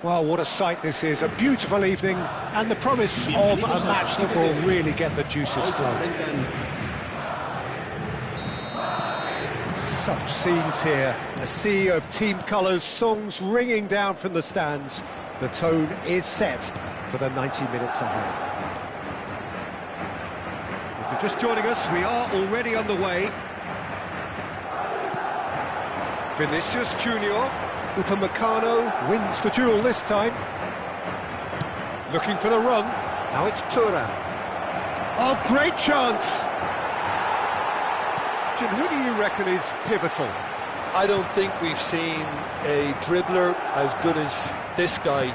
Well, what a sight this is, a beautiful evening, and the promise of a match that will really get the juices flowing. Such scenes here, a sea of team colours, songs ringing down from the stands. The tone is set for the 90 minutes ahead. If you're just joining us, we are already underway. Vinicius Junior. Upamecano wins the duel this time. Looking for the run. Now it's Thuram. Oh, great chance! Jim, who do you reckon is pivotal? I don't think we've seen a dribbler as good as this guy,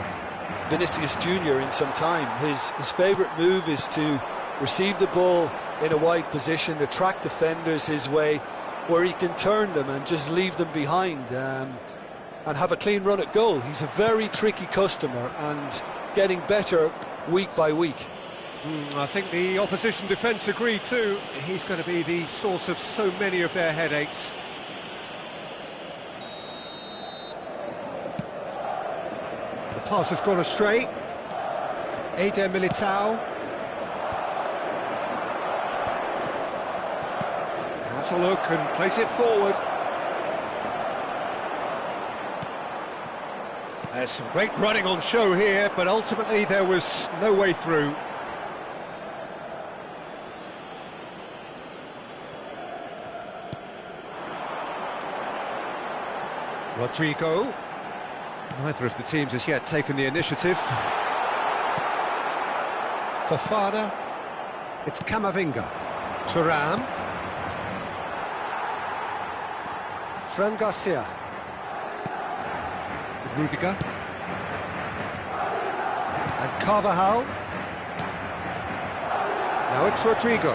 Vinicius Junior, in some time. His favourite move is to receive the ball in a wide position, attract defenders his way, where he can turn them and just leave them behind. And have a clean run at goal. He's a very tricky customer and getting better week by week. I think the opposition defence agree too. He's going to be the source of so many of their headaches. The pass has gone astray. Eder Militao. Has a look and place it forward. There's some great running on show here, but ultimately there was no way through. Rodrigo. Neither of the teams has yet taken the initiative. Fofana. It's Camavinga. Thuram. Fran Garcia. Rudiger. And Carvajal. Now it's Rodrigo.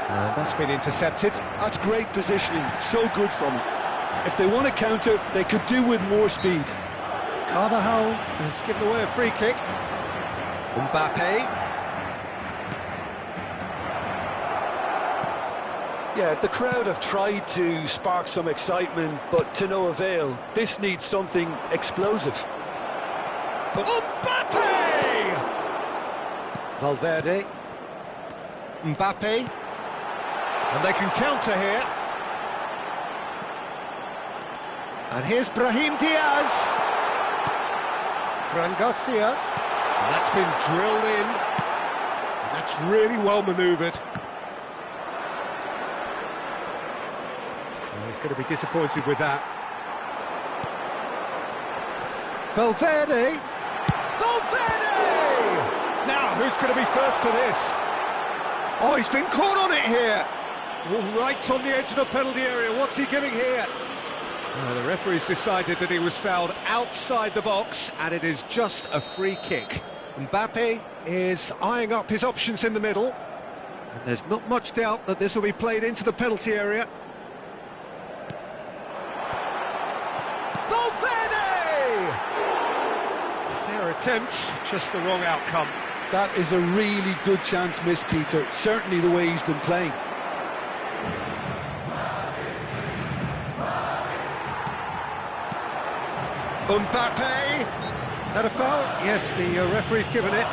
And that's been intercepted. That's great positioning, so good from him. If they want to counter, they could do with more speed. Carvajal has given away a free kick. Mbappe. Yeah, the crowd have tried to spark some excitement, but to no avail. This needs something explosive. Mbappe! Valverde. Mbappe. And they can counter here. And here's Brahim Diaz. Fran Garcia. And that's been drilled in. And that's really well manoeuvred. He's going to be disappointed with that. Valverde! Valverde! Now, who's going to be first to this? Oh, he's been caught on it here! Oh, right on the edge of the penalty area. What's he giving here? Oh, the referee's decided that he was fouled outside the box, and it is just a free kick. Mbappe is eyeing up his options in the middle, and there's not much doubt that this will be played into the penalty area. attempt, just the wrong outcome. That is a really good chance missed, Peter. Certainly the way he's been playing. Mbappe! That a foul? Yes, the referee's given it.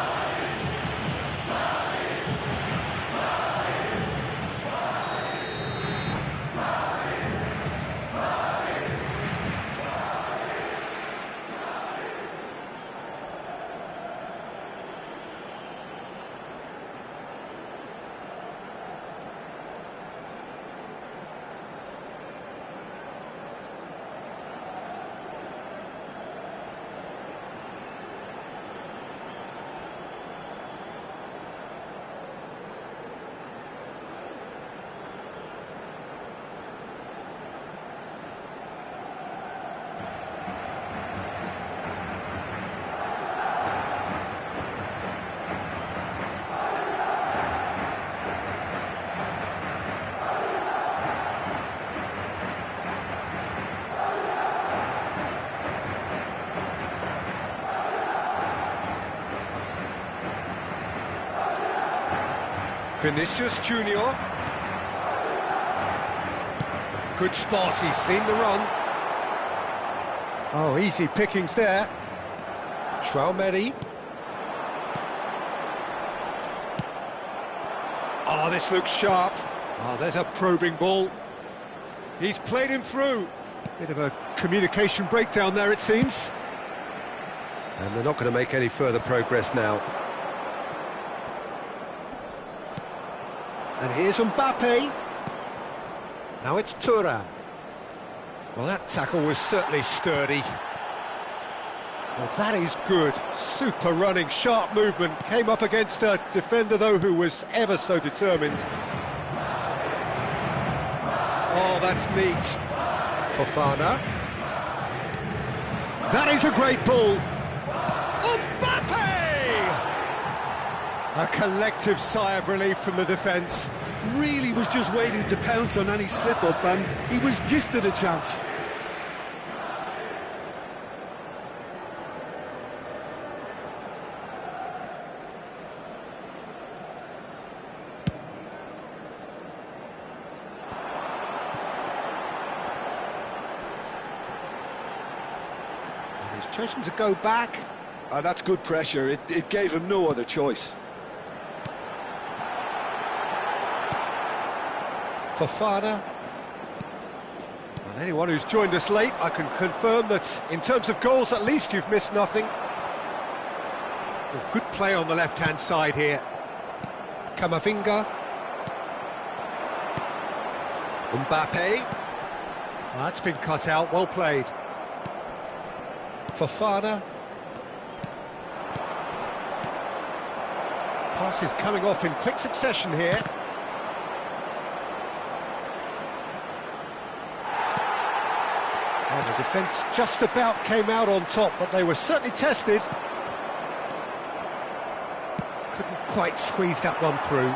Vinicius Junior. Good spot, he's seen the run. Oh, easy pickings there. Traumeri. Oh, this looks sharp. Oh, there's a probing ball. He's played him through. Bit of a communication breakdown there, it seems. And they're not going to make any further progress now. And here's Mbappe. Now it's Thuram. Well, that tackle was certainly sturdy. Well, that is good. Super running, sharp movement. Came up against a defender, though, who was ever so determined. Oh, that's neat. Fofana. That is a great ball. Mbappe! A collective sigh of relief from the defence. Really was just waiting to pounce on any slip-up, and he was gifted a chance. He's chosen to go back. That's good pressure. It gave him no other choice. Fofana. And anyone who's joined us late, I can confirm that in terms of goals, at least you've missed nothing. Well, good play on the left-hand side here. Camavinga. Mbappe. Well, that's been cut out, well played. Fofana. Passes coming off in quick succession here. Well, the defence just about came out on top, but they were certainly tested. Couldn't quite squeeze that one through.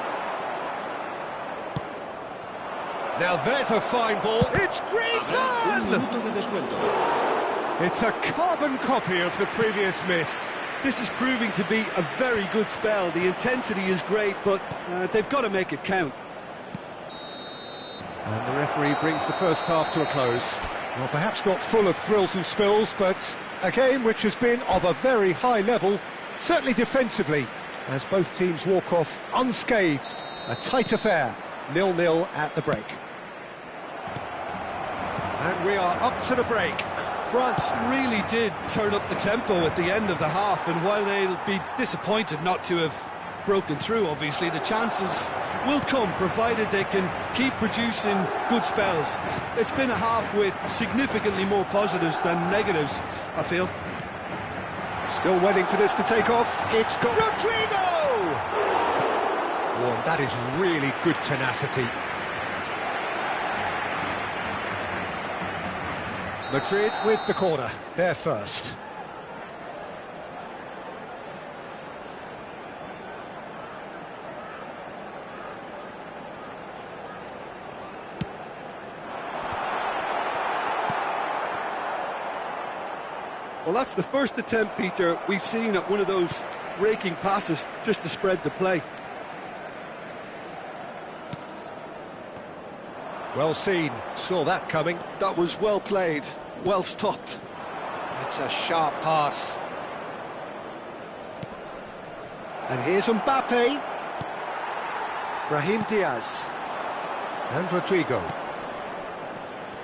Now there's a fine ball. It's Griezmann! It's a carbon copy of the previous miss. This is proving to be a very good spell. The intensity is great, but they've got to make it count. And the referee brings the first half to a close. Well, perhaps not full of thrills and spills, but a game which has been of a very high level, certainly defensively, as both teams walk off unscathed. A tight affair, 0-0 at the break. And we are up to the break. France really did turn up the tempo at the end of the half, and while they'll be disappointed not to have broken through, obviously, the chances will come, provided they can keep producing good spells. It's been a half with significantly more positives than negatives, I feel. Still waiting for this to take off. It's got Rodrigo! Oh, and that is really good tenacity. Madrid with the corner, they're first. Well, that's the first attempt, Peter, we've seen at one of those raking passes just to spread the play. Well seen, saw that coming. That was well played, well stopped. It's a sharp pass. And here's Mbappe. Brahim Diaz. And Rodrigo.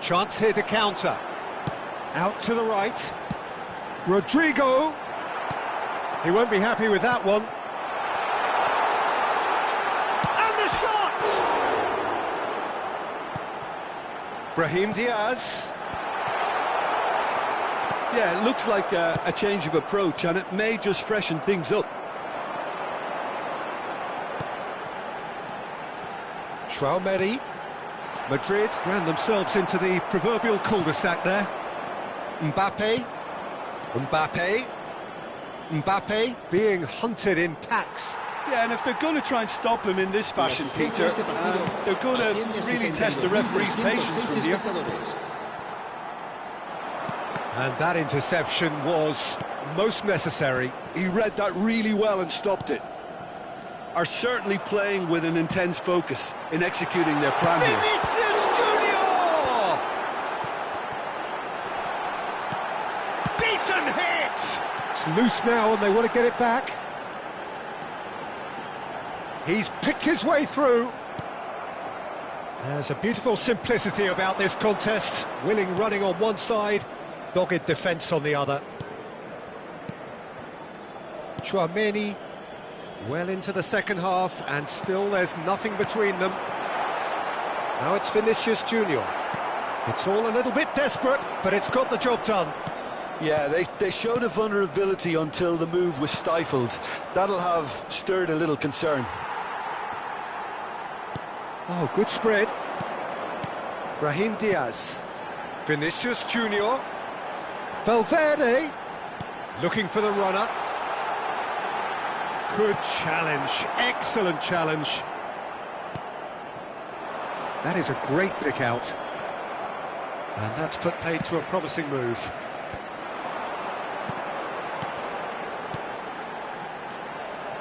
Chance here to counter. Out to the right. Rodrigo. He won't be happy with that one. And the shot! Brahim Diaz. Yeah, it looks like a change of approach, and it may just freshen things up. Traoré. Madrid ran themselves into the proverbial cul-de-sac there. Mbappe. Mbappe being hunted in packs. Yeah, and if they're going to try and stop him in this fashion, Peter, they're going to really test the referee's patience from here. And that interception was most necessary. He read that really well and stopped it. Are certainly playing with an intense focus in executing their plan here. Vinicius Junior! Decent hit! It's loose now and they want to get it back. He's picked his way through. There's a beautiful simplicity about this contest. Willing running on one side, dogged defence on the other. Traoré. Well into the second half, and still there's nothing between them. Now it's Vinicius Junior. It's all a little bit desperate, but it's got the job done. Yeah, they showed a vulnerability until the move was stifled. That'll have stirred a little concern. Oh, good spread. Brahim Diaz. Vinicius Junior. Valverde. Looking for the runner. Good challenge, excellent challenge. That is a great pick out. And that's put paid to a promising move.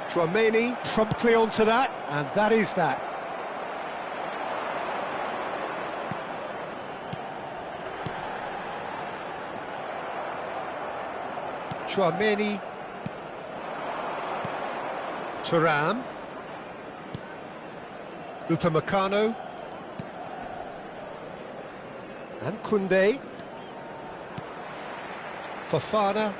Traoré promptly onto that, and that is that. Traoré. Thuram. Upamecano. And Koundé. Fofana.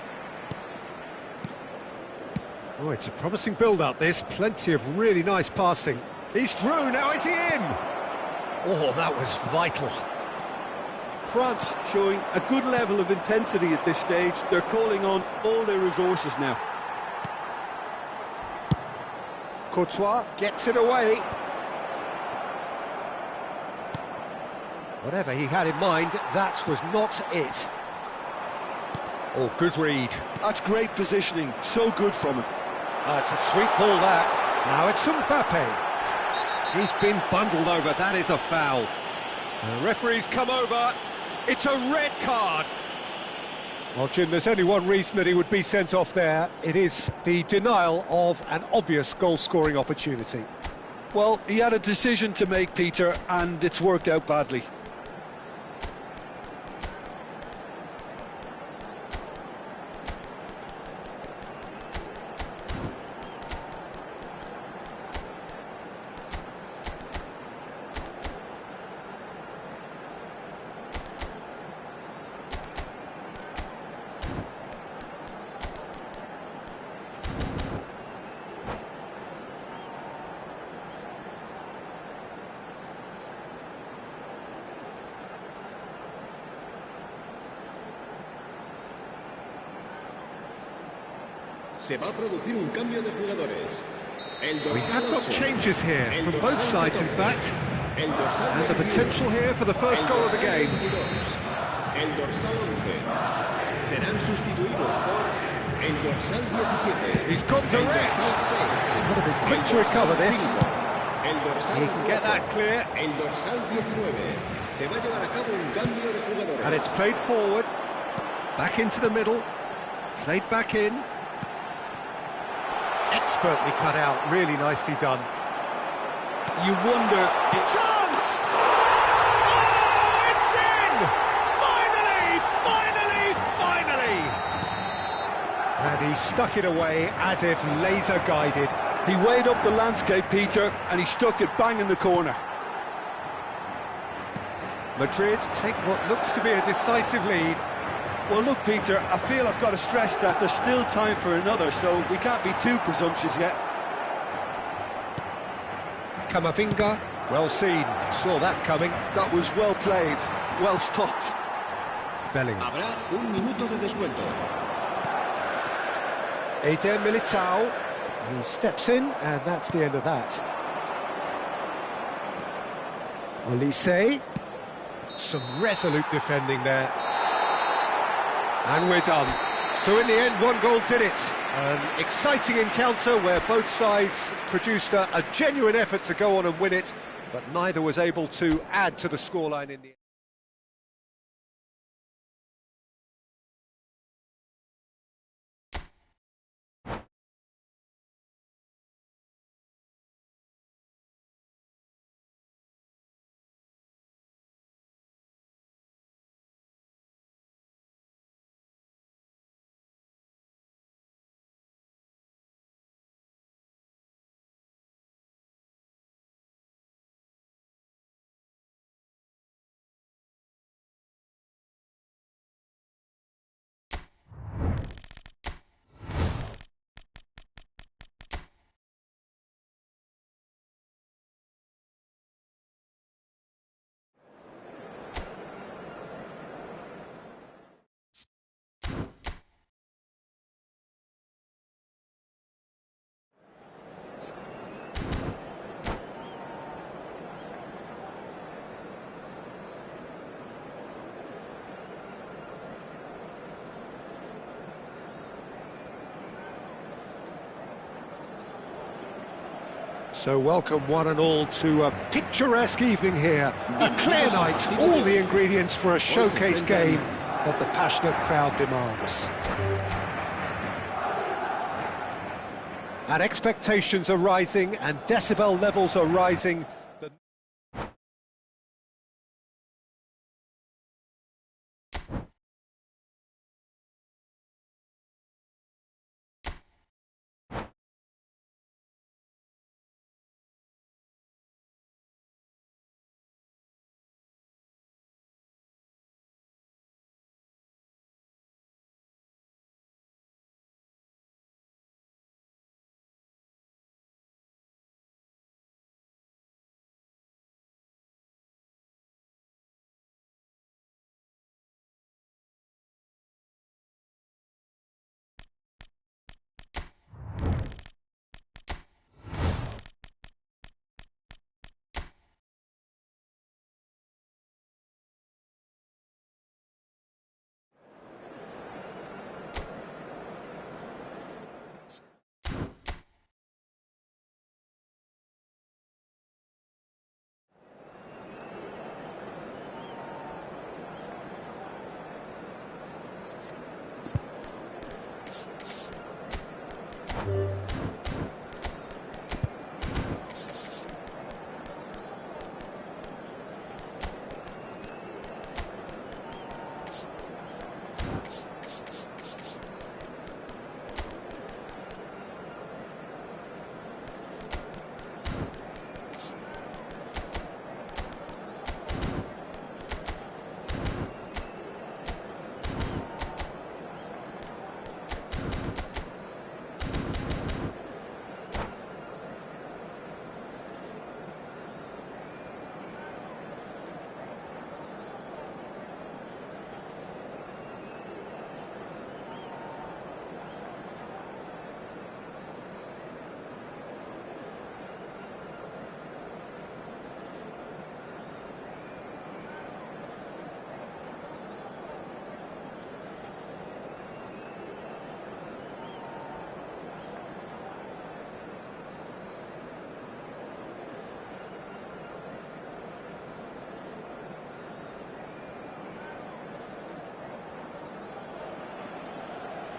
Oh, it's a promising build-up, this. Plenty of really nice passing. He's through, now is he in? Oh, that was vital. France showing a good level of intensity at this stage. They're calling on all their resources now. Courtois gets it away. Whatever he had in mind, that was not it. Oh, good read. That's great positioning, so good from him. It's a sweet ball, that. Now it's Mbappe. He's been bundled over, that is a foul. The referee's come over, it's a red card. Well, Jim, there's only one reason that he would be sent off there. It is the denial of an obvious goal-scoring opportunity. Well, he had a decision to make, Peter, and it's worked out badly. Se va a producir un cambio de jugadores. We have got changes here from both sides, in fact, and the potential here for the first goal of the game. El dorsal 11 serán sustituidos por el dorsal 17. He's gone direct. He's got to be quick to recover this. He can get that clear. El dorsal 19 se va a llevar a cabo un cambio de jugadores. And it's played forward, back into the middle. Played back in. Expertly cut out, really nicely done. You wonder... Chance! Oh, it's in! Finally! Finally! Finally! And he stuck it away as if laser-guided. He weighed up the landscape, Peter, and he stuck it bang in the corner. Madrid take what looks to be a decisive lead. Well, look, Peter, I feel I've got to stress that there's still time for another, so we can't be too presumptuous yet. Camavinga, well seen, saw that coming. That was well played, well stopped. Bellingham. Habrá un minuto de descuento. Eder Militao. He steps in, and that's the end of that. Olise. Some resolute defending there. And we're done. So in the end, one goal did it. An exciting encounter where both sides produced a genuine effort to go on and win it, but neither was able to add to the scoreline in the end. So welcome one and all to a picturesque evening here. A clear night, all the ingredients for a showcase game that the passionate crowd demands. And expectations are rising and decibel levels are rising.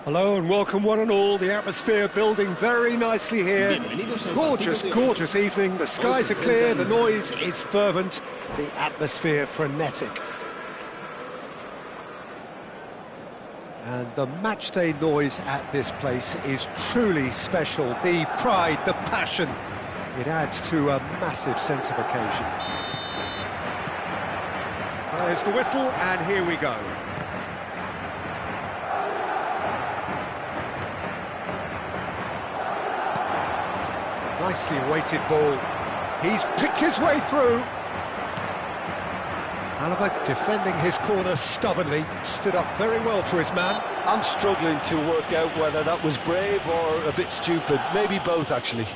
Hello and welcome one and all. The atmosphere building very nicely here. Gorgeous, gorgeous evening. The skies are clear, the noise is fervent, the atmosphere frenetic. And the matchday noise at this place is truly special. The pride, the passion, it adds to a massive sense of occasion. There's the whistle, and here we go. Nicely weighted ball. He's picked his way through. Alaba defending his corner stubbornly, stood up very well to his man. I'm struggling to work out whether that was brave or a bit stupid. Maybe both, actually.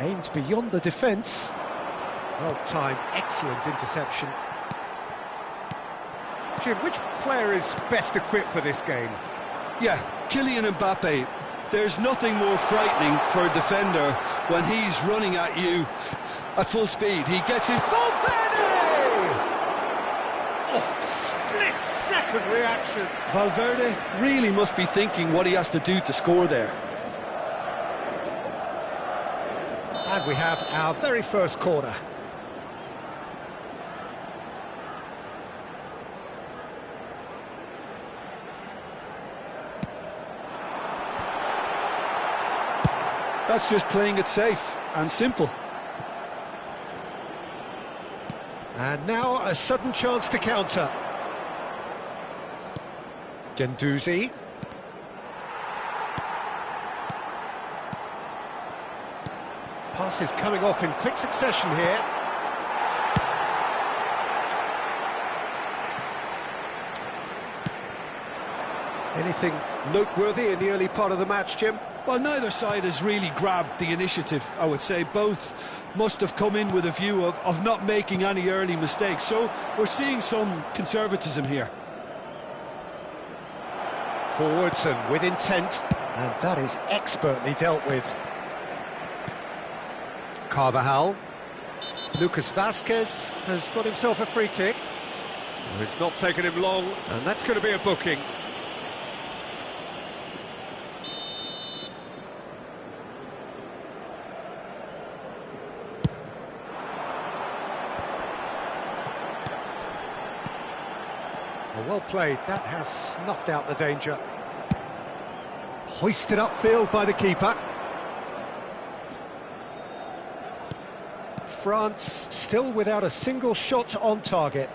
Aimed beyond the defence. Well timed, excellent interception. Jim, which player is best equipped for this game? Yeah, Kylian Mbappe. There's nothing more frightening for a defender when he's running at you at full speed. He gets into... Valverde! Oh, split-second reaction. Valverde really must be thinking what he has to do to score there. And we have our very first corner. That's just playing it safe and simple. And now a sudden chance to counter. Guendouzi. Passes coming off in quick succession here. Anything noteworthy in the early part of the match, Jim? Well, neither side has really grabbed the initiative, I would say. Both must have come in with a view of not making any early mistakes. So we're seeing some conservatism here. Forwards and with intent, and that is expertly dealt with. Carvajal. Lucas Vazquez has got himself a free kick. It's not taken him long, and that's going to be a booking. Well played, that has snuffed out the danger. Hoisted upfield by the keeper. France still without a single shot on target.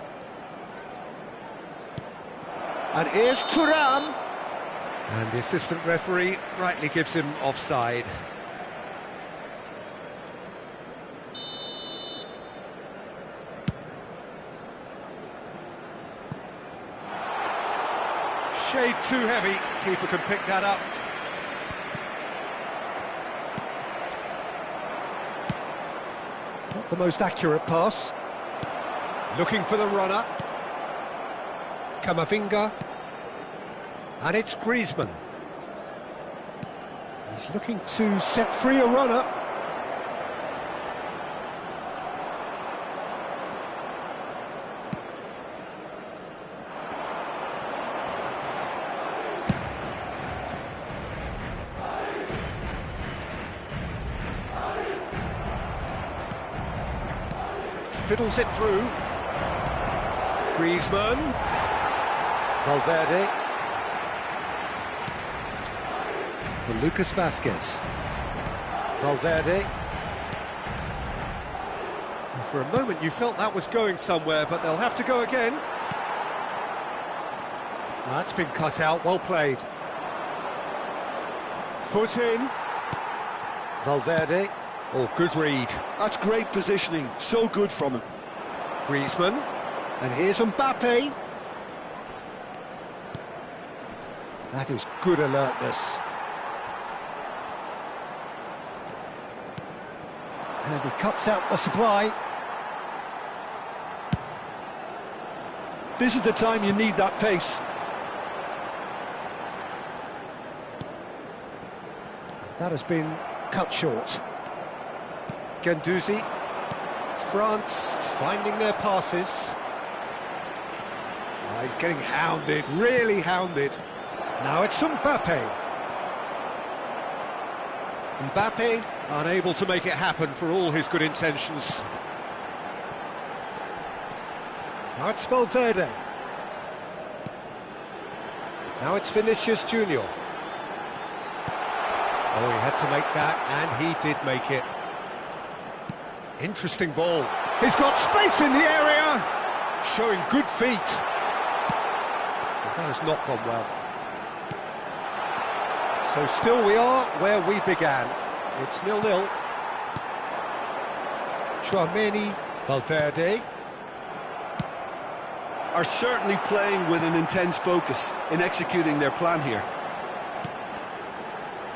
And here's Thuram. And the assistant referee rightly gives him offside. Shade too heavy, keeper can pick that up. Not the most accurate pass. Looking for the runner. Camavinga. And it's Griezmann. He's looking to set free a runner. Fiddles it through. Griezmann. Valverde. For Lucas Vazquez. Valverde. And for a moment you felt that was going somewhere, but they'll have to go again. That's been cut out, well played. Foot in. Valverde. Oh, good read. That's great positioning, so good from him. Griezmann, and here's Mbappe. That is good alertness. And he cuts out the supply. This is the time you need that pace. That has been cut short. Guendouzi. France finding their passes. Oh, he's getting hounded, really hounded. Now it's Mbappe. Mbappe unable to make it happen for all his good intentions. Now it's Valverde. Now it's Vinicius Junior. Oh, he had to make that, and he did make it. Interesting ball. He's got space in the area, showing good feet. But that has not gone well. So still we are where we began. It's 0-0. Tchouaméni, Valverde. Are certainly playing with an intense focus in executing their plan here.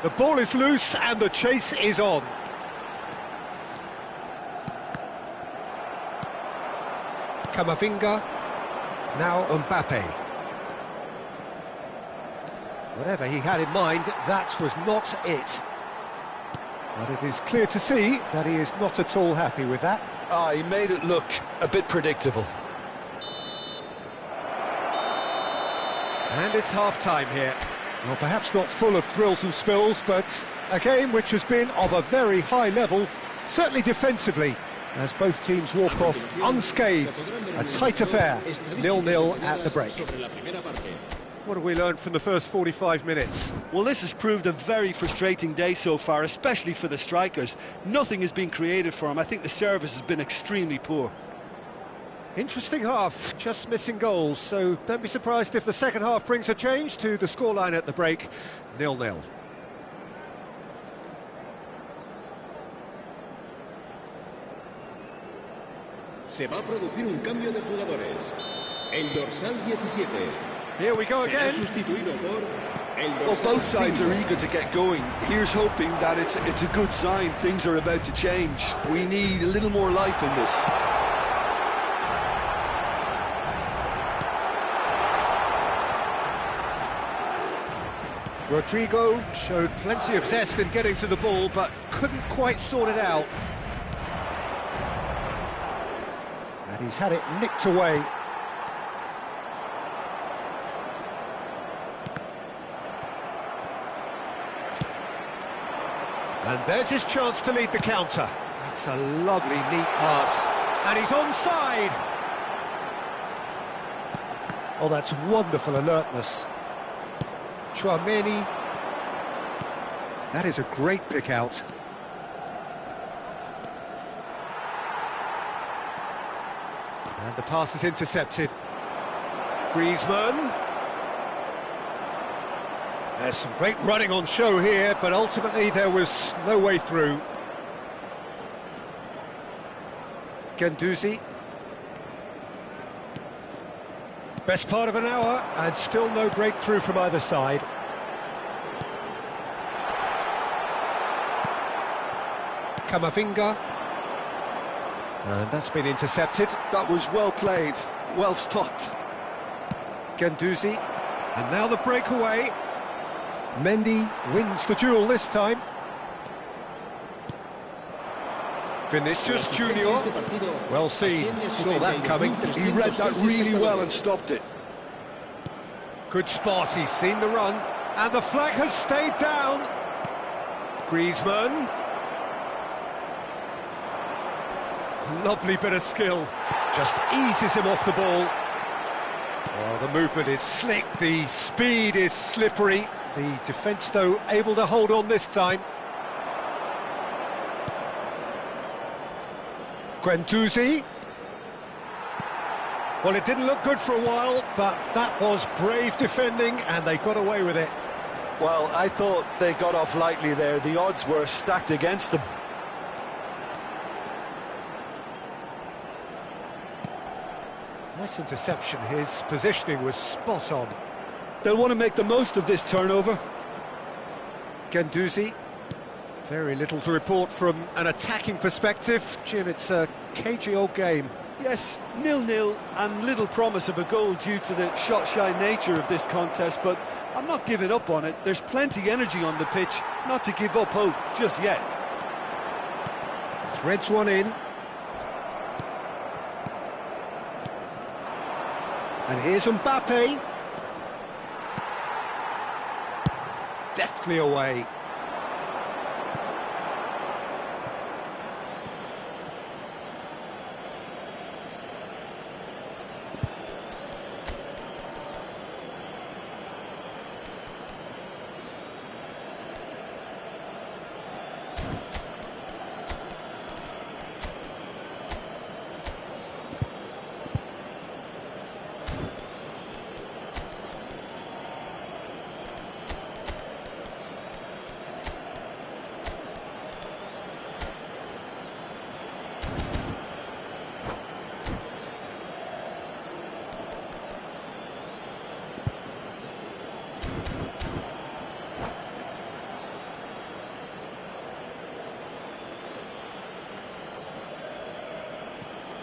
The ball is loose and the chase is on. Camavinga, now Mbappe. Whatever he had in mind, that was not it. But it is clear to see that he is not at all happy with that. He made it look a bit predictable. And it's half-time here. Well, perhaps not full of thrills and spills, but a game which has been of a very high level, certainly defensively, as both teams walk off unscathed. A tight affair, 0-0 at the break. What have we learned from the first 45 minutes? Well, this has proved a very frustrating day so far, especially for the strikers. Nothing has been created for them. I think the service has been extremely poor. Interesting half, just missing goals, so don't be surprised if the second half brings a change to the scoreline at the break, 0-0. Se va a producir un cambio de jugadores. El dorsal 17. Here we go Será again. sustituido por el dorsal Well, both sides 5. are eager to get going. Here's hoping that it's a good sign. Things are about to change. We need a little more life in this. Rodrigo showed plenty of zest in getting to the ball, but couldn't quite sort it out. And he's had it nicked away. And there's his chance to lead the counter. That's a lovely, neat pass. And he's onside! Oh, that's wonderful alertness. Tchouaméni. That is a great pick out. And the pass is intercepted. Griezmann. There's some great running on show here, but ultimately there was no way through. Guendouzi. Best part of an hour, and still no breakthrough from either side. Camavinga. And that's been intercepted. That was well played, well stopped. Guendouzi. And now the breakaway. Mendy wins the duel this time. Vinicius Junior. Well seen, saw that coming. He read that really well and stopped it. Good spot, he's seen the run. And the flag has stayed down. Griezmann. Lovely bit of skill. Just eases him off the ball. Well, the movement is slick, the speed is slippery. The defence, though, able to hold on this time. Guendouzi. Well, it didn't look good for a while, but that was brave defending, and they got away with it. Well, I thought they got off lightly there. The odds were stacked against them. Nice interception, his positioning was spot on. They'll want to make the most of this turnover. Guendouzi. Very little to report from an attacking perspective. Jim, it's a cagey old game. Yes, 0-0 and little promise of a goal due to the shot-shy nature of this contest, but I'm not giving up on it. There's plenty energy on the pitch, not to give up hope just yet. Threads one in. And here's Mbappe. Deftly away.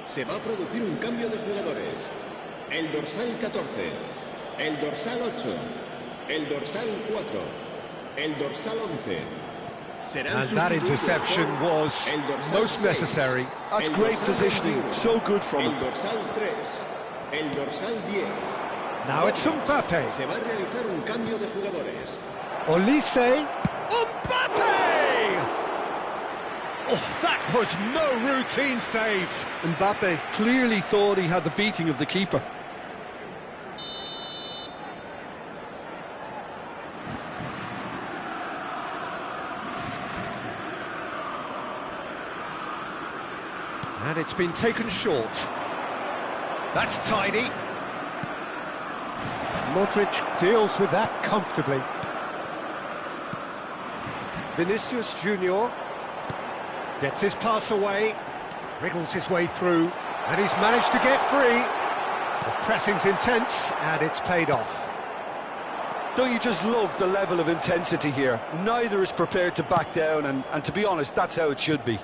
Se va a producir un cambio de jugadores. El dorsal 14, el dorsal 8, el dorsal 4, el dorsal 11. And that interception was most necessary. That's great positioning, so good from him. El dorsal 3, el dorsal 10. Now it's Mbappe. Se va a realizar un cambio de jugadores. Olise. Mbappe! Oh, that was no routine save. Mbappe clearly thought he had the beating of the keeper. And it's been taken short. That's tidy. Modric deals with that comfortably. Vinicius Junior gets his pass away, wriggles his way through, and he's managed to get free. The pressing's intense, and it's paid off. Don't you just love the level of intensity here? Neither is prepared to back down, and to be honest, that's how it should be.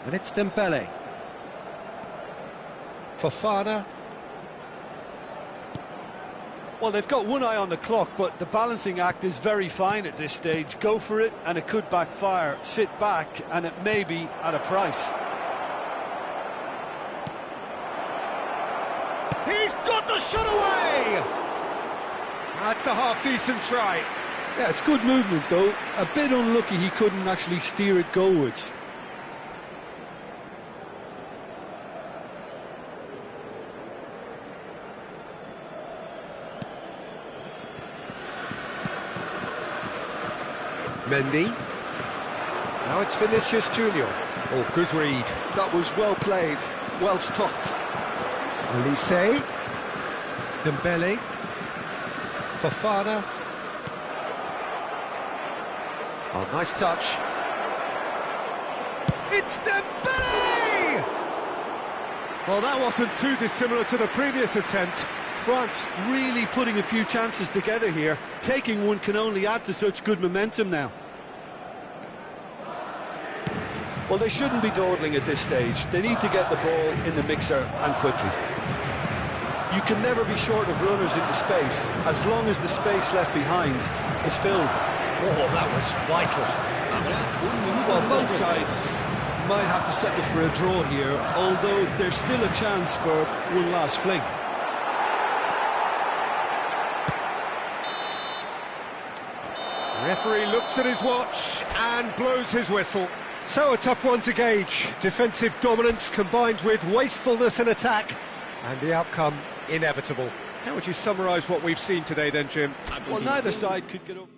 And it's Dembele. Fofana. Well, they've got one eye on the clock, but the balancing act is very fine at this stage. Go for it, and it could backfire. Sit back, and it may be at a price. He's got the shot away! That's a half-decent try. Yeah, it's good movement, though. A bit unlucky he couldn't actually steer it goalwards. Mendy. Now it's Vinicius Junior. Oh, good read. That was well played, well stopped. Olise. Dembele. Fofana. Oh, nice touch. It's Dembele! Well, that wasn't too dissimilar to the previous attempt. France really putting a few chances together here. Taking one can only add to such good momentum now. Well, they shouldn't be dawdling at this stage. They need to get the ball in the mixer, and quickly. You can never be short of runners into space, as long as the space left behind is filled. Oh, that was vital. Well, both sides might have to settle for a draw here, although there's still a chance for one last fling. Referee looks at his watch and blows his whistle. So a tough one to gauge. Defensive dominance combined with wastefulness in attack, and the outcome inevitable. How would you summarise what we've seen today then, Jim? Well, neither side could get up.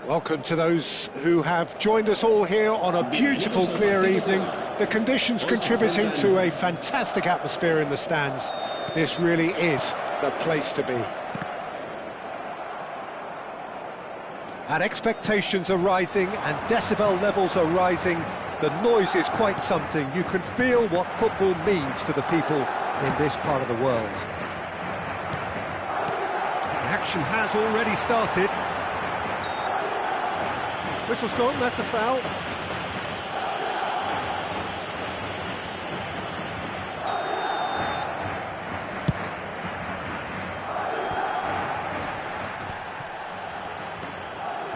Welcome to those who have joined us all here on a beautiful, clear evening. The conditions contributing to a fantastic atmosphere in the stands. This really is the place to be. And expectations are rising and decibel levels are rising. The noise is quite something. You can feel what football means to the people in this part of the world. The action has already started. Whistle's gone, that's a foul.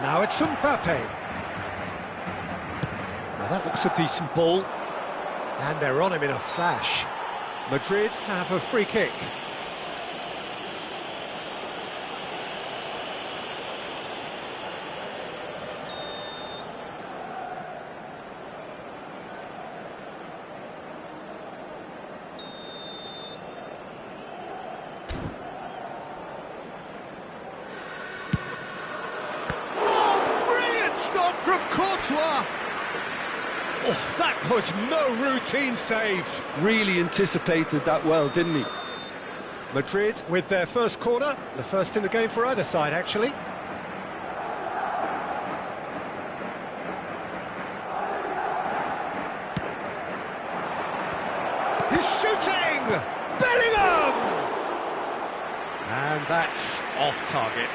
Now it's Mbappe. Now that looks a decent ball. And they're on him in a flash. Madrid have a free kick. From Courtois. Oh, that was no routine save. Really anticipated that well, didn't he? Madrid with their first corner, the first in the game for either side, actually. He's shooting! Bellingham! And that's off target.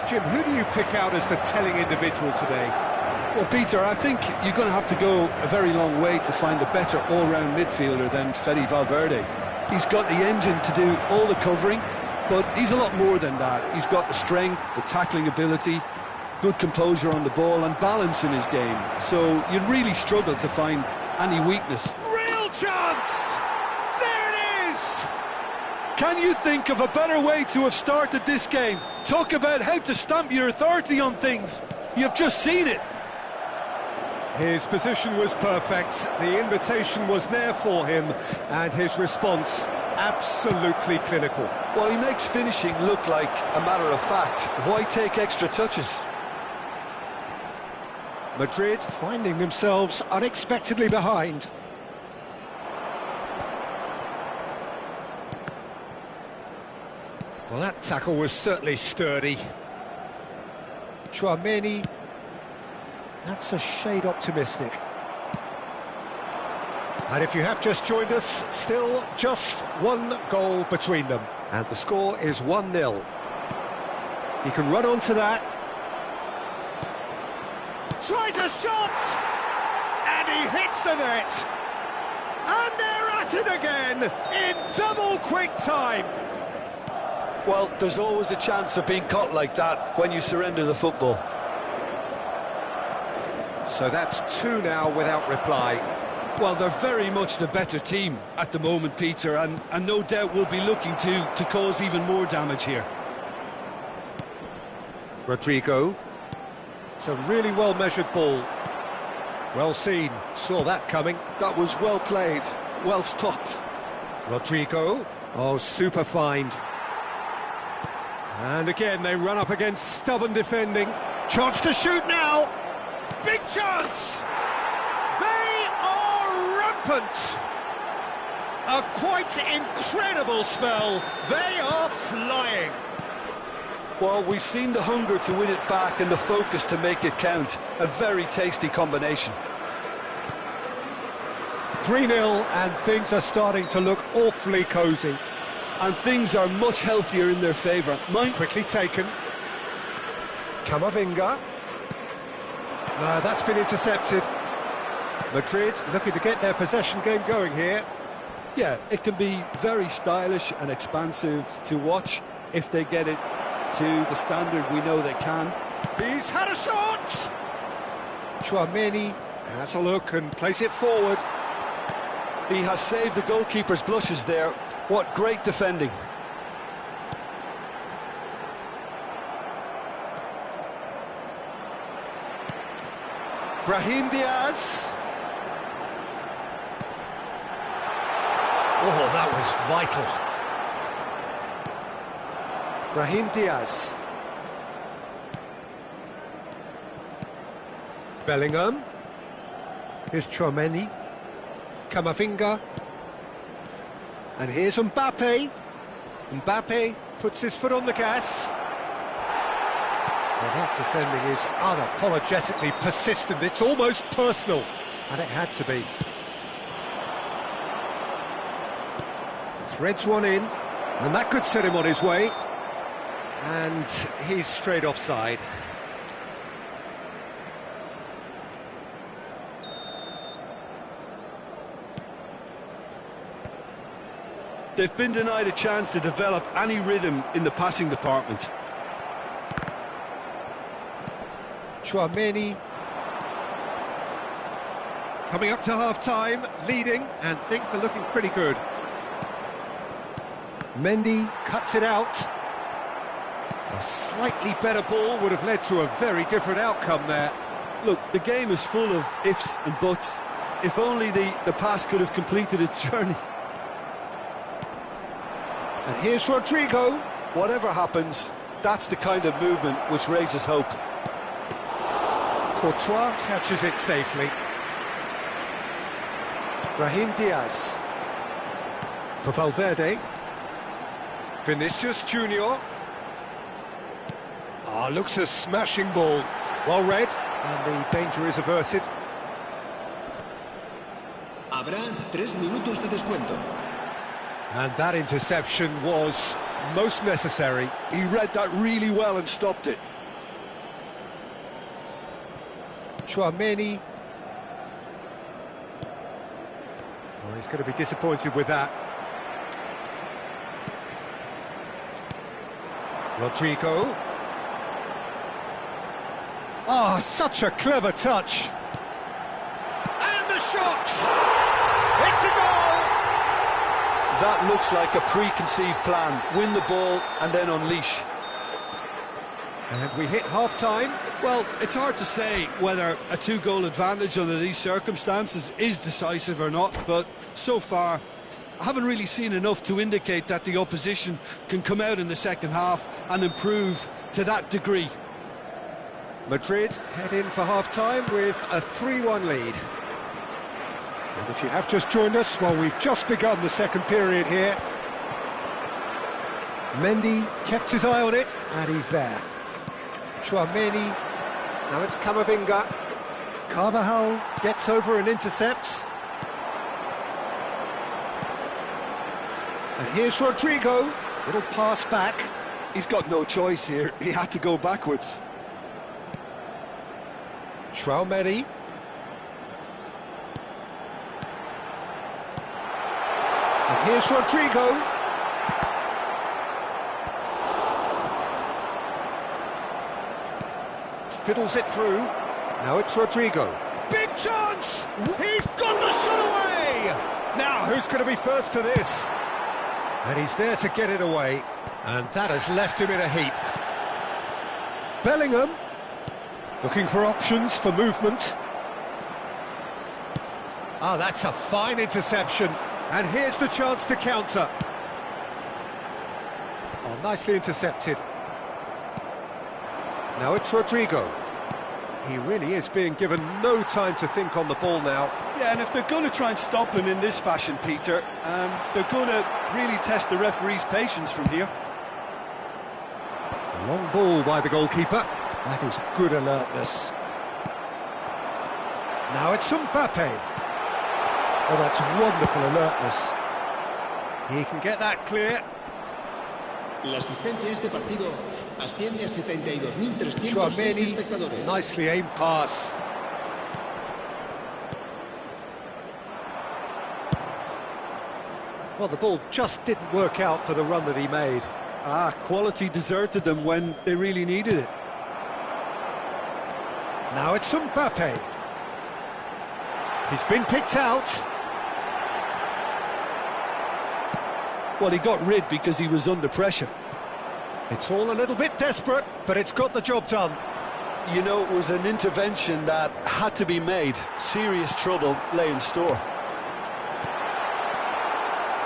Jim, who do you pick out as the telling individual today? Well, Peter, I think you're going to have to go a very long way to find a better all-round midfielder than Fede Valverde. He's got the engine to do all the covering, but he's a lot more than that. He's got the strength, the tackling ability, good composure on the ball and balance in his game. So you'd really struggle to find any weakness. Real chance! There it is! Can you think of a better way to have started this game? Talk about how to stamp your authority on things. You've just seen it. His position was perfect, the invitation was there for him, and his response absolutely clinical. Well, he makes finishing look like a matter of fact. Why take extra touches? Madrid finding themselves unexpectedly behind. Well, that tackle was certainly sturdy. Tchouaméni, that's a shade optimistic. And if you have just joined us, still just one goal between them. And the score is 1-0. He can run onto that. Tries a shot! And he hits the net! And they're at it again, in double quick time! Well, there's always a chance of being caught like that when you surrender the football. So that's 2 now without reply. Well, they're very much the better team at the moment, Peter, and no doubt will be looking to cause even more damage here. Rodrigo. It's a really well-measured ball. Well seen, saw that coming. That was well played, well stopped. Rodrigo. Oh, super find. And again, they run up against stubborn defending. Chance to shoot now. Big chance. They are rampant. A quite incredible spell. They are flying. Well, we've seen the hunger to win it back and the focus to make it count. A very tasty combination. 3-0, and things are starting to look awfully cosy. And things are much healthier in their favour. Quickly taken. Camavinga. No, that's been intercepted. Madrid looking to get their possession game going here. Yeah, it can be very stylish and expansive to watch if they get it to the standard we know they can. He's had a shot! Tchouaméni has a look and plays it forward. He has saved the goalkeeper's blushes there. What great defending. Brahim Diaz. Oh, that was vital. Brahim Diaz. Bellingham. Here's Tchouaméni. Camavinga. And here's Mbappe. Mbappe puts his foot on the gas. Well, that defending is unapologetically persistent. It's almost personal. And it had to be. Threads one in. And that could set him on his way. And he's straight offside. They've been denied a chance to develop any rhythm in the passing department. Tchouaméni. Coming up to half-time, leading, and things are looking pretty good. Mendy cuts it out. A slightly better ball would have led to a very different outcome there. Look, the game is full of ifs and buts. If only the pass could have completed its journey. And here's Rodrigo. Whatever happens, that's the kind of movement which raises hope. Courtois catches it safely. Brahim Diaz. For Valverde. Vinicius Junior. Looks a smashing ball. Well read, and the danger is averted. Habrá 3 minutos de descuento. And that interception was most necessary. He read that really well and stopped it. Tchouaméni. Oh, he's going to be disappointed with that. Rodrigo. Oh, such a clever touch. And the shot! It's a goal! That looks like a preconceived plan. Win the ball and then unleash. And we hit half-time. Well, it's hard to say whether a 2-goal advantage under these circumstances is decisive or not, but so far I haven't really seen enough to indicate that the opposition can come out in the second half and improve to that degree. Madrid head in for half-time with a 3-1 lead. And if you have just joined us, well, we've just begun the second period here. Mendy kept his eye on it, and he's there. Tchouaméni, now it's Camavinga. Carvajal gets over and intercepts. And here's Rodrigo, little pass back. He's got no choice here, he had to go backwards. Tchouaméni. And here's Rodrigo. Fiddles it through. Now it's Rodrigo. Big chance! He's got the shot away! Now, who's going to be first to this? And he's there to get it away. And that has left him in a heap. Bellingham. Looking for options for movement. Ah, that's a fine interception. And here's the chance to counter. Oh, nicely intercepted. Now it's Rodrigo. He really is being given no time to think on the ball now. Yeah, and if they're going to try and stop him in this fashion, Peter, they're going to really test the referee's patience from here. Long ball by the goalkeeper. That is good alertness. Now it's Mbappe. Oh, that's wonderful alertness. He can get that clear. La asistencia a este partido asciende a 72.306 Chouameni, espectadores. nicely aimed pass. Well, the ball just didn't work out for the run that he made. Quality deserted them when they really needed it. Now it's Mbappe. He's been picked out. Well, he got rid because he was under pressure. It's all a little bit desperate, but it's got the job done. You know, it was an intervention that had to be made. Serious trouble lay in store.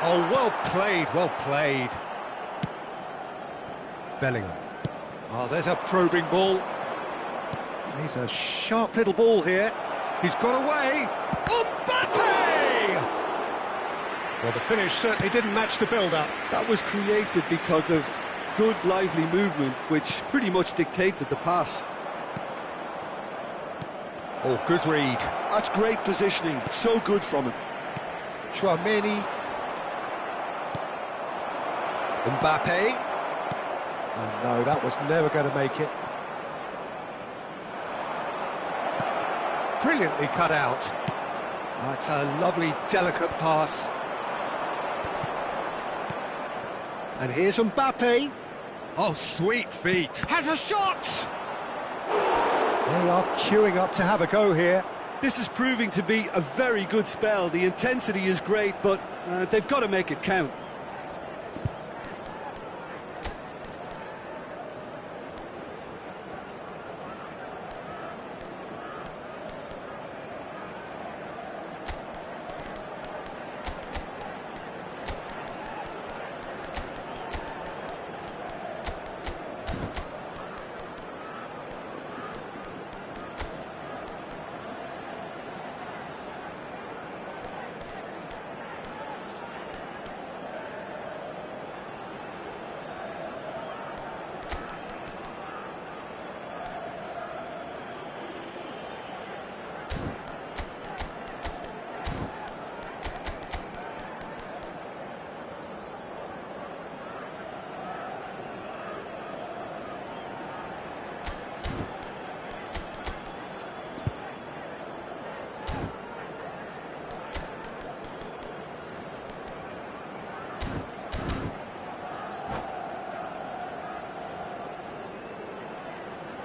Oh, well played, well played. Bellingham. Oh, there's a probing ball. He's a sharp little ball here. He's got away. Mbappe! Well, the finish certainly didn't match the build-up. That was created because of good, lively movement, which pretty much dictated the pass. Oh, good read. That's great positioning. So good from him. Chouameni. Mbappe. Oh, no, that was never going to make it. Brilliantly cut out. That's a lovely, delicate pass. And here's Mbappe. Oh, sweet feet. Has a shot! They are queuing up to have a go here. This is proving to be a very good spell. The intensity is great, but they've got to make it count.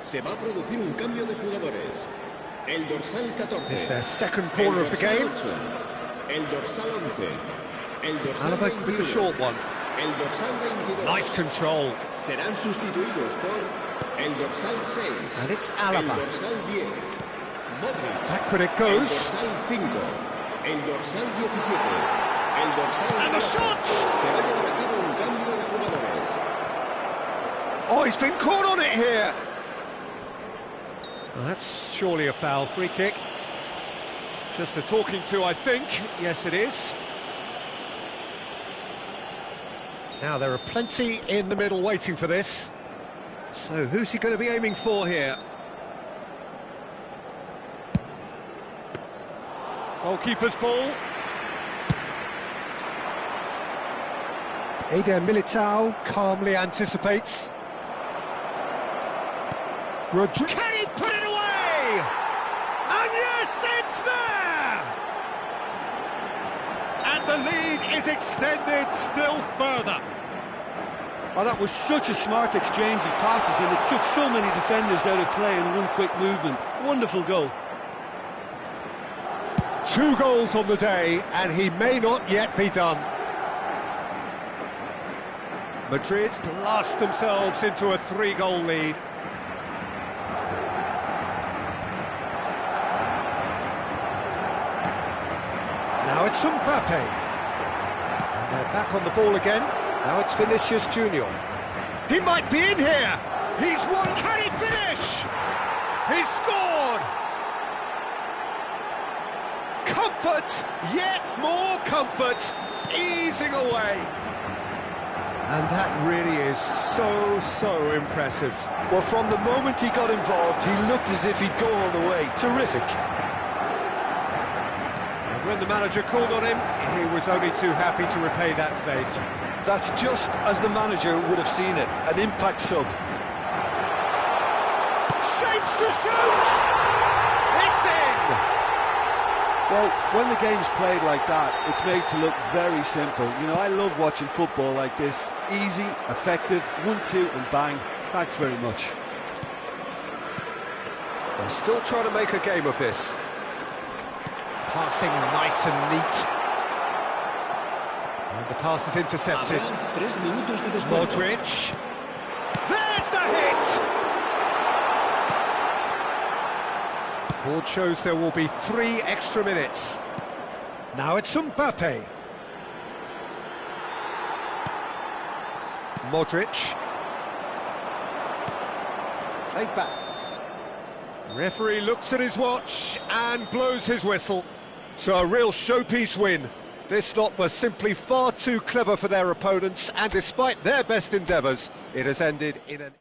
Se va a producir un cambio de jugadores. El dorsal 14. It's their second corner of the game. 8, el dorsal 11. El dorsal Alaba 21. with the short one. El dorsal 22. Nice control. Serán sustituidos por el dorsal 6. And it's El Alaba. dorsal 10. Modric. Back when it El goes. dorsal 5. El dorsal 17. El dorsal And the 12. shot! Se va a llevar a cabo un cambio de jugadores. Oh, he's been caught on it here. Well, that's surely a foul. Free kick. Just a talking to, I think. Yes, it is. Now, there are plenty in the middle waiting for this. So, who's he going to be aiming for here? Goalkeeper's ball. Eder Militao calmly anticipates. Rodrigo. Can he put it away? And yes, it's there! And the lead is extended still further. Oh, that was such a smart exchange of passes, and it took so many defenders out of play in one quick movement. Wonderful goal. 2 goals on the day, and he may not yet be done. Madrid blast themselves into a 3-goal lead. Now it's Mbappe. And they're back on the ball again. Now it's Vinicius Junior. He might be in here. He's one. Can he finish? He's scored! Comfort, yet more comfort, easing away. And that really is so impressive. Well, from the moment he got involved, he looked as if he'd go all the way. Terrific. And when the manager called on him, he was only too happy to repay that faith. That's just as the manager would have seen it, an impact sub. Shapes to shoot! It's in! Well, when the game's played like that, it's made to look very simple. You know, I love watching football like this. Easy, effective, 1-2 and bang. Thanks very much. They're still trying to make a game of this. Passing nice and neat. And the pass is intercepted. Modric. There's the hit! Board shows there will be 3 extra minutes. Now it's Mbappe. Modric. Played back. Referee looks at his watch and blows his whistle. So a real showpiece win. This lot was simply far too clever for their opponents, and despite their best endeavours, it has ended in an...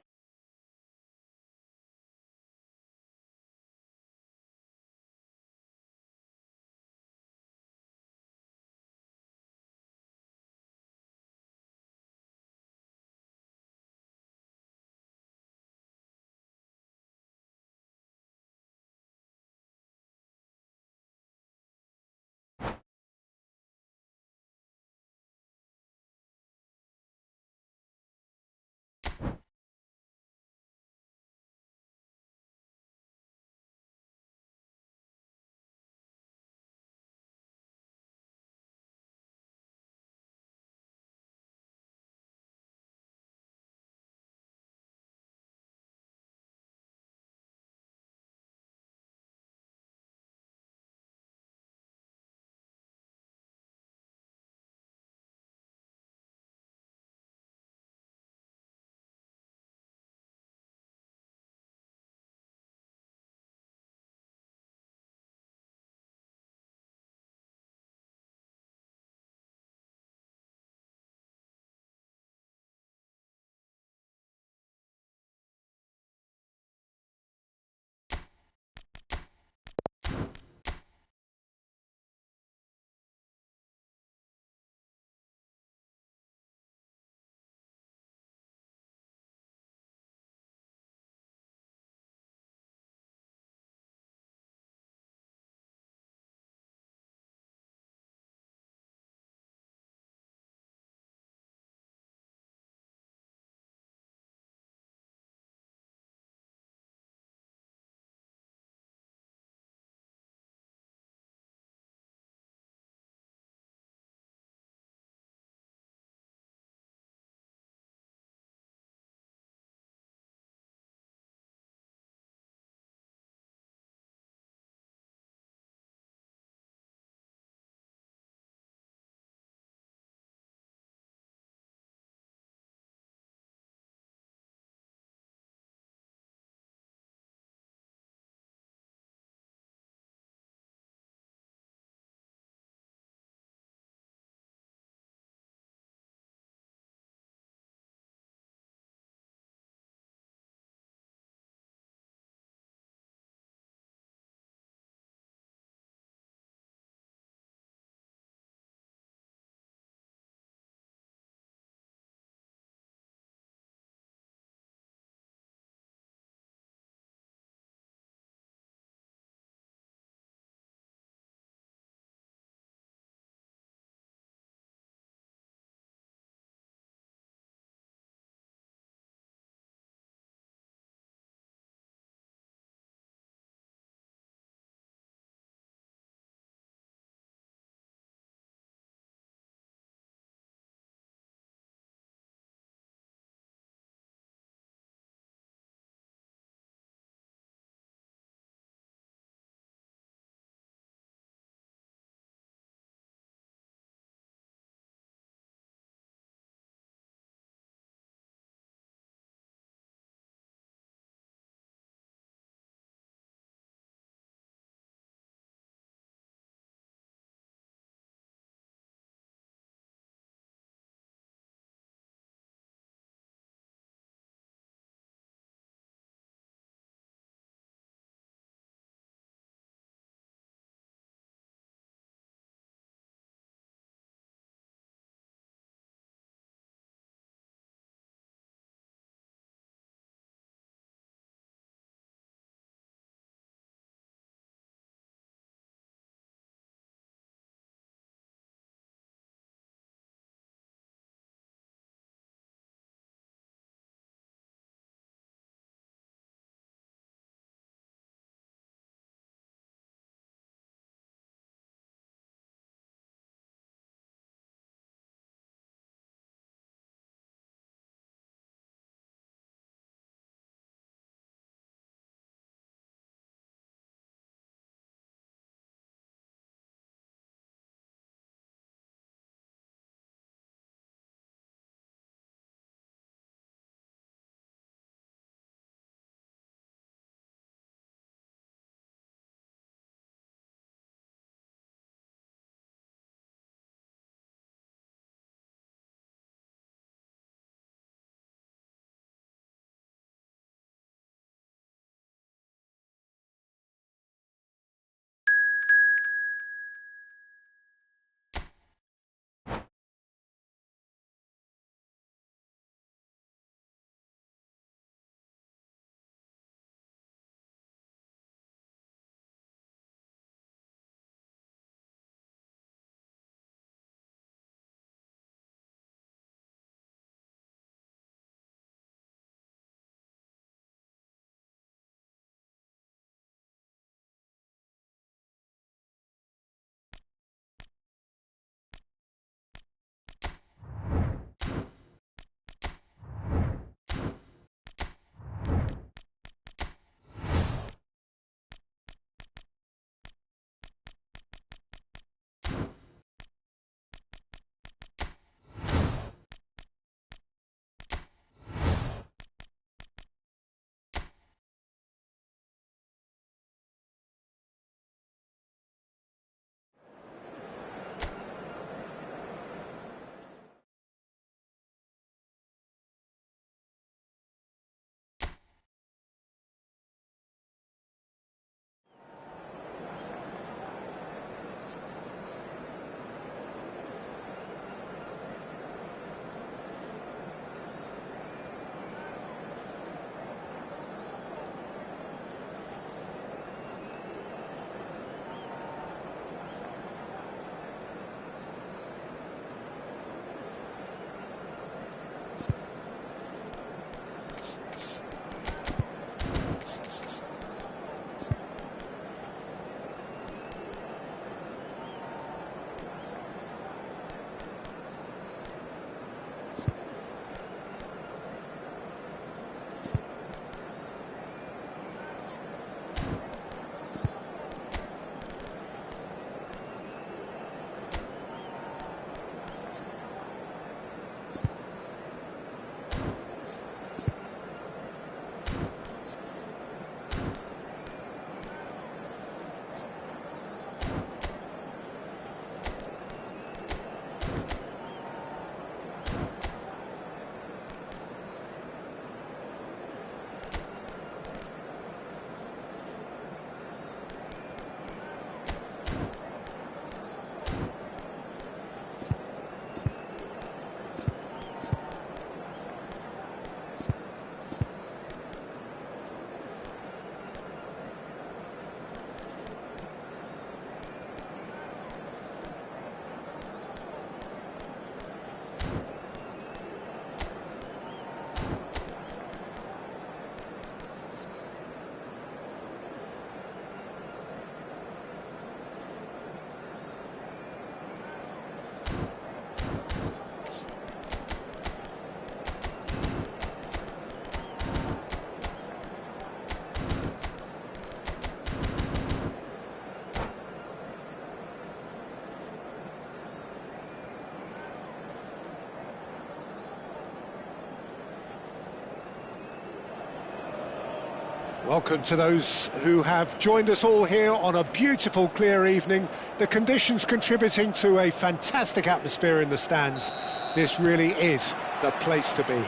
Welcome to those who have joined us all here on a beautiful, clear evening. The conditions contributing to a fantastic atmosphere in the stands. This really is the place to be.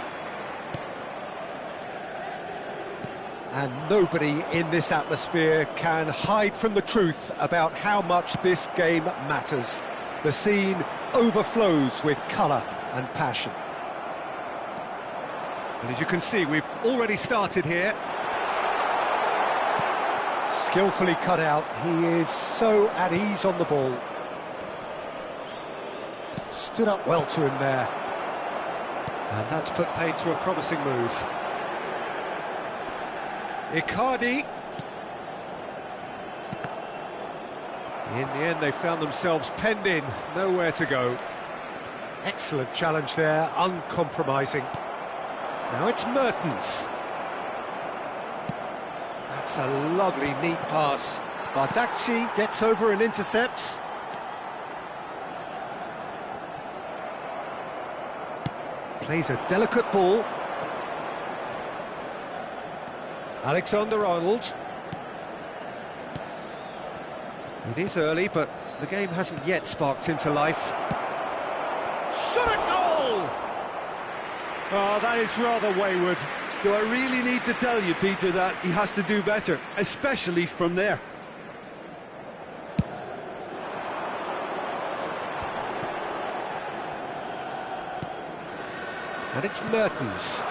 And nobody in this atmosphere can hide from the truth about how much this game matters. The scene overflows with colour and passion. And as you can see, we've already started here. Skillfully cut out, he is so at ease on the ball. Stood up well to him there. And that's put paid to a promising move. Icardi. In the end, they found themselves penned in, nowhere to go. Excellent challenge there, uncompromising. Now it's Mertens. That's a lovely, neat pass. Bardakci gets over and intercepts. Plays a delicate ball. Alexander-Arnold. It is early, but the game hasn't yet sparked into life. Shot a goal! Oh, that is rather wayward. Do I really need to tell you, Peter, that he has to do better, especially from there? And it's Mertens.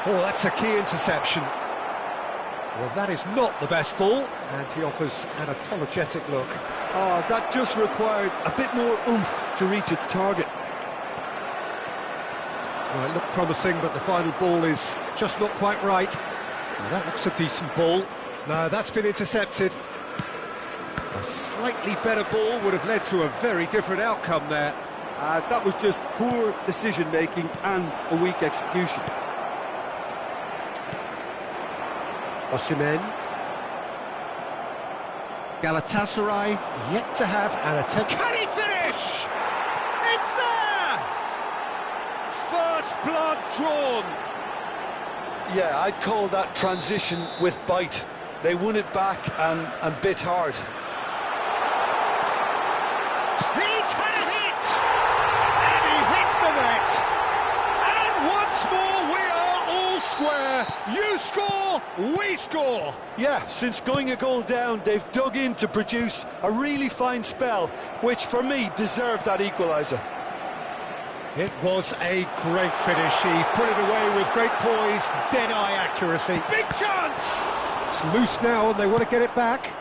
Oh, that's a key interception. Well, that is not the best ball, and he offers an apologetic look. Oh, that just required a bit more oomph to reach its target. Well, it looked promising, but the final ball is just not quite right. Well, that looks a decent ball. No, that's been intercepted. A slightly better ball would have led to a very different outcome there. That was just poor decision-making and a weak execution. Osimhen. Galatasaray yet to have an attempt. Can he finish? It's there! First blood drawn. Yeah, I'd call that transition with bite. They won it back and bit hard. He's had a hit! And he hits the net! And once more we are all square. You score, we score! Yeah, since going a goal down, they've dug in to produce a really fine spell, which for me deserved that equaliser. It was a great finish. He put it away with great poise, dead-eye accuracy. Big chance! It's loose now and they want to get it back.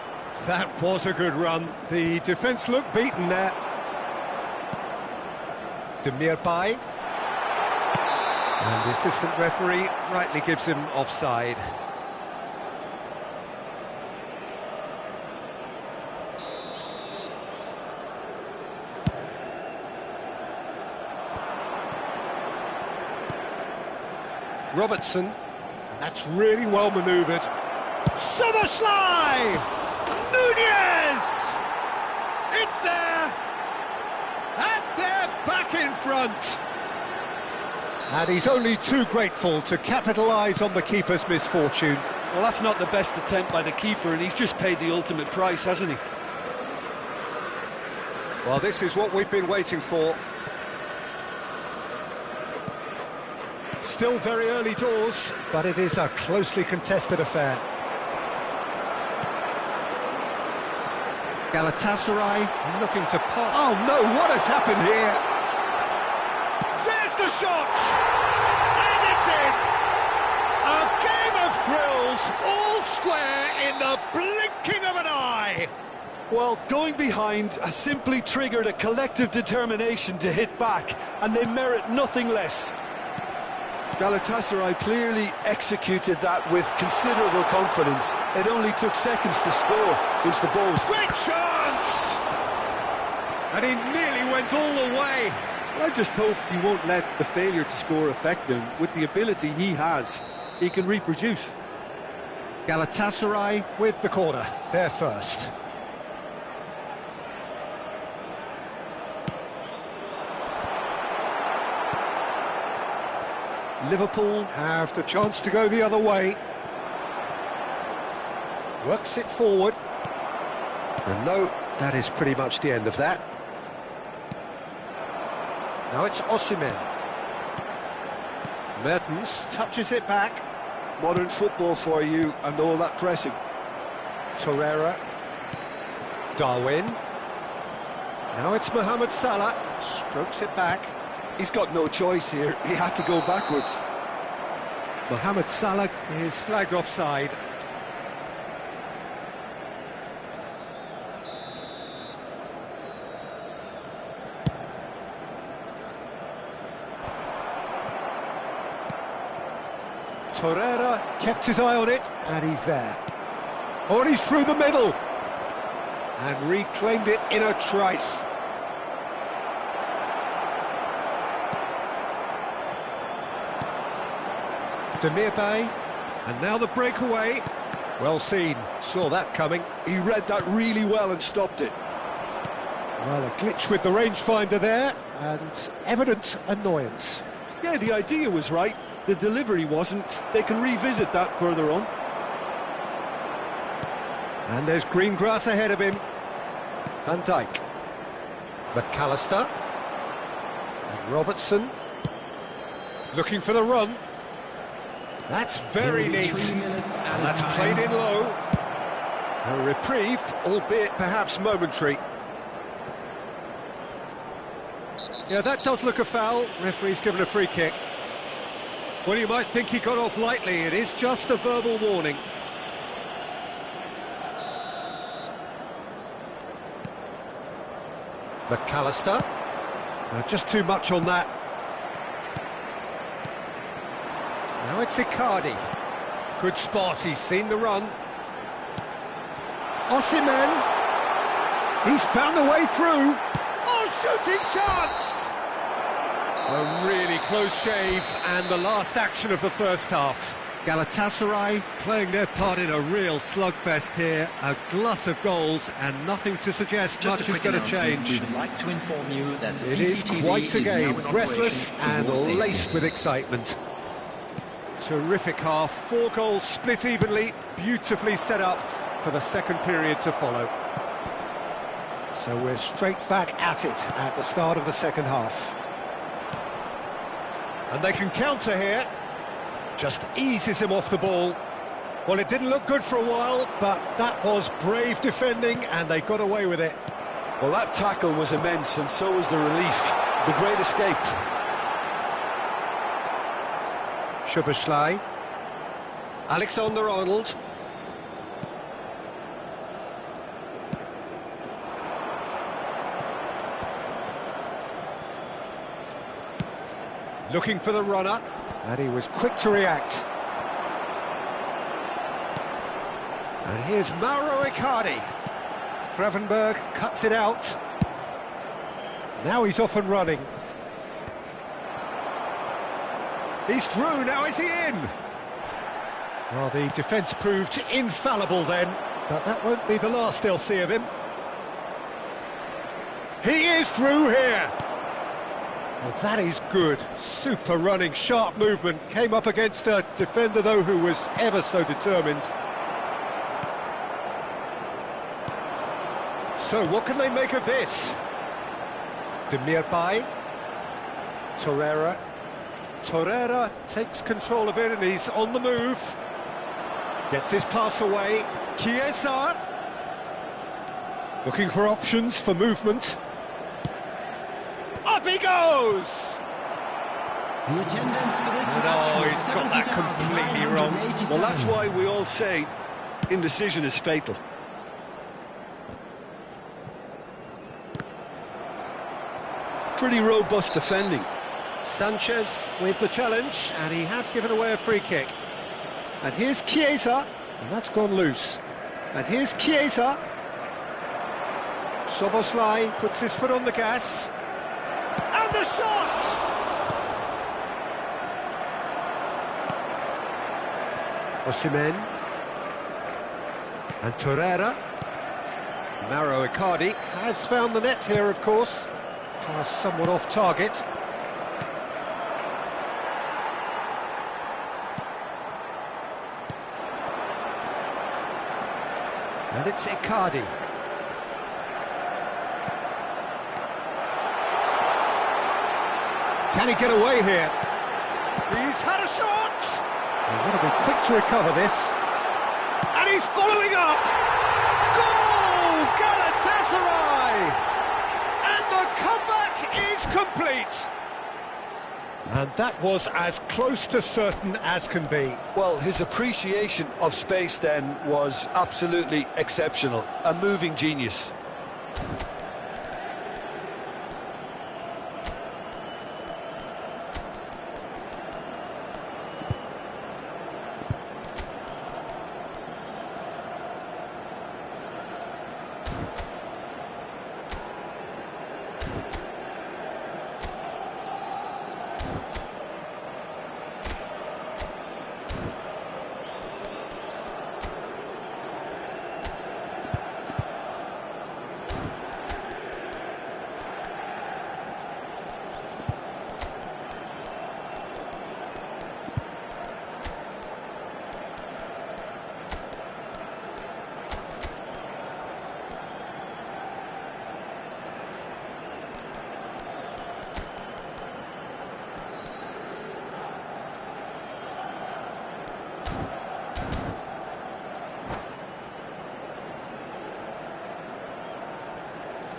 That was a good run. The defence looked beaten there. Demirbay. And the assistant referee rightly gives him offside. Robertson, and that's really well manoeuvred. Soboslai! Nunez! It's there! And they're back in front! And he's only too grateful to capitalise on the keeper's misfortune. Well, that's not the best attempt by the keeper, and he's just paid the ultimate price, hasn't he? Well, this is what we've been waiting for. Still very early doors, but it is a closely contested affair. Galatasaray looking to pass. Oh no, what has happened here? There's the shot! And it's in! A game of thrills, all square in the blinking of an eye! Well, going behind has simply triggered a collective determination to hit back, and they merit nothing less. Galatasaray clearly executed that with considerable confidence. It only took seconds to score once the ball was... Great chance! And he nearly went all the way. I just hope he won't let the failure to score affect him. With the ability he has, he can reproduce. Galatasaray with the corner, they're first. Liverpool have the chance to go the other way. Works it forward. And no, that is pretty much the end of that. Now it's Osimhen. Mertens touches it back. Modern football for you and all that pressing. Torreira. Darwin. Now it's Mohamed Salah. Strokes it back. He's got no choice here. He had to go backwards. Mohamed Salah is flagged offside. Torreira kept his eye on it, and he's there. Oh, and he's through the middle. And reclaimed it in a trice. Demirbay, and now the breakaway. Well seen, saw that coming. He read that really well and stopped it. Well, a glitch with the rangefinder there, and evident annoyance. Yeah, the idea was right. The delivery wasn't. They can revisit that further on. And there's green grass ahead of him. Van Dijk. McAllister. And Robertson. Looking for the run. That's very neat. And that's played in low. A reprieve, albeit perhaps momentary. Yeah, that does look a foul. Referee's given a free kick. Well, you might think he got off lightly. It is just a verbal warning. McAllister. Just too much on that. Now it's Icardi. Good spot, he's seen the run. Osimhen. He's found the way through. Oh, shooting chance! A really close shave, and the last action of the first half. Galatasaray playing their part in a real slugfest here. A glut of goals, and nothing to suggest much is going to change. We would like to inform you that it is quite a game, breathless and laced with excitement. Terrific half, 4 goals split evenly, beautifully set up for the second period to follow. So we're straight back at it at the start of the second half. And they can counter here. Just eases him off the ball. Well, it didn't look good for a while, but that was brave defending, and they got away with it. Well, that tackle was immense, and so was the relief. The great escape. Szoboszlai. Alexander-Arnold. Looking for the runner, and he was quick to react. And here's Mauro Icardi. Gravenberg cuts it out. Now he's off and running. He's through, now is he in? Well, the defence proved infallible then, but that won't be the last they'll see of him. He is through here! Well, that is good. Super running, sharp movement. Came up against a defender, though, who was ever so determined. So, what can they make of this? Demirbay. Torreira. Torreira takes control of it, and he's on the move. Gets his pass away. Chiesa. Looking for options for movement. Up he goes! The attendance for this match No, was he's got that completely wrong. 70,987. Well, that's why we all say indecision is fatal. Pretty robust defending. Sanchez with the challenge, and he has given away a free kick. And here's Chiesa, and that's gone loose. And here's Chiesa. Szoboszlai puts his foot on the gas. And the shot! Osimhen. And Torreira. Mauro Icardi has found the net here, of course. Pass somewhat off target. And it's Icardi. Can he get away here? He's had a shot! They've got to be quick to recover this. And he's following up! Goal! Galatasaray! And the comeback is complete! And that was as close to certain as can be. Well, his appreciation of space then was absolutely exceptional. A moving genius.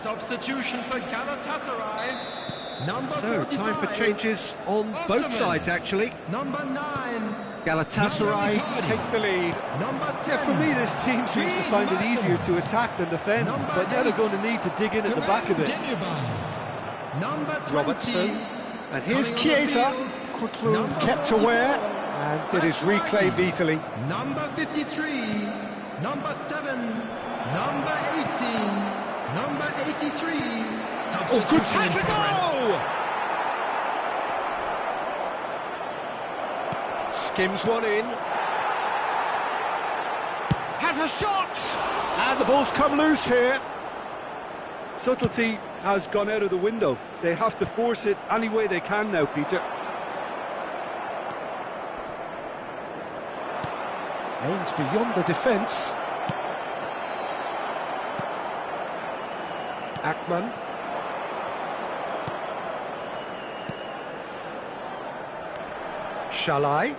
Substitution for Galatasaray. Number So, time for 45. changes on both sides, actually. Number 9. Galatasaray Number take the lead. Number 10. Yeah, for me, this team seems to find it easier to attack than defend, but now they're going to need to dig in at the back a bit. Number 20. Robertson. And here's Coming on the Chiesa. field. Quickly Number kept 44. aware, and it is reclaimed easily. Number 53. Number 7. Number 18. Number 83. Oh, good Substitution pass in to progress. go! Skims one in. Has a shot! And the ball's come loose here. Subtlety has gone out of the window. They have to force it any way they can now, Peter. Aims beyond the defence. Akman. Shalai.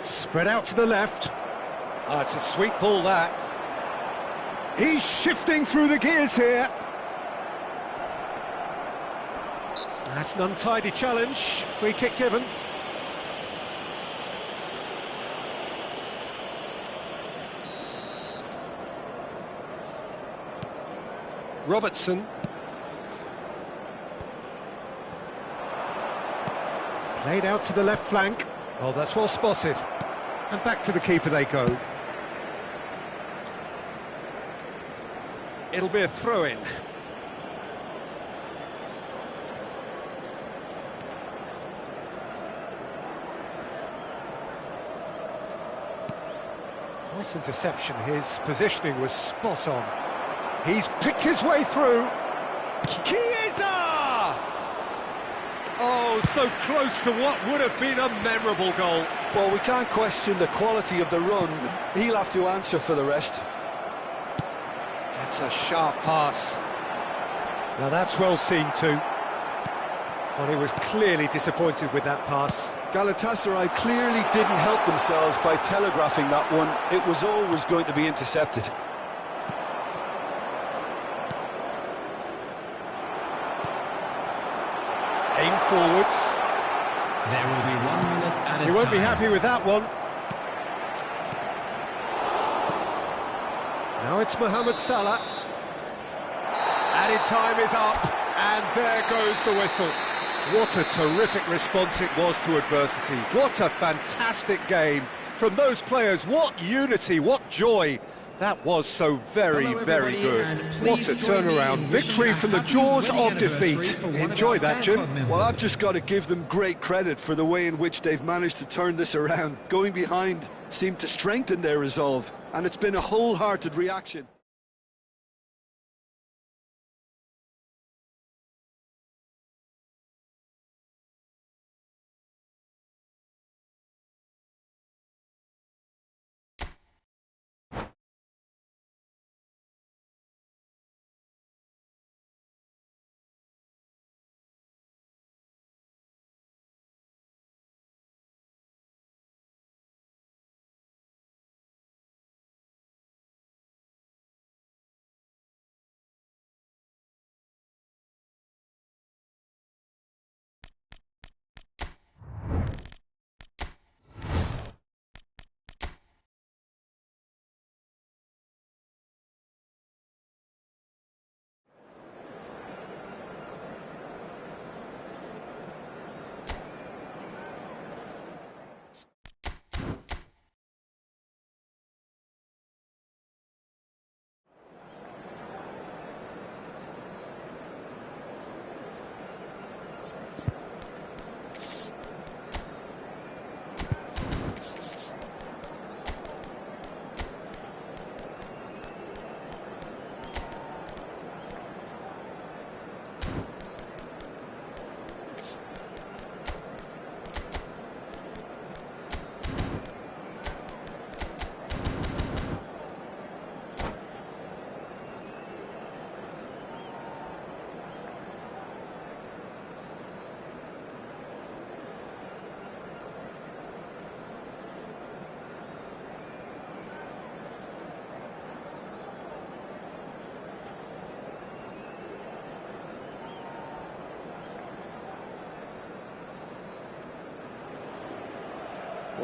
Spread out to the left. Oh, it's a sweet ball, that. He's shifting through the gears here. That's an untidy challenge. Free kick given. Robertson. Played out to the left flank. Oh, that's well spotted. And back to the keeper they go. It'll be a throw-in. Nice interception. His positioning was spot on. He's picked his way through. Chiesa! Oh, so close to what would have been a memorable goal. Well, we can't question the quality of the run. He'll have to answer for the rest. That's a sharp pass. Now that's well seen too. Well, he was clearly disappointed with that pass. Galatasaray clearly didn't help themselves by telegraphing that one. It was always going to be intercepted. Aim forwards. There will be 1 minute at a time. He won't be happy with that one. Now it's Mohamed Salah. Added time is up, and there goes the whistle. What a terrific response it was to adversity. What a fantastic game from those players. What unity, what joy. That was so very, Hello, very everybody, good. and What please a join me in turnaround. wishing Victory a from the happy jaws winning of defeat. anniversary for one of Enjoy our that, fan Jim. club members. Well, I've just got to give them great credit for the way in which they've managed to turn this around. Going behind seemed to strengthen their resolve, and it's been a wholehearted reaction.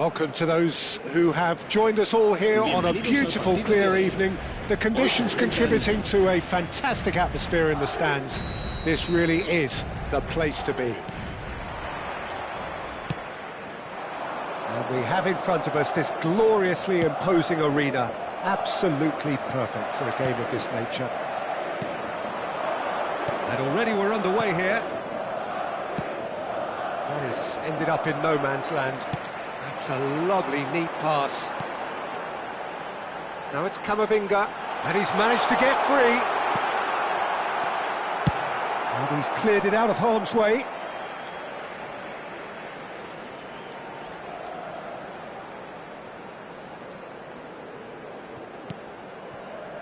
Welcome to those who have joined us all here on a beautiful, clear evening. The conditions contributing to a fantastic atmosphere in the stands. This really is the place to be. And we have in front of us this gloriously imposing arena. Absolutely perfect for a game of this nature. And already we're underway here. That has ended up in no man's land. That's a lovely, neat pass. Now it's Camavinga, and he's managed to get free. And he's cleared it out of harm's way.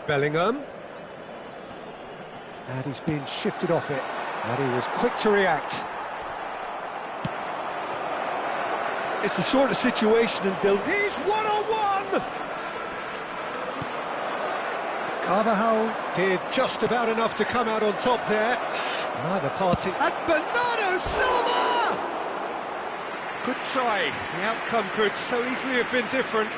Bellingham. And he's been shifted off it. And he was quick to react. It's the sort of situation and He's one-on-one! Carvajal did just about enough to come out on top there. Neither party... And Bernardo Silva! Good try. The outcome could so easily have been different.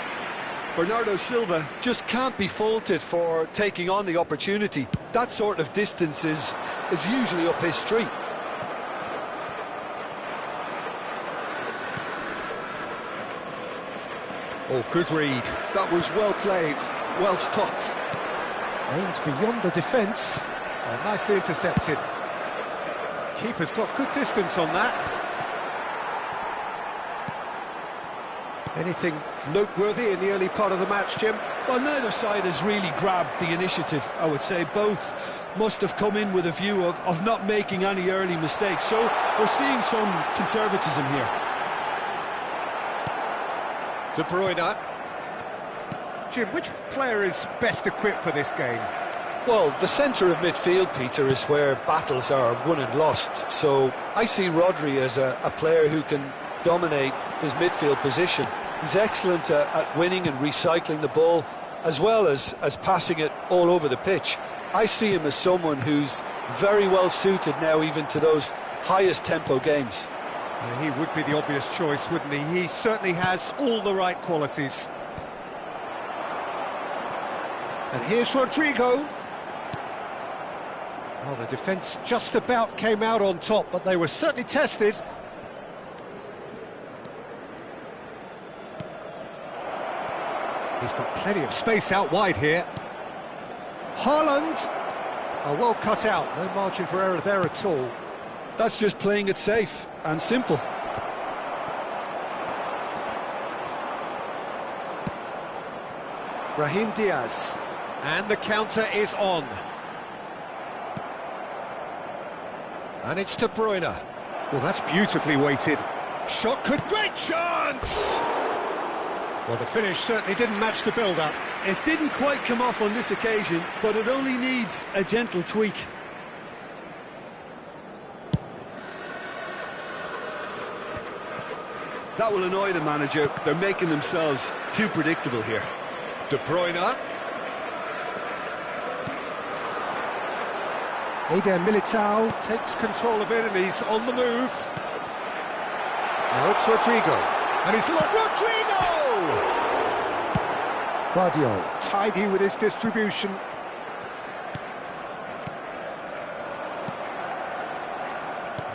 Bernardo Silva just can't be faulted for taking on the opportunity. That sort of distance is usually up his street. Oh, good read. That was well played, well stopped. Aimed beyond the defence. Oh, nicely intercepted. Keeper's got good distance on that. Anything noteworthy in the early part of the match, Jim? Well, neither side has really grabbed the initiative, I would say. Both must have come in with a view of not making any early mistakes. So we're seeing some conservatism here. De Bruyne. Jim, which player is best equipped for this game? Well, the centre of midfield, Peter, is where battles are won and lost. So I see Rodri as a player who can dominate his midfield position. He's excellent at winning and recycling the ball, as well as passing it all over the pitch. I see him as someone who's very well suited now even to those highest tempo games. Yeah, he would be the obvious choice, wouldn't he? He certainly has all the right qualities. And here's Rodrigo. Well, the defence just about came out on top, but they were certainly tested. He's got plenty of space out wide here. Haaland. Oh, well cut out. No margin for error there at all. That's just playing it safe and simple. Brahim Diaz. And the counter is on. And it's De Bruyne. Well, that's beautifully weighted. Shot could... Great chance! Well, the finish certainly didn't match the build-up. It didn't quite come off on this occasion, but it only needs a gentle tweak. That will annoy the manager. They're making themselves too predictable here. De Bruyne. Eder Militao takes control of it and he's on the move. Now it's Rodrigo. And he's lost Rodrigo! Guardiola tidy with his distribution.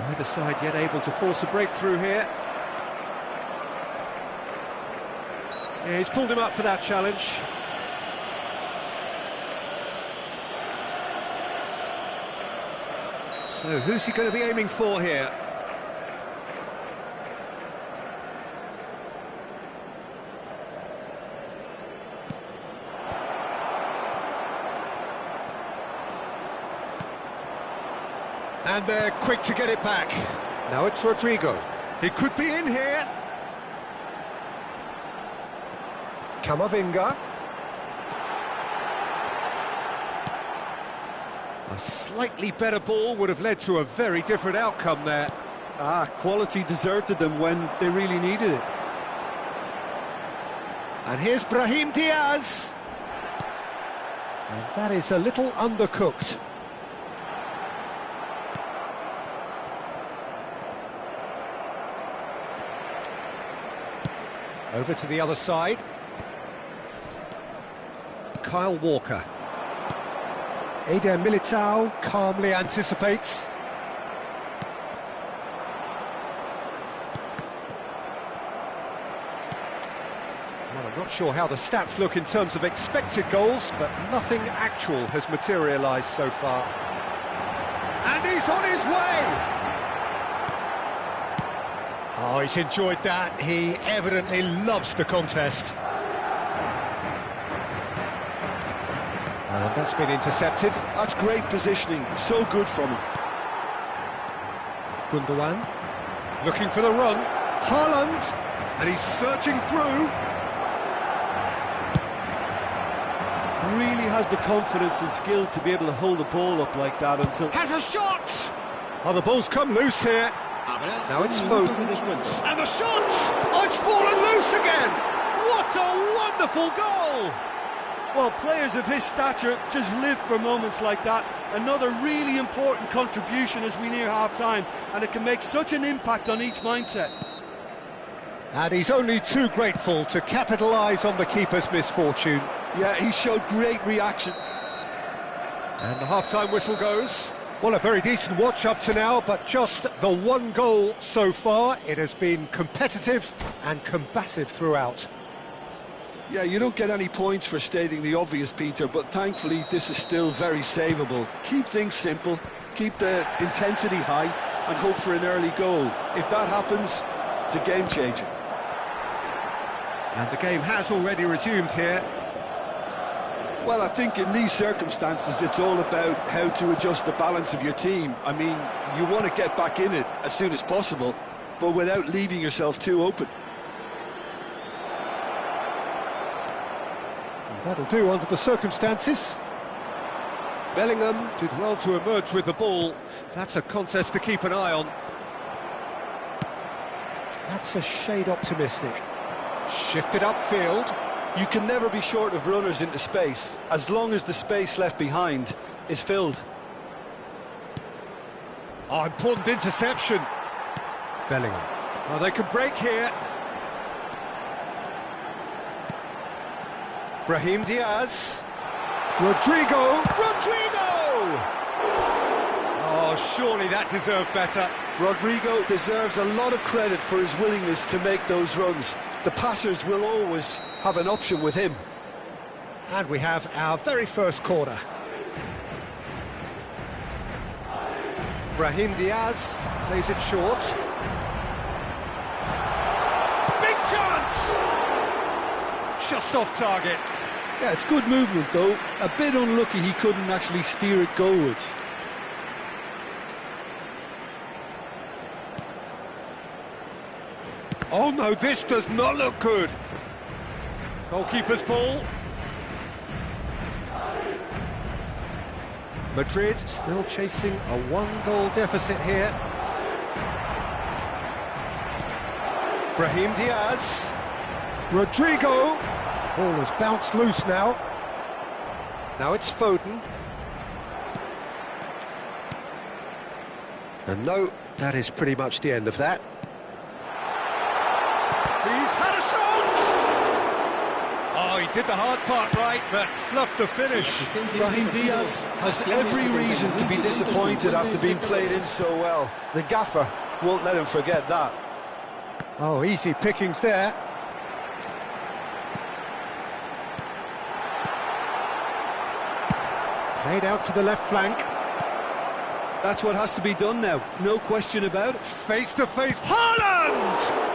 Neither side yet able to force a breakthrough here. Yeah, he's pulled him up for that challenge. So who's he going to be aiming for here? And they're quick to get it back. Now it's Rodrigo. He could be in here. Camavinga. A slightly better ball would have led to a very different outcome there. Quality deserted them when they really needed it. And here's Brahim Diaz. And that is a little undercooked. Over to the other side. Kyle Walker. Eder Militao calmly anticipates. Well, I'm not sure how the stats look in terms of expected goals, but nothing actual has materialised so far. And he's on his way! Oh, he's enjoyed that. He evidently loves the contest. And that's been intercepted. That's great positioning, so good from him. Gundogan, looking for the run. Haaland, and he's searching through. Really has the confidence and skill to be able to hold the ball up like that until... Has a shot! Oh, the ball's come loose here. Now it's Foden. And the shot! Oh, it's fallen loose again! What a wonderful goal! Well, players of his stature just live for moments like that. Another really important contribution as we near half-time, and it can make such an impact on each mindset. And he's only too grateful to capitalise on the keeper's misfortune. Yeah, he showed great reaction. And the half-time whistle goes. Well, a very decent watch up to now, but just the one goal so far. It has been competitive and combative throughout. Yeah, you don't get any points for stating the obvious, Peter, but thankfully this is still very savable. Keep things simple, keep the intensity high, and hope for an early goal. If that happens, it's a game changer. And the game has already resumed here. Well, I think in these circumstances it's all about how to adjust the balance of your team. I mean, you want to get back in it as soon as possible, but without leaving yourself too open. That'll do under the circumstances. Bellingham did well to emerge with the ball. That's a contest to keep an eye on. That's a shade optimistic. Shifted upfield. You can never be short of runners into space, as long as the space left behind is filled. Oh, important interception. Bellingham. Oh, they can break here. Brahim Diaz. Rodrigo! Oh, surely that deserved better. Rodrigo deserves a lot of credit for his willingness to make those runs. The passers will always have an option with him. And we have our very first corner. Brahim Diaz plays it short. Big chance! Just off target. Yeah, it's good movement though. A bit unlucky he couldn't actually steer it goalwards. Oh no, this does not look good. Goalkeeper's ball. Madrid still chasing a one-goal deficit here. Brahim Diaz. Rodrigo. Ball has bounced loose now. Now it's Foden. And no, that is pretty much the end of that. He's had a shot! Oh, he did the hard part right, but fluffed the finish. Brahim Diaz has every reason to be disappointed after being played in so well. The gaffer won't let him forget that. Oh, easy pickings there. Played out to the left flank. That's what has to be done now, no question about it. Face to face, Haaland!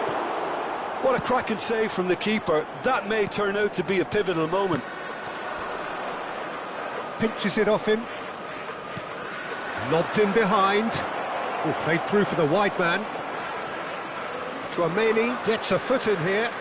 What a cracking save from the keeper. That may turn out to be a pivotal moment. Pinches it off him. Lobbed in behind. Oh, played through for the wide man. Chouameni gets a foot in here.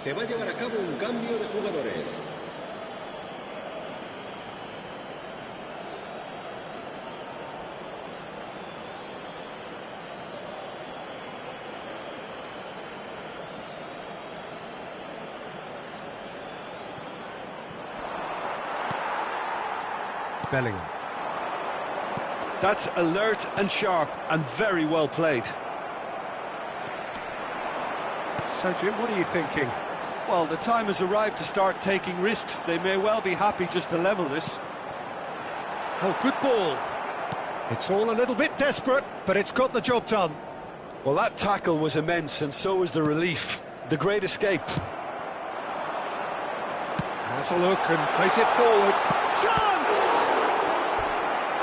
Se va a llevar a cabo un cambio de jugadores. Bellingham. That's alert and sharp and very well played. So, Jim, what are you thinking? Well, the time has arrived to start taking risks. They may well be happy just to level this. Oh, good ball. It's all a little bit desperate, but it's got the job done. Well, that tackle was immense, and so was the relief. The great escape. Has a look and plays it forward. Chance!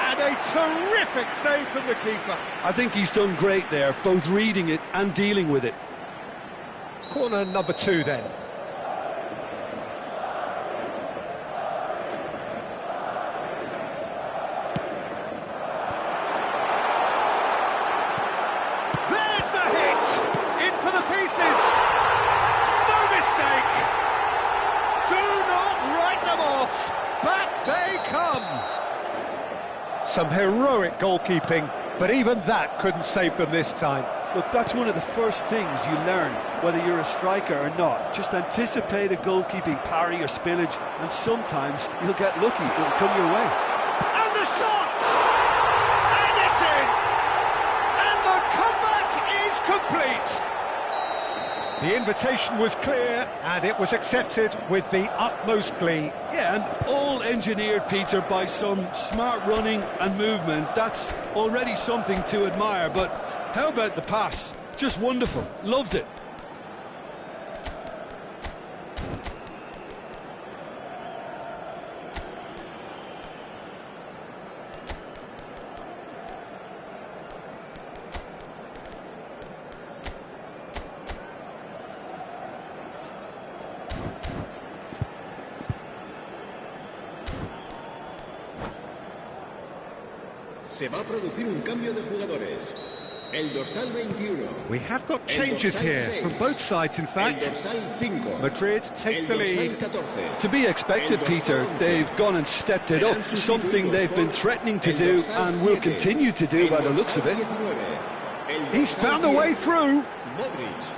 And a terrific save from the keeper. I think he's done great there, both reading it and dealing with it. Corner number 2 then. There's the hit! In for the pieces! No mistake! Do not write them off! Back they come! Some heroic goalkeeping, but even that couldn't save them this time. Look, that's one of the first things you learn, whether you're a striker or not. Just anticipate a goalkeeping parry or spillage, and sometimes you'll get lucky, it'll come your way. And the shot! And it's in! And the comeback is complete! The invitation was clear, and it was accepted with the utmost glee. Yeah, and all engineered, Peter, by some smart running and movement. That's already something to admire, but how about the pass? Just wonderful. Loved it. Se va a producir un cambio de jugadores. El dorsal 21. We have got changes here from both sides, in El fact. dorsal 5. Madrid take El the dorsal lead. 14. To be expected, Peter. They've gone and stepped it up, something they've been threatening to do and will continue to do by the looks of it. He's found a way through. Modric.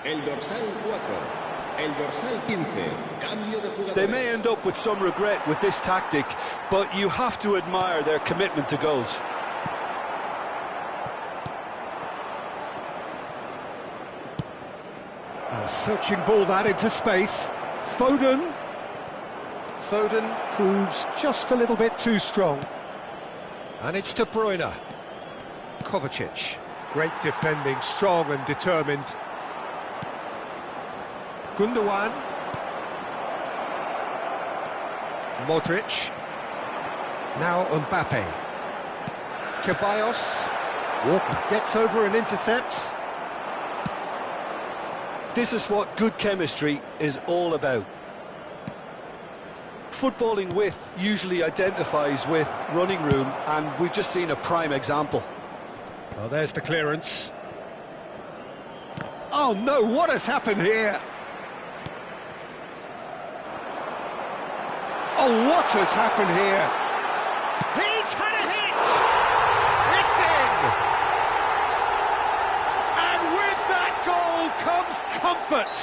El dorsal 4. El dorsal 15. Cambio de jugadores. They may end up with some regret with this tactic, but you have to admire their commitment to goals. A searching ball that into space. Foden. Foden proves just a little bit too strong. And it's De Bruyne. Kovacic. Great defending, strong and determined. Gundogan. Modric. Now Mbappe. Ceballos. Walker gets over and intercepts. This is what good chemistry is all about. Footballing width usually identifies with running room, and we've just seen a prime example. Well, there's the clearance. Oh no, what has happened here? Oh, what has happened here? He's had a hit! It's in! And with that goal comes comfort.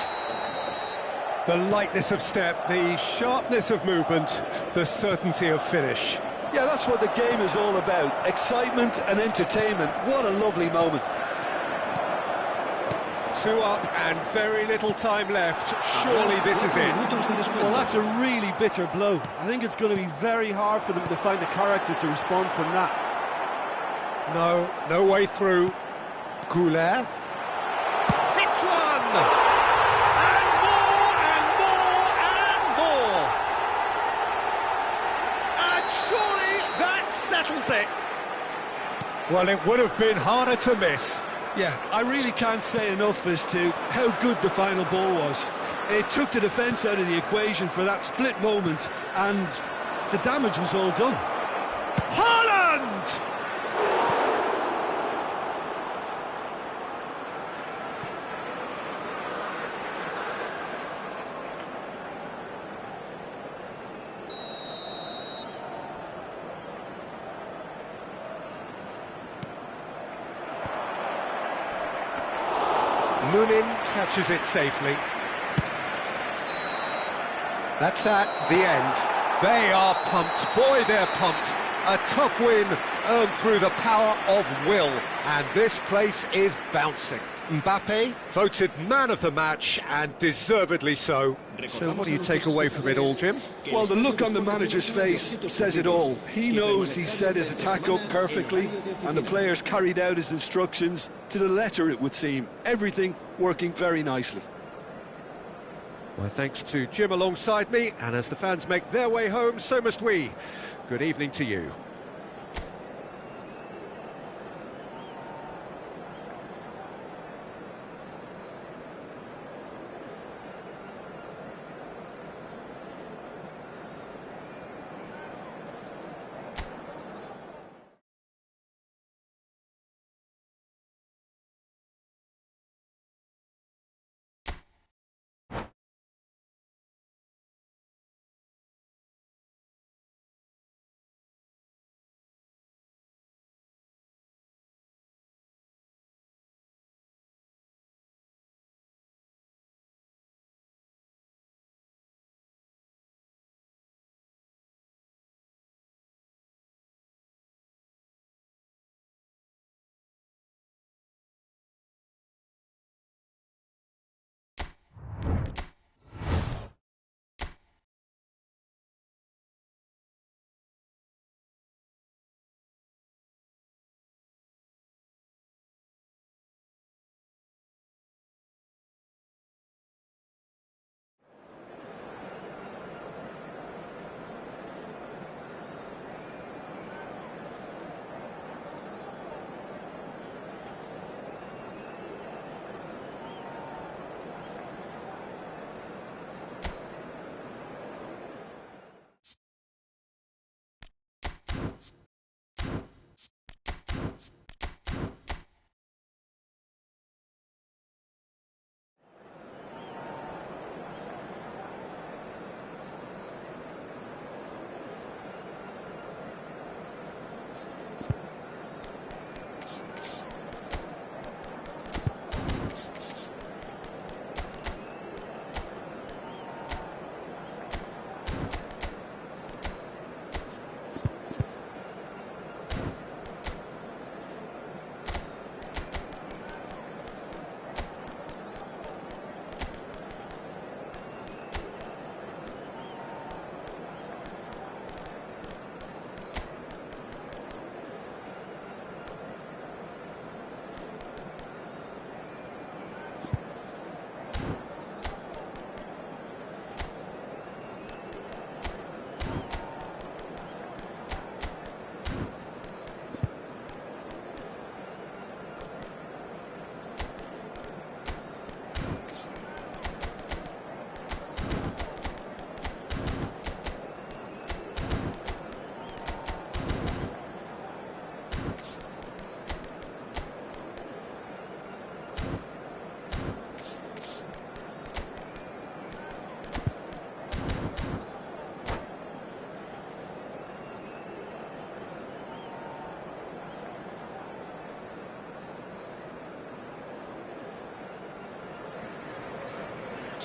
The lightness of step, the sharpness of movement, the certainty of finish. Yeah, that's what the game is all about. Excitement and entertainment. What a lovely moment. 2 up and very little time left. Surely this is it. Well, that's a really bitter blow. I think it's going to be very hard for them to find the character to respond from that. No way through. Goulet. Hits one! And more, and more, and more! And surely that settles it. Well, it would have been harder to miss. Yeah, I really can't say enough as to how good the final ball was. It took the defence out of the equation for that split moment, and the damage was all done. Haaland! Lunin catches it safely. That's that, the end. They are pumped, boy they're pumped. A tough win earned through the power of will, and this place is bouncing. Mbappe voted man of the match, and deservedly so. So what do you take away from it all, Jim? Well, the look on the manager's face says it all. He knows he set his attack up perfectly, and the players carried out his instructions to the letter, it would seem. Everything working very nicely. Well, thanks to Jim alongside me, and as the fans make their way home, so must we. Good evening to you.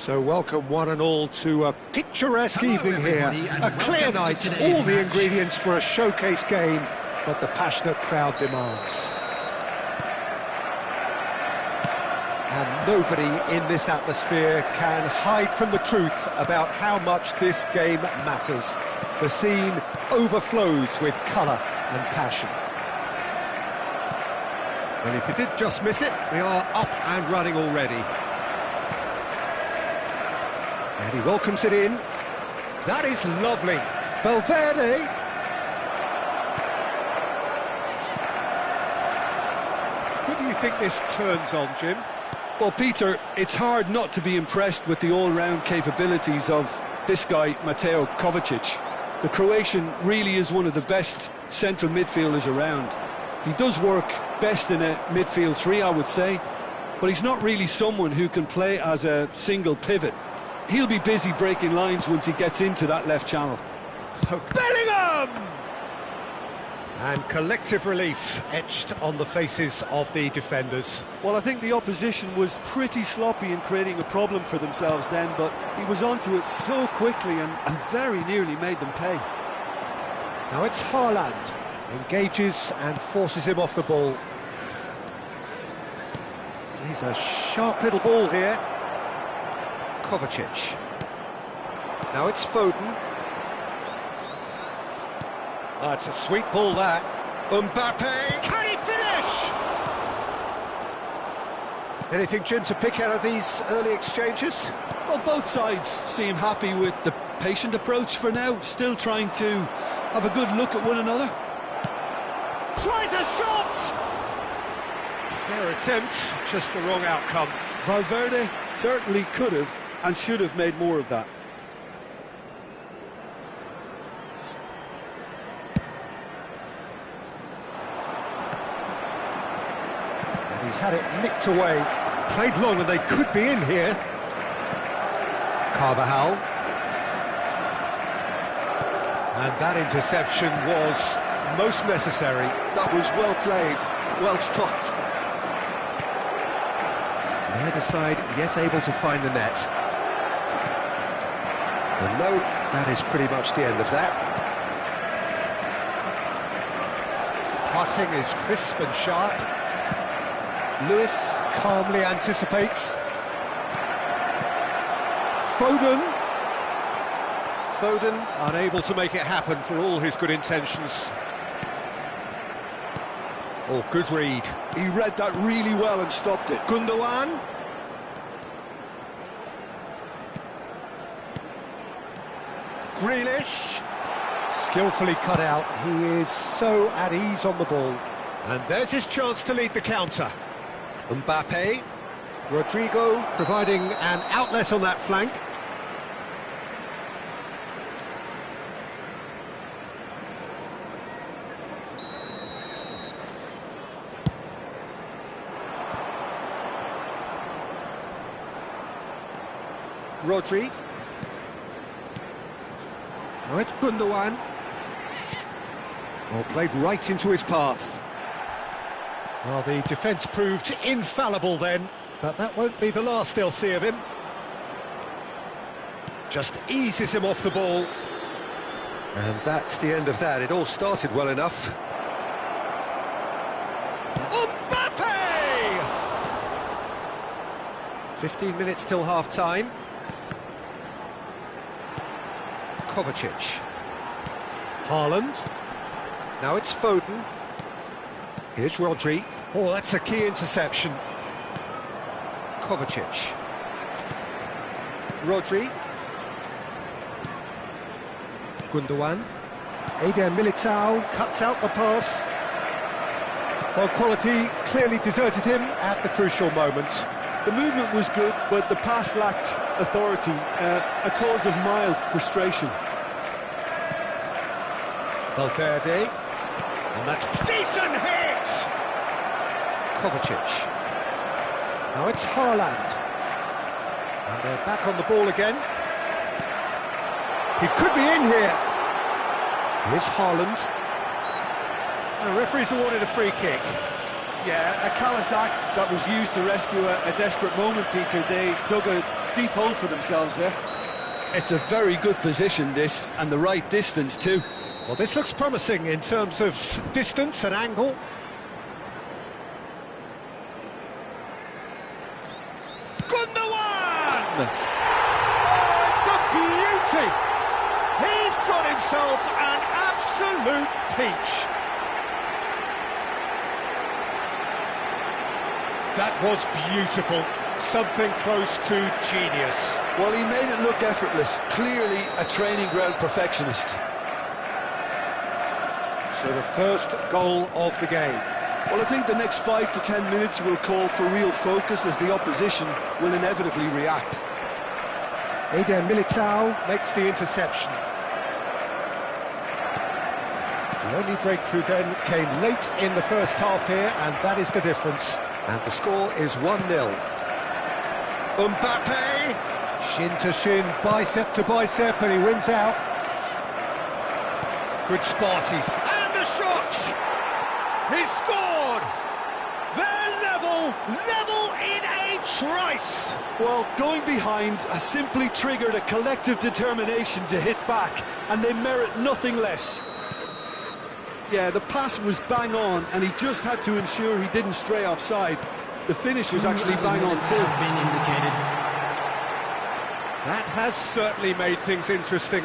So welcome one and all to a picturesque evening here. A clear night, all the ingredients for a showcase game, but the passionate crowd demands. And nobody in this atmosphere can hide from the truth about how much this game matters. The scene overflows with colour and passion. Well, if you did just miss it, we are up and running already. And he welcomes it in. That is lovely. Valverde. Who do you think this turns on, Jim? Well, Peter, it's hard not to be impressed with the all-round capabilities of this guy, Mateo Kovacic. The Croatian really is one of the best central midfielders around. He does work best in a midfield three, I would say, but he's not really someone who can play as a single pivot. He'll be busy breaking lines once he gets into that left channel. Bellingham! And collective relief etched on the faces of the defenders. Well, I think the opposition was pretty sloppy in creating a problem for themselves then, but he was onto it so quickly and very nearly made them pay. Now it's Haaland, engages and forces him off the ball. He's a sharp little ball here. Kovacic. Now it's Foden. Oh, it's a sweet ball, that. Mbappe, can he finish? Anything, Jim, to pick out of these early exchanges? Well, both sides seem happy with the patient approach for now, still trying to have a good look at one another. Tries a shot! Fair attempt, just the wrong outcome. Valverde certainly could have and should have made more of that. He's had it nicked away. Played long and they could be in here. Carvajal. And that interception was most necessary. That was well played, well stopped. Neither side yet able to find the net. And no, that is pretty much the end of that. Passing is crisp and sharp. Lewis calmly anticipates. Foden unable to make it happen for all his good intentions. Oh, good read. He read that really well and stopped it. Gundogan. Grealish. Skillfully cut out. He is so at ease on the ball. And there's his chance to lead the counter. Mbappe, Rodrigo providing an outlet on that flank. Rodri. Now it's Gundogan. Oh, played right into his path. Well, the defence proved infallible then, but that won't be the last they'll see of him. Just eases him off the ball. And that's the end of that. It all started well enough. Mbappe! 15 minutes till half-time. Kovacic. Haaland. Now it's Foden. Here's Rodri. Oh, that's a key interception. Kovacic. Rodri. Gundogan. Eder Militao cuts out the pass. Well, quality clearly deserted him at the crucial moment. The movement was good, but the pass lacked authority, a cause of mild frustration. Valverde. And that's decent hit! Kovacic. Now it's Haaland. And they're back on the ball again. He could be in here. Here's Haaland. The referee's awarded a free kick. Yeah, a callous act that was used to rescue a desperate moment, Peter. They dug a deep hole for themselves there. It's a very good position, this, and the right distance too. Well, this looks promising in terms of distance and angle. Gundogan! Oh, it's a beauty! He's got himself an absolute peach. That was beautiful. Something close to genius. Well, he made it look effortless. Clearly a training ground perfectionist. So the first goal of the game. Well, I think the next 5 to 10 minutes will call for real focus as the opposition will inevitably react. Eder Militao makes the interception. The only breakthrough then came late in the first half here, and that is the difference. And the score is 1-0. Mbappe! Shin to shin, bicep to bicep, and he wins out. Good spot, and the shot! He's scored! They're level in a trice! Well, going behind has simply triggered a collective determination to hit back, and they merit nothing less. Yeah, the pass was bang on, and he just had to ensure he didn't stray offside. The finish was actually bang on too. Has been indicated. That has certainly made things interesting.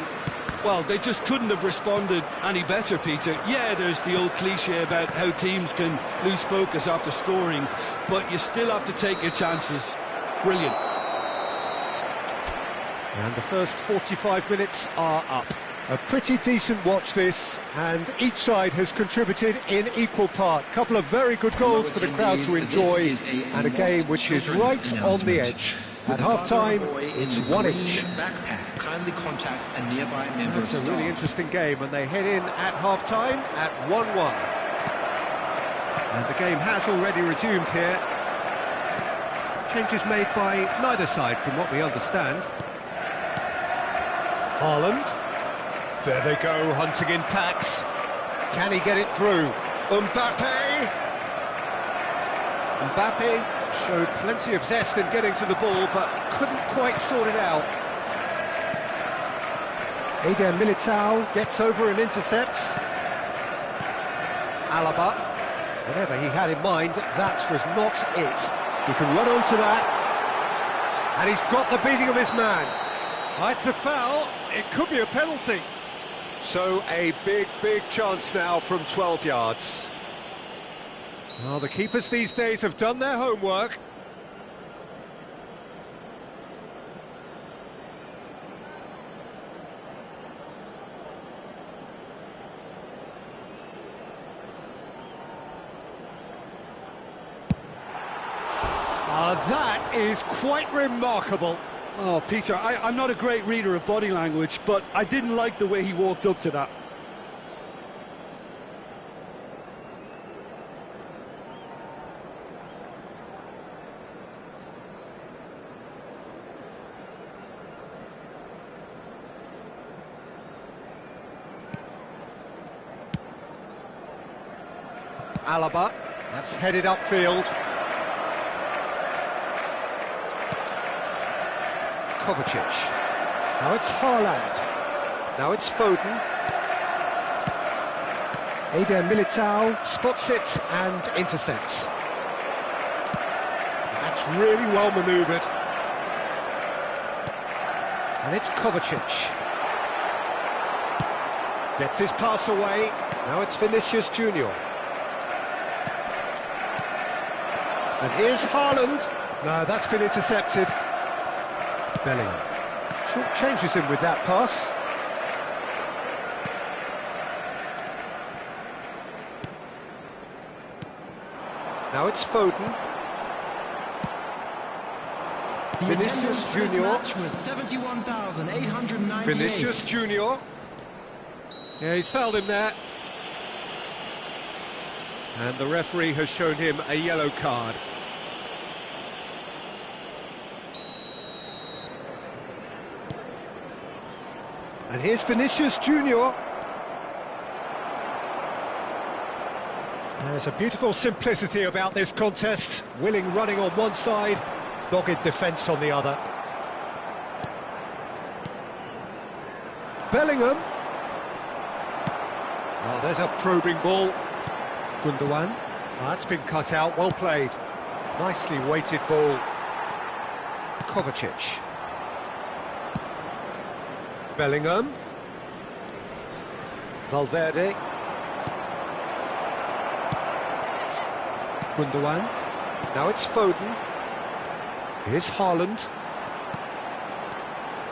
Well, they just couldn't have responded any better, Peter. Yeah, there's the old cliche about how teams can lose focus after scoring, but you still have to take your chances. Brilliant. And the first 45 minutes are up. A pretty decent watch this, and each side has contributed in equal part. Couple of very good goals for the crowd to enjoy, and a game which is right on the edge. At half-time, it's 1-1. Backpack, kindly contact a nearby member of That's a staff. really interesting game, and they head in at half-time at 1-1. And the game has already resumed here. Changes made by neither side, from what we understand. Haaland. There they go, hunting in packs. Can he get it through? Mbappe! Mbappe showed plenty of zest in getting to the ball, but couldn't quite sort it out. Eder Militao gets over and intercepts. Alaba, whatever he had in mind, that was not it. He can run onto that, and he's got the beating of his man. It's a foul, it could be a penalty. So a big chance now from 12 yards. Well, the keepers these days have done their homework. That is quite remarkable. Oh, Peter, I'm not a great reader of body language, but I didn't like the way he walked up to that. Alaba, that's headed upfield. Kovacic. Now it's Haaland. Now it's Foden. Eder Militao spots it and intercepts. That's really well manoeuvred. And it's Kovacic. Gets his pass away. Now it's Vinicius Junior. And here's Haaland. No, that's been intercepted. Bellingham short changes him with that pass. Now it's Foden. Vinicius Junior. Match was 71,898. Vinicius Junior. Yeah, he's fouled him there. And the referee has shown him a yellow card. And here's Vinicius Junior. There's a beautiful simplicity about this contest. Willing running on one side, dogged defence on the other. Bellingham. Oh, there's a probing ball. Gundogan. Oh, that's been cut out, well played. Nicely weighted ball. Kovacic. Bellingham. Valverde. Gundogan. Now it's Foden. Here's Haaland.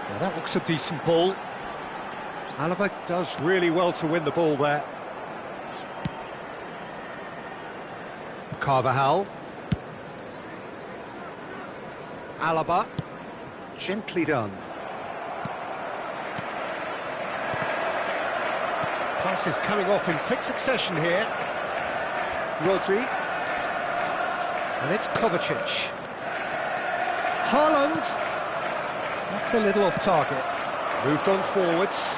Now that looks a decent ball. Alaba does really well to win the ball there. Carvajal. Alaba. Gently done. Passes coming off in quick succession here. Rodri. And it's Kovacic. Haaland. That's a little off target. Moved on forwards.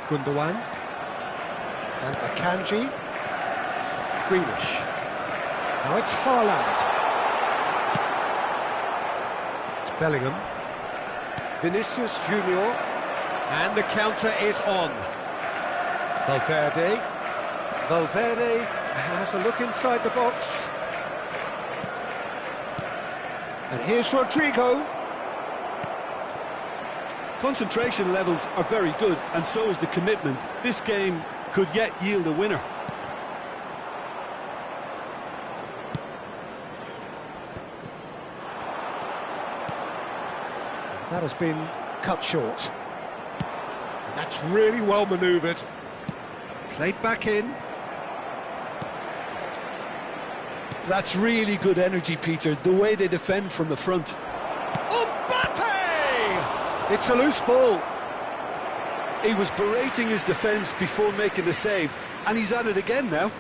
Gundogan. And Akanji. Grealish. Now it's Haaland. It's Bellingham. Vinicius Junior. And the counter is on. Valverde. Valverde has a look inside the box. And here's Rodrigo. Concentration levels are very good, and so is the commitment. This game could yet yield a winner. That has been cut short. And that's really well manoeuvred. Played back in. That's really good energy, Peter, the way they defend from the front. Mbappe! It's a loose ball. He was berating his defence before making the save, and he's at it again now.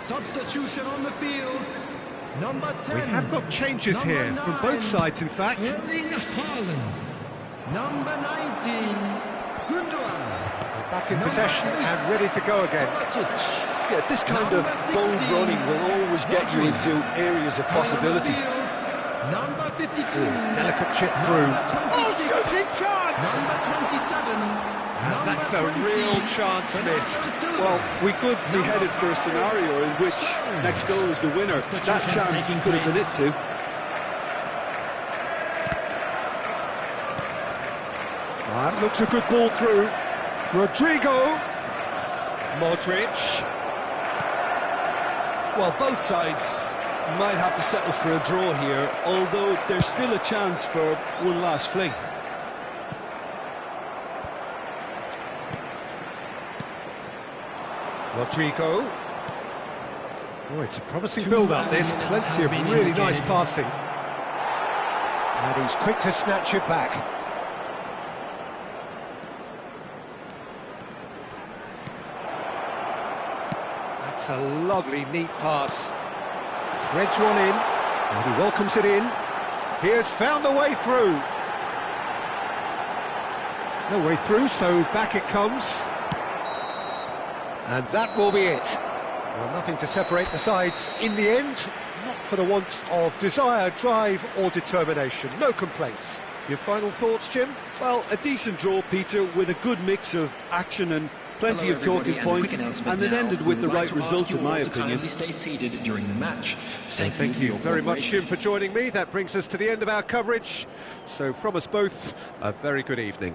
Substitution on the field. Number 10. We have got changes Number here 9, from both sides, in fact. Erling Haaland. Number 19, Gundogan. Back in possession and ready to go again. Yeah, this kind of bold running will always get you into areas of possibility. Number 52. Delicate chip through. Oh, shooting chance! Number 27. And that's a real chance missed. Well, we could be headed for a scenario in which next goal is the winner. That chance could have been it too. That looks a good ball through. Rodrigo. Modric. Well, both sides might have to settle for a draw here, although there's still a chance for one last fling. Rodrigo. Oh, it's a promising build-up, this. Plenty of really nice passing. And he's quick to snatch it back. That's a lovely, neat pass. Threads one in, and he welcomes it in. He has found the way through. No way through, so back it comes. And that will be it. Well, nothing to separate the sides in the end, not for the want of desire, drive or determination. No complaints. Your final thoughts, Jim? Well, a decent draw, Peter, with a good mix of action and plenty of talking points, and it ended with the right result, in my opinion. Stay seated during the match. So thank you very much, Jim, for joining me. That brings us to the end of our coverage. So from us both, a very good evening.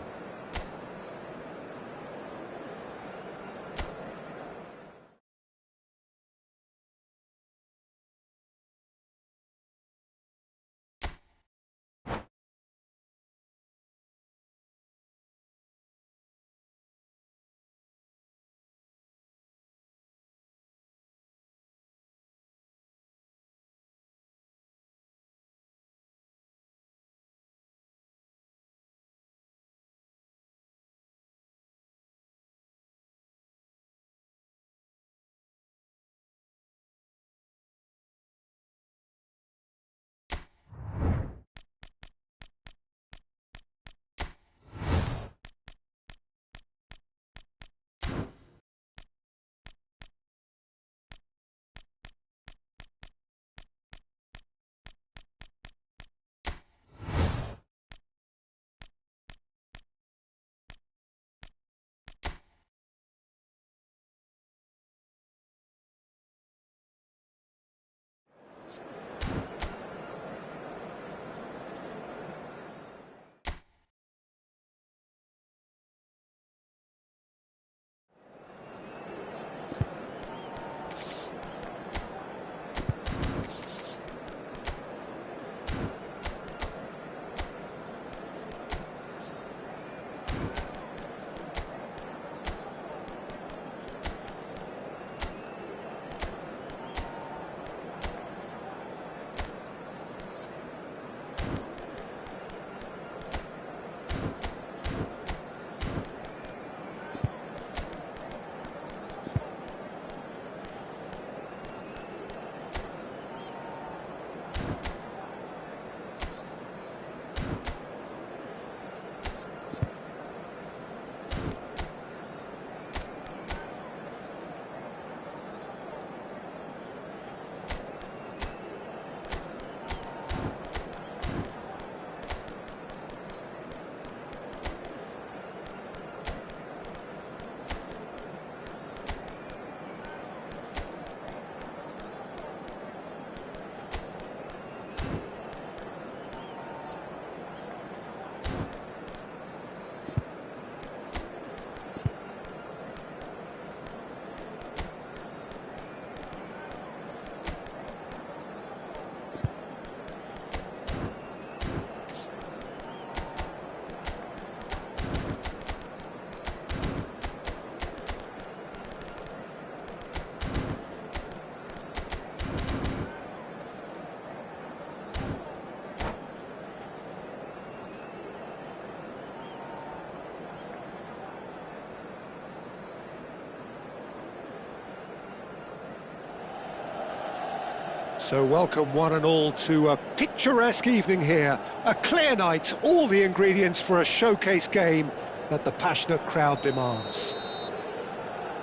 So welcome one and all to a picturesque evening here. A clear night, all the ingredients for a showcase game that the passionate crowd demands.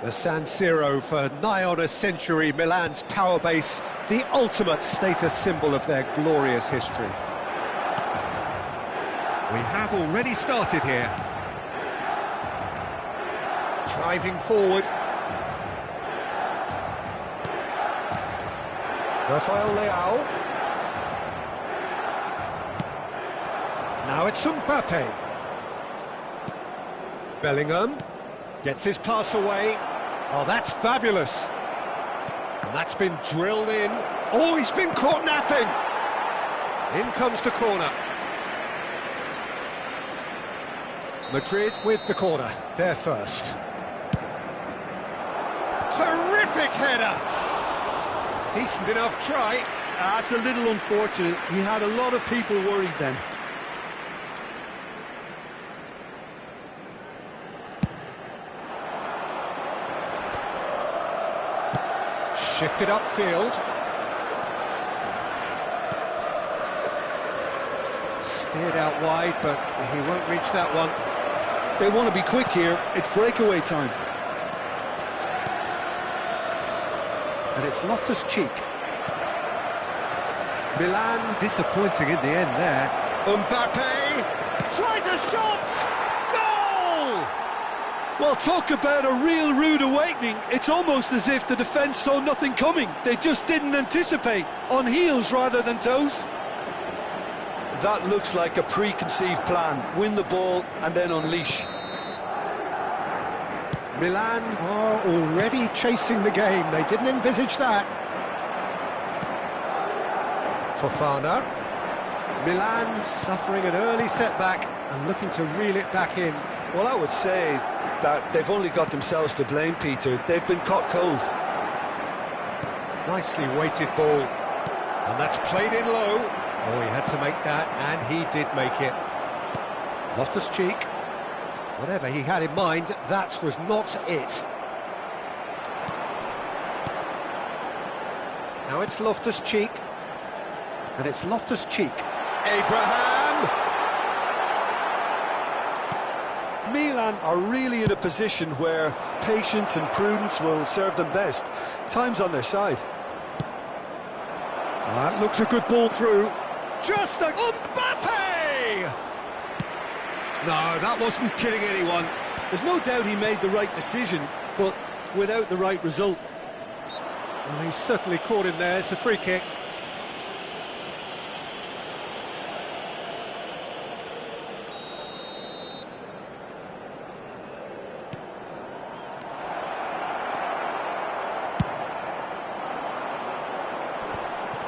The San Siro, for nigh on a century, Milan's power base, the ultimate status symbol of their glorious history. We have already started here. Driving forward. Rafael Leao. Now it's Mbappe. Bellingham gets his pass away. Oh, that's fabulous. And that's been drilled in. Oh, he's been caught napping. In comes the corner. Madrid with the corner, there first. Terrific header! Decent enough try. That's a little unfortunate. He had a lot of people worried then. Shifted upfield. Steered out wide, but he won't reach that one. They want to be quick here. It's breakaway time. And it's Loftus-Cheek. Milan disappointing in the end there. Mbappe tries a shot! Goal! Well, talk about a real rude awakening. It's almost as if the defence saw nothing coming. They just didn't anticipate. On heels rather than toes. That looks like a preconceived plan. Win the ball and then unleash. Milan are already chasing the game. They didn't envisage that. Fofana. Milan suffering an early setback and looking to reel it back in. Well, I would say that they've only got themselves to blame, Peter. They've been caught cold. Nicely weighted ball. And that's played in low. Oh, he had to make that, and he did make it. Loftus-Cheek. Whatever he had in mind, that was not it. Now it's Loftus-Cheek. And it's Loftus-Cheek. Abraham! Milan are really in a position where patience and prudence will serve them best. Time's on their side. That looks a good ball through. Just a... Mbappe! No, that wasn't kidding anyone. There's no doubt he made the right decision, but without the right result. Well, he's certainly caught him there. It's a free kick.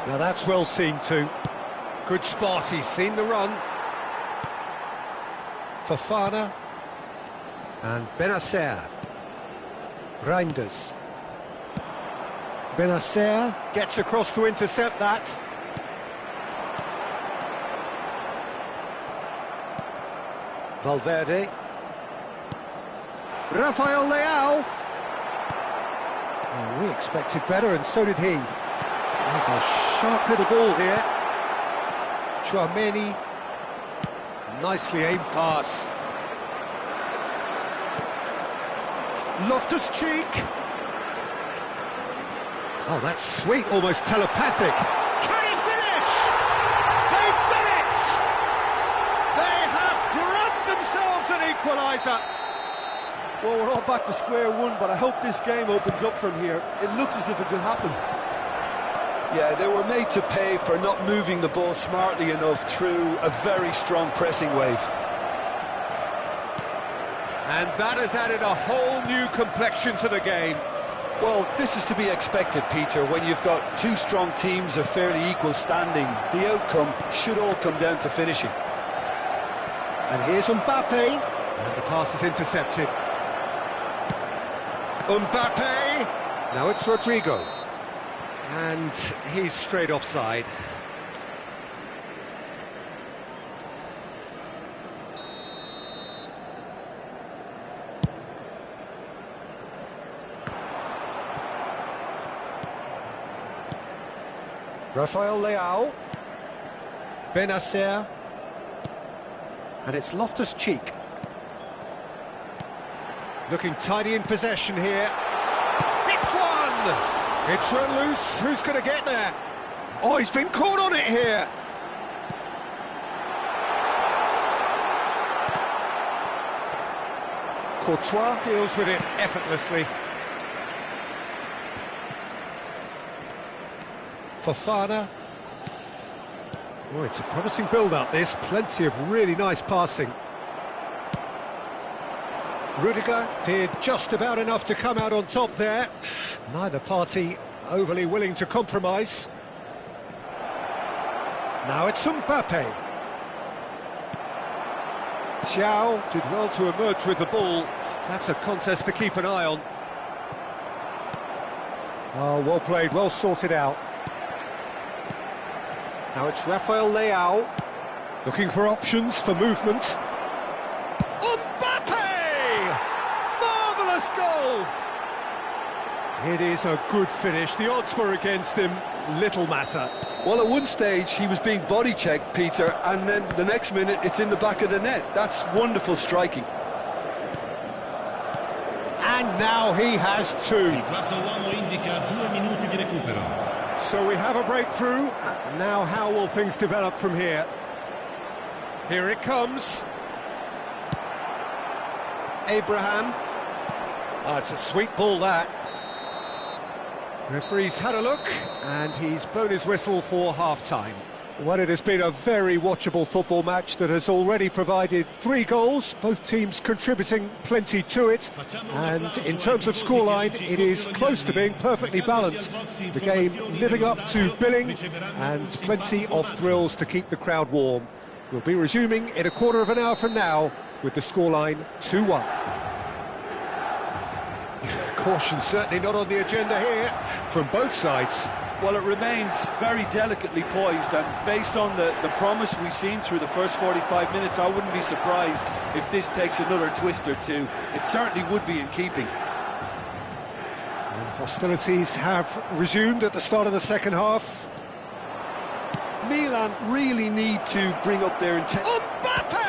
Now that's well seen too. Good spot, he's seen the run. Fofana and Benacer. Reinders. Benacer gets across to intercept that. Valverde. Rafael Leao. Oh, we expected better, and so did he. There's a sharp little ball here. Chouameni. Nicely aimed pass. Loftus-Cheek. Oh, that's sweet, almost telepathic. Can he finish? They've done it! They have grabbed themselves an equaliser. Well, we're all back to square one, but I hope this game opens up from here. It looks as if it could happen. Yeah, they were made to pay for not moving the ball smartly enough through a very strong pressing wave. And that has added a whole new complexion to the game. Well, this is to be expected, Peter. When you've got two strong teams of fairly equal standing, the outcome should all come down to finishing. And here's Mbappe. And the pass is intercepted. Mbappe. Now it's Rodrigo. And he's straight offside. Rafael Leao. Benacer. And it's Loftus-Cheek. Looking tidy in possession here. It's one! It's run loose. Who's going to get there? Oh, he's been caught on it here. Courtois deals with it effortlessly. Fofana. Oh, it's a promising build-up, this. Plenty of really nice passing. Rudiger did just about enough to come out on top there. Neither party overly willing to compromise. Now it's Mbappe. Thiaw did well to emerge with the ball. That's a contest to keep an eye on. Oh, well played, well sorted out. Now it's Rafael Leao, looking for options for movement. Mbappe! Marvellous goal! It is a good finish. The odds were against him, little matter. Well, at one stage he was being body checked, Peter, and then the next minute it's in the back of the net. That's wonderful striking. And now he has two. So we have a breakthrough. Now how will things develop from here? Here it comes. Abraham. Oh, it's a sweet ball, that. Referee's had a look, and he's blown his whistle for half-time. Well, it has been a very watchable football match that has already provided 3 goals, both teams contributing plenty to it. And in terms of scoreline, it is close to being perfectly balanced. The game living up to billing, and plenty of thrills to keep the crowd warm. We'll be resuming in a quarter of an hour from now with the scoreline 2-1. Caution certainly not on the agenda here from both sides. Well, it remains very delicately poised, and based on the promise we've seen through the first 45 minutes, I wouldn't be surprised if this takes another twist or two. It certainly would be in keeping. And hostilities have resumed at the start of the second half. Milan really need to bring up their intent. Mbappe!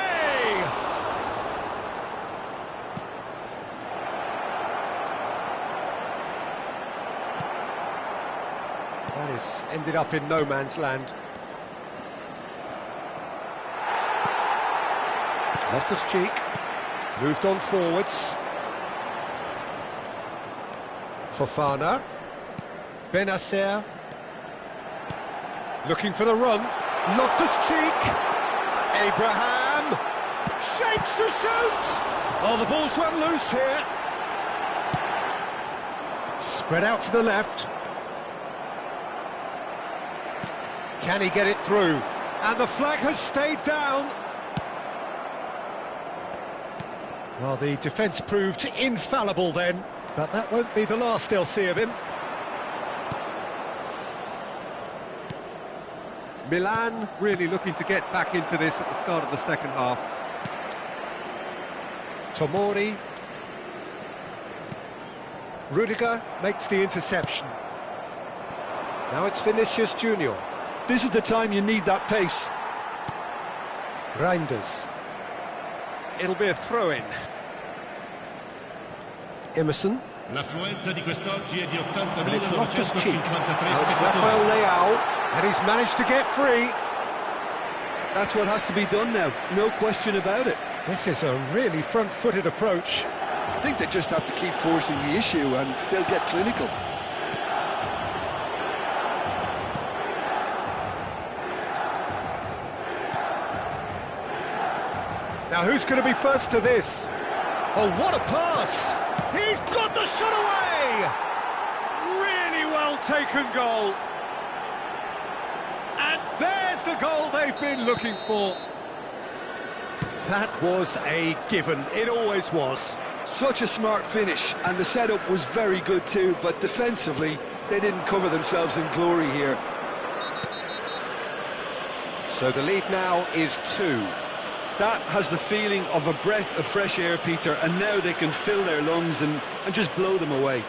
That is ended up in no man's land. Loftus-Cheek moved on forwards. Fofana. Benacer. Looking for the run. Loftus-Cheek. Abraham. Shapes to shoot! Oh, the ball's run loose here. Spread out to the left. Can he get it through? And the flag has stayed down. Well, the defence proved infallible then, but that won't be the last they'll see of him. Milan really looking to get back into this at the start of the second half. Tomori. Rudiger makes the interception. Now it's Vinicius Junior. This is the time you need that pace. Reinders. It'll be a throw-in. Emerson. And it's Loftus-Cheek. Now it's Rafael Leao, and he's managed to get free. That's what has to be done now, no question about it. This is a really front-footed approach. I think they just have to keep forcing the issue and they'll get clinical. Now who's going to be first to this? Oh, what a pass! He's got the shot away! Really well taken goal. And there's the goal they've been looking for. That was a given, it always was. Such a smart finish, and the setup was very good too, but defensively, they didn't cover themselves in glory here. So the lead now is 2. That has the feeling of a breath of fresh air, Peter, and now they can fill their lungs and just blow them away.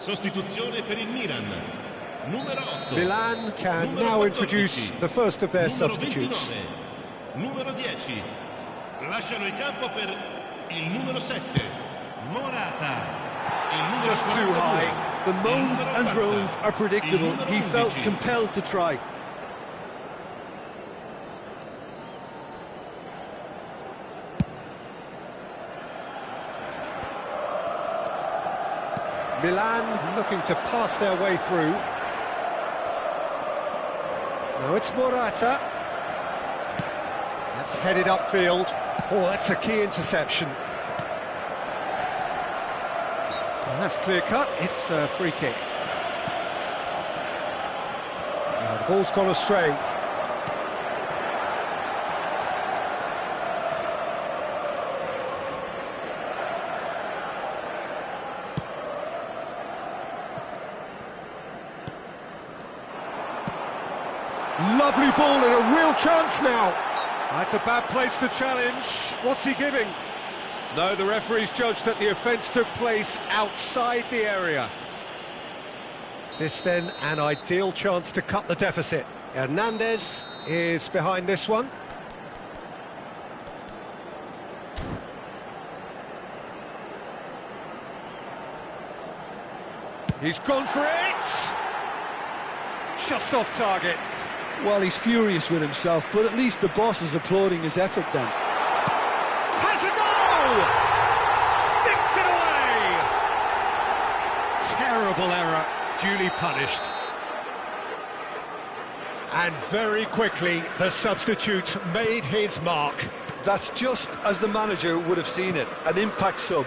Sostituzione per il Milan. Numero 8. Milan can Numero now 14. introduce the first of their Numero substitutes. 29. Numero 10. Lasciano il campo per il numero 7. Morata. Il numero Just too 42. high. The moans Il numero and 80. groans are predictable. Il numero He felt 11. compelled to try. Milan looking to pass their way through. Now it's Morata. That's headed upfield. Oh, that's a key interception. And that's clear cut. It's a free kick. Now the ball's gone astray. Lovely ball and a real chance now. That's a bad place to challenge. What's he giving? No, the referee's judged that the offence took place outside the area. This then an ideal chance to cut the deficit. Hernandez is behind this one. He's gone for it! Just off target. Well, he's furious with himself, but at least the boss is applauding his effort then. Has a goal! Sticks it away! Terrible error, duly punished. And very quickly, the substitute made his mark. That's just as the manager would have seen it, an impact sub.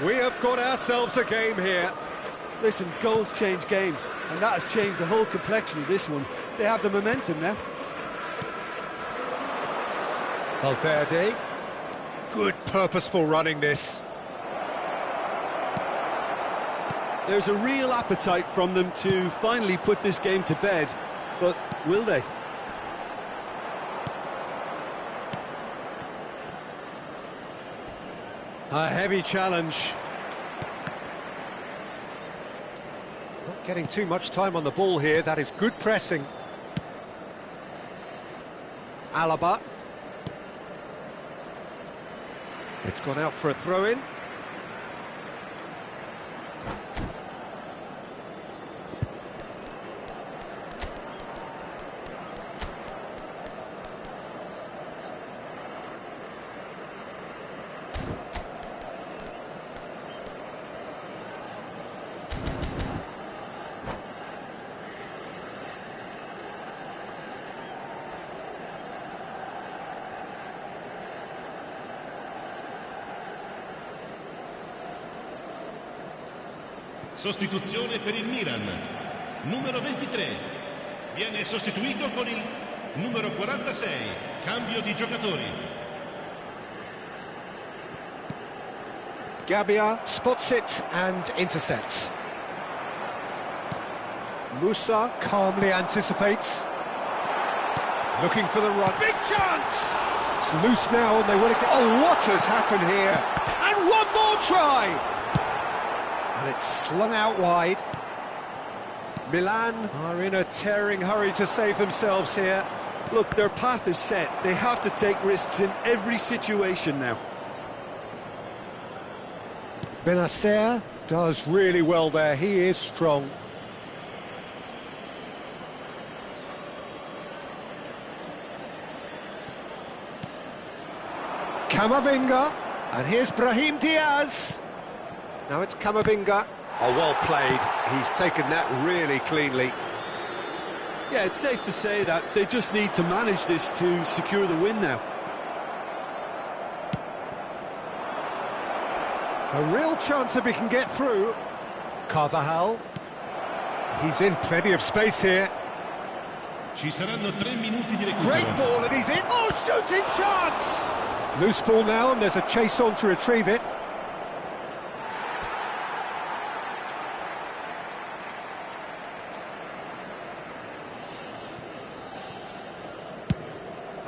We have got ourselves a game here. Listen, goals change games, and that has changed the whole complexion of this one. They have the momentum now. Valverde. Good purposeful running this. There's a real appetite from them to finally put this game to bed, but will they? A heavy challenge. Not getting too much time on the ball here. That is good pressing. Alaba. It's gone out for a throw-in. Sostituzione per il Milan. Numero 23. Viene sostituito con il numero 46. Cambio di giocatori. Gabbia spots it and intercepts. Musa calmly anticipates. Looking for the run. Big chance! It's loose now and they want to get... Oh, what has happened here? And one more try! And it's slung out wide. Milan are in a tearing hurry to save themselves here. Look, their path is set. They have to take risks in every situation now. Benacer does really well there. He is strong. Camavinga. And here's Brahim Diaz. Now it's Camavinga. Oh, well played. He's taken that really cleanly. Yeah, it's safe to say that they just need to manage this to secure the win now. A real chance if he can get through. Carvajal. He's in plenty of space here. Ci saranno 3 minuti di recupero. Great ball and he's in. Oh, shooting chance! Loose ball now and there's a chase on to retrieve it.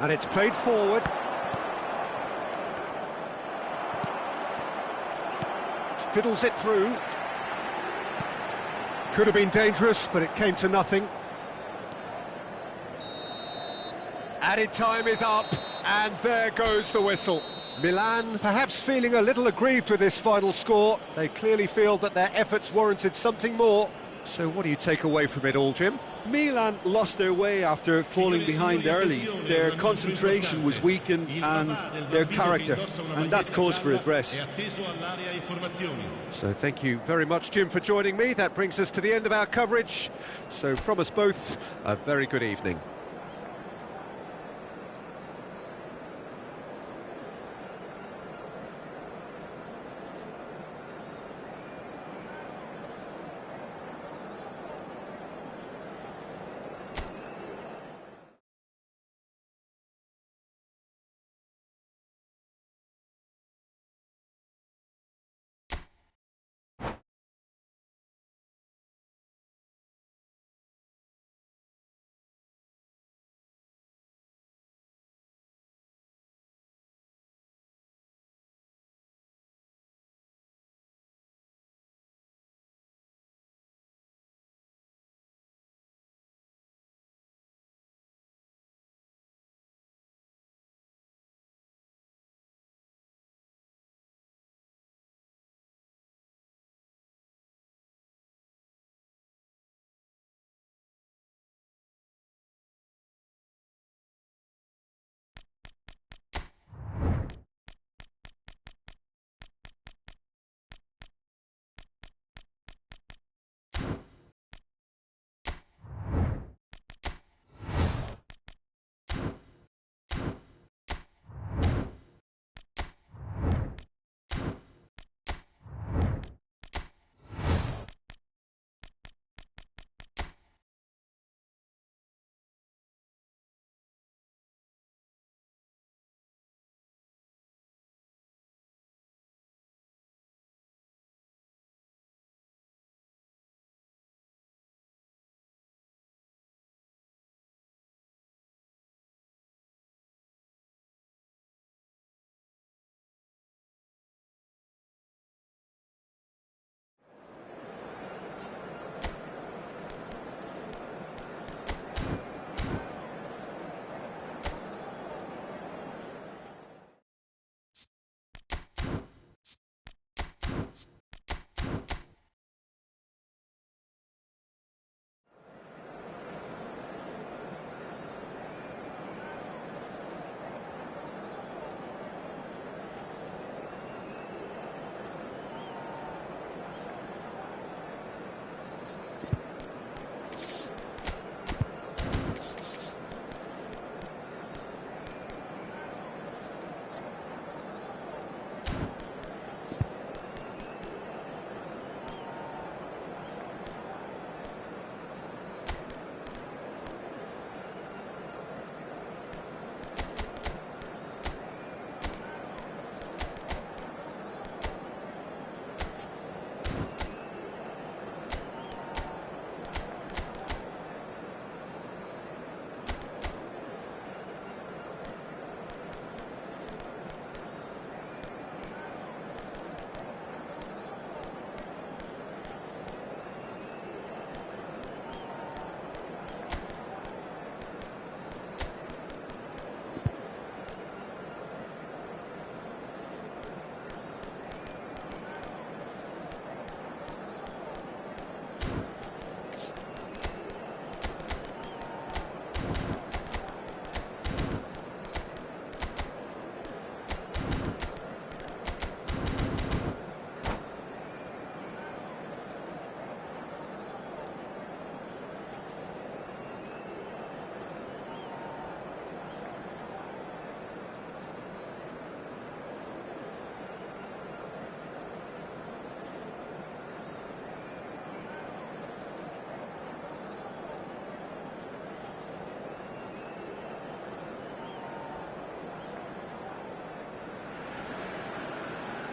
And it's played forward. fiddles it through. Could have been dangerous, but it came to nothing. Added time is up, and there goes the whistle. Milan perhaps feeling a little aggrieved with this final score. They clearly feel that their efforts warranted something more. So what do you take away from it all, Jim? Milan lost their way after falling behind early. Their concentration was weakened and their character, and that's cause for address. So thank you very much, Jim, for joining me. That brings us to the end of our coverage. So from us both, a very good evening.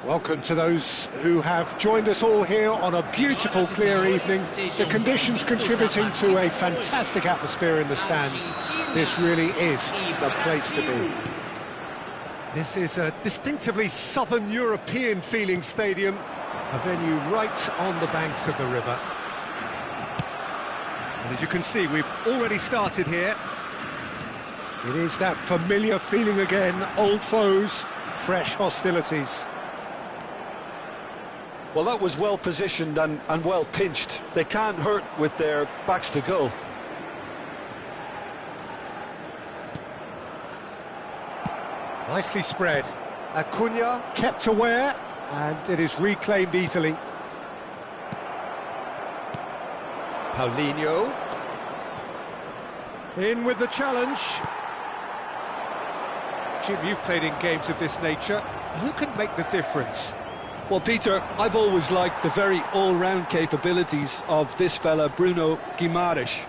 Welcome to those who have joined us all here on a beautiful, clear evening. The conditions contributing to a fantastic atmosphere in the stands. This really is the place to be. This is a distinctively southern European feeling stadium. A venue right on the banks of the river. And as you can see, we've already started here. It is that familiar feeling again, old foes, fresh hostilities. Well, that was well positioned and well pinched. They can't hurt with their backs to goal. Nicely spread. Acuna kept aware, and it is reclaimed easily. Paulinho. In with the challenge. Jim, you've played in games of this nature. Who can make the difference? Well, Peter, I've always liked the very all-round capabilities of this fella, Bruno Guimaraes.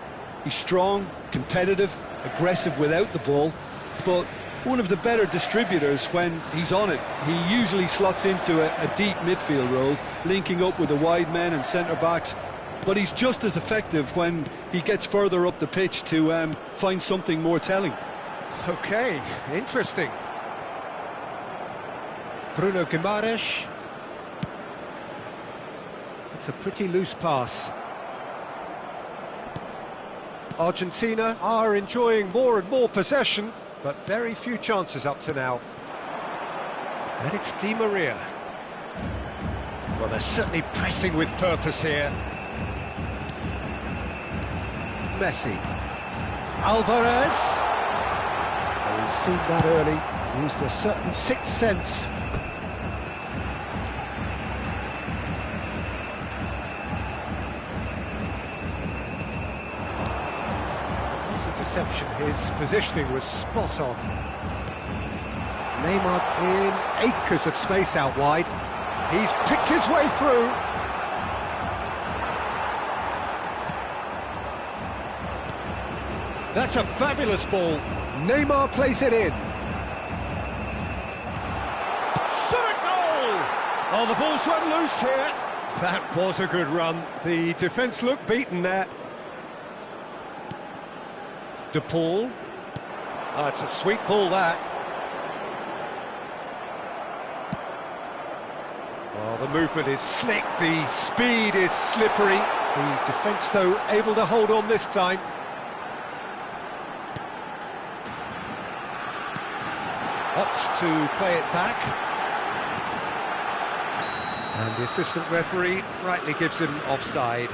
He's strong, competitive, aggressive without the ball, but one of the better distributors when he's on it. He usually slots into a deep midfield role, linking up with the wide men and centre-backs, but he's just as effective when he gets further up the pitch to find something more telling. Okay, interesting. Bruno Guimaraes. It's a pretty loose pass. Argentina are enjoying more and more possession, but very few chances up to now. And it's Di Maria. Well, they're certainly pressing with purpose here. Messi. Alvarez. Oh, he's seen that early. Used a certain sixth sense. Interception, his positioning was spot on. Neymar in acres of space out wide. He's picked his way through. That's a fabulous ball. Neymar plays it in. Shot a goal! Oh, the ball's run loose here. That was a good run. The defence looked beaten there. De Paul. Oh, it's a sweet ball, that. Well, the movement is slick, the speed is slippery. The defence, though, able to hold on this time. Opts to play it back. And the assistant referee rightly gives him offside.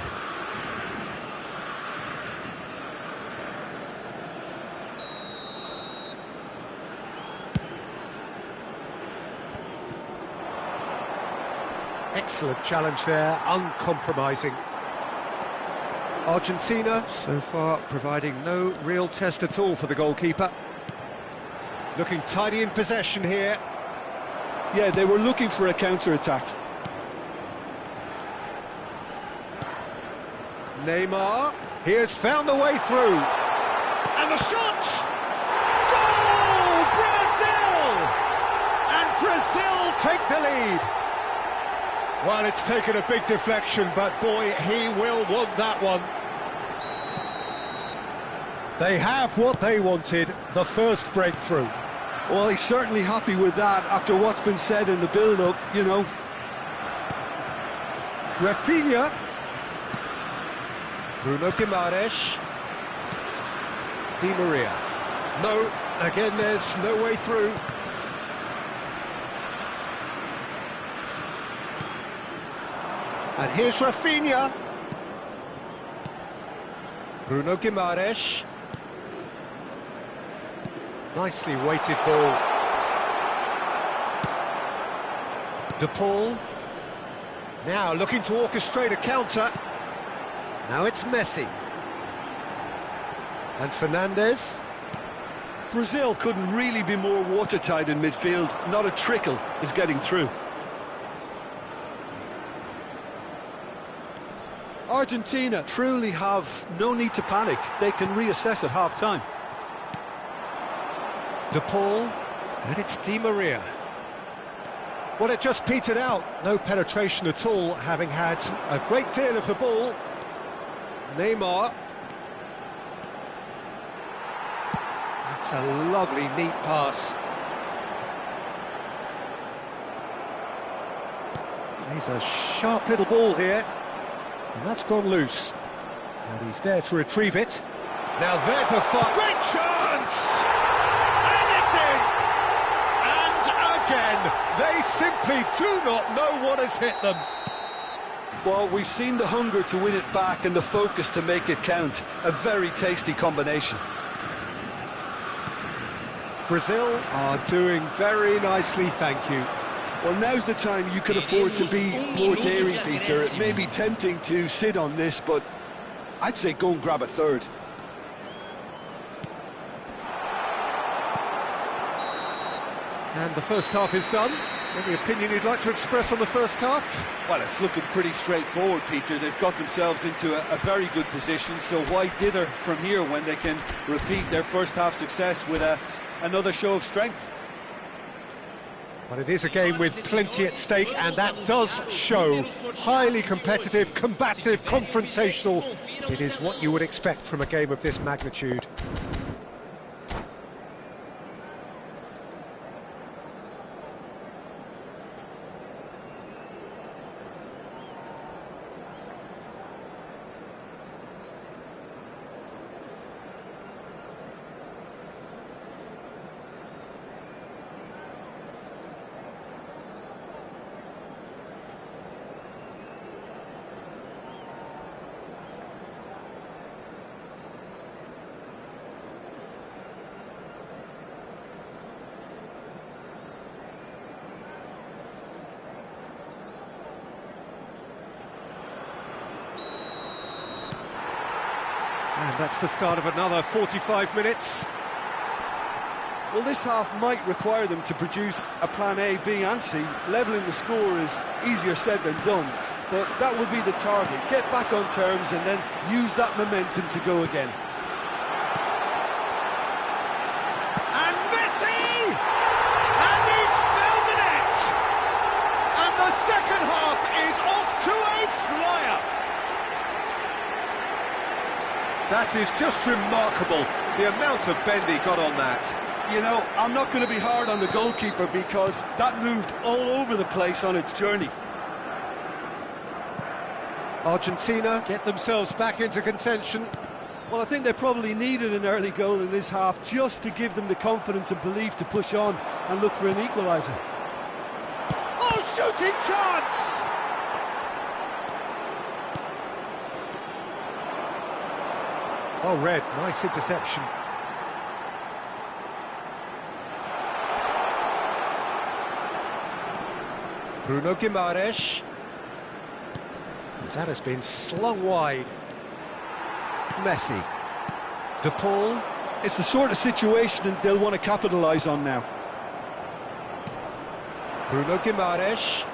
Excellent challenge there, uncompromising. Argentina, so far, providing no real test at all for the goalkeeper. Looking tidy in possession here. Yeah, they were looking for a counter-attack. Neymar, he has found the way through. And the shot! Goal! Brazil! And Brazil take the lead. Well, it's taken a big deflection, but boy, he will want that one. They have what they wanted, the first breakthrough. Well, he's certainly happy with that after what's been said in the build-up, you know. Rafinha. Bruno Guimaraes. Di Maria. No, again, there's no way through. And here's Rafinha. Bruno Guimaraes. Nicely weighted ball. De Paul. Now looking to orchestrate a counter. Now it's Messi. And Fernandes. Brazil couldn't really be more watertight in midfield. Not a trickle is getting through. Argentina truly have no need to panic. They can reassess at half-time. De Paul, and it's Di Maria. Well, it just petered out. No penetration at all, having had a great deal of the ball. Neymar. That's a lovely, neat pass. He's a sharp little ball here, and that's gone loose. And he's there to retrieve it. Now there's a great chance! And it's in! And again, they simply do not know what has hit them. Well, we've seen the hunger to win it back and the focus to make it count. A very tasty combination. Brazil are doing very nicely, thank you. Well, now's the time you can afford to be more daring, Peter. It may be tempting to sit on this, but I'd say go and grab a third. And the first half is done. Any opinion you'd like to express on the first half? Well, it's looking pretty straightforward, Peter. They've got themselves into a very good position, so why dither from here when they can repeat their first half success with another show of strength? But it is a game with plenty at stake, and that does show. Highly competitive, combative, confrontational. It is what you would expect from a game of this magnitude. And that's the start of another 45 minutes. Well, this half might require them to produce a plan A, B and C. Levelling the score is easier said than done, but that will be the target. Get back on terms and then use that momentum to go again. And Messi! And he's filmed it! And the second half is off to a flyer! That is just remarkable, the amount of bend he got on that. You know, I'm not going to be hard on the goalkeeper because that moved all over the place on its journey. Argentina get themselves back into contention. Well, I think they probably needed an early goal in this half just to give them the confidence and belief to push on and look for an equaliser. Oh, shooting chance! Oh, Red, nice interception. Bruno Guimaraes. That has been slung wide. Messi. De Paul. It's the sort of situation that they'll want to capitalise on now. Bruno Guimaraes.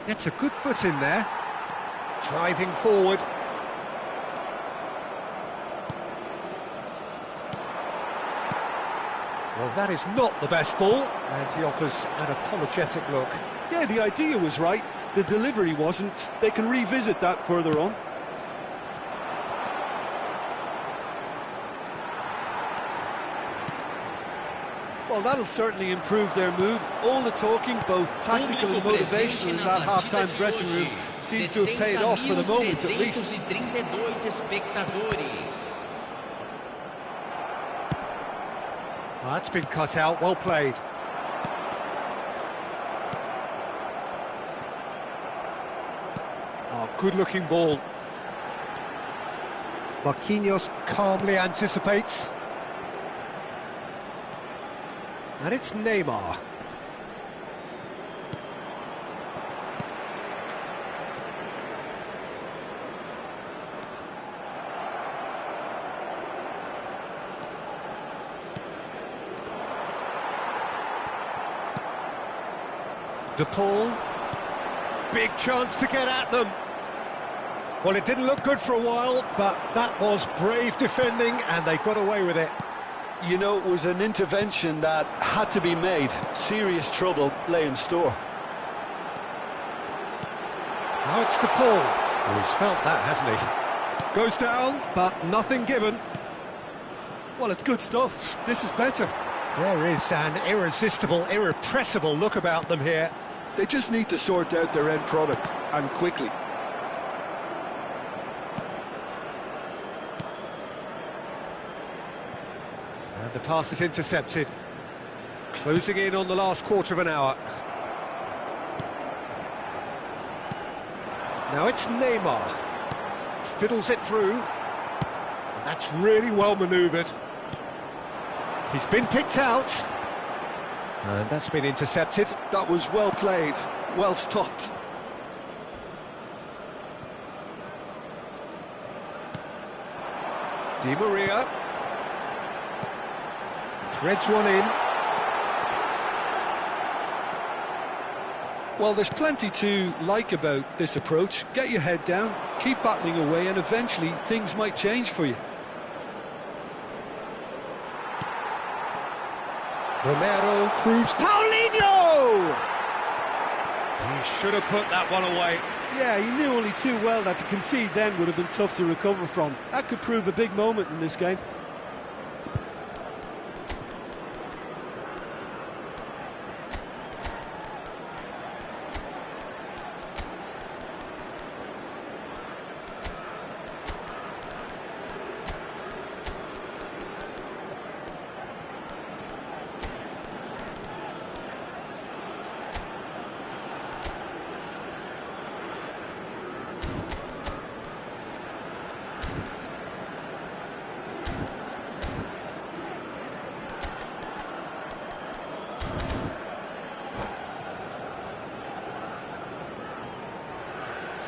Gets a good foot in there. Driving forward. Well, that is not the best ball, and he offers an apologetic look. Yeah, the idea was right, the delivery wasn't. They can revisit that further on. Well, that'll certainly improve their mood. All the talking, both tactical and motivational in that half-time dressing room, seems to have paid off for the moment at least. Well, that's been cut out, well played. Oh, good-looking ball. Marquinhos calmly anticipates. And it's Neymar. De Paul. Big chance to get at them. Well, it didn't look good for a while, but that was brave defending, and they got away with it. You know, it was an intervention that had to be made. Serious trouble lay in store. Now it's De Paul. Oh, he's felt that, hasn't he? Goes down, but nothing given. Well, it's good stuff. This is better. There is an irresistible, irrepressible look about them here. They just need to sort out their end product, and quickly. And the pass is intercepted. Closing in on the last quarter of an hour. Now it's Neymar. Fiddles it through. And that's really well manoeuvred. He's been picked out. And that's been intercepted. That was well played, well stopped. Di Maria. Threads one in. Well, there's plenty to like about this approach. Get your head down, keep battling away, and eventually things might change for you. Romero proves Paulinho! He should have put that one away. Yeah, he knew only too well that to concede then would have been tough to recover from. That could prove a big moment in this game.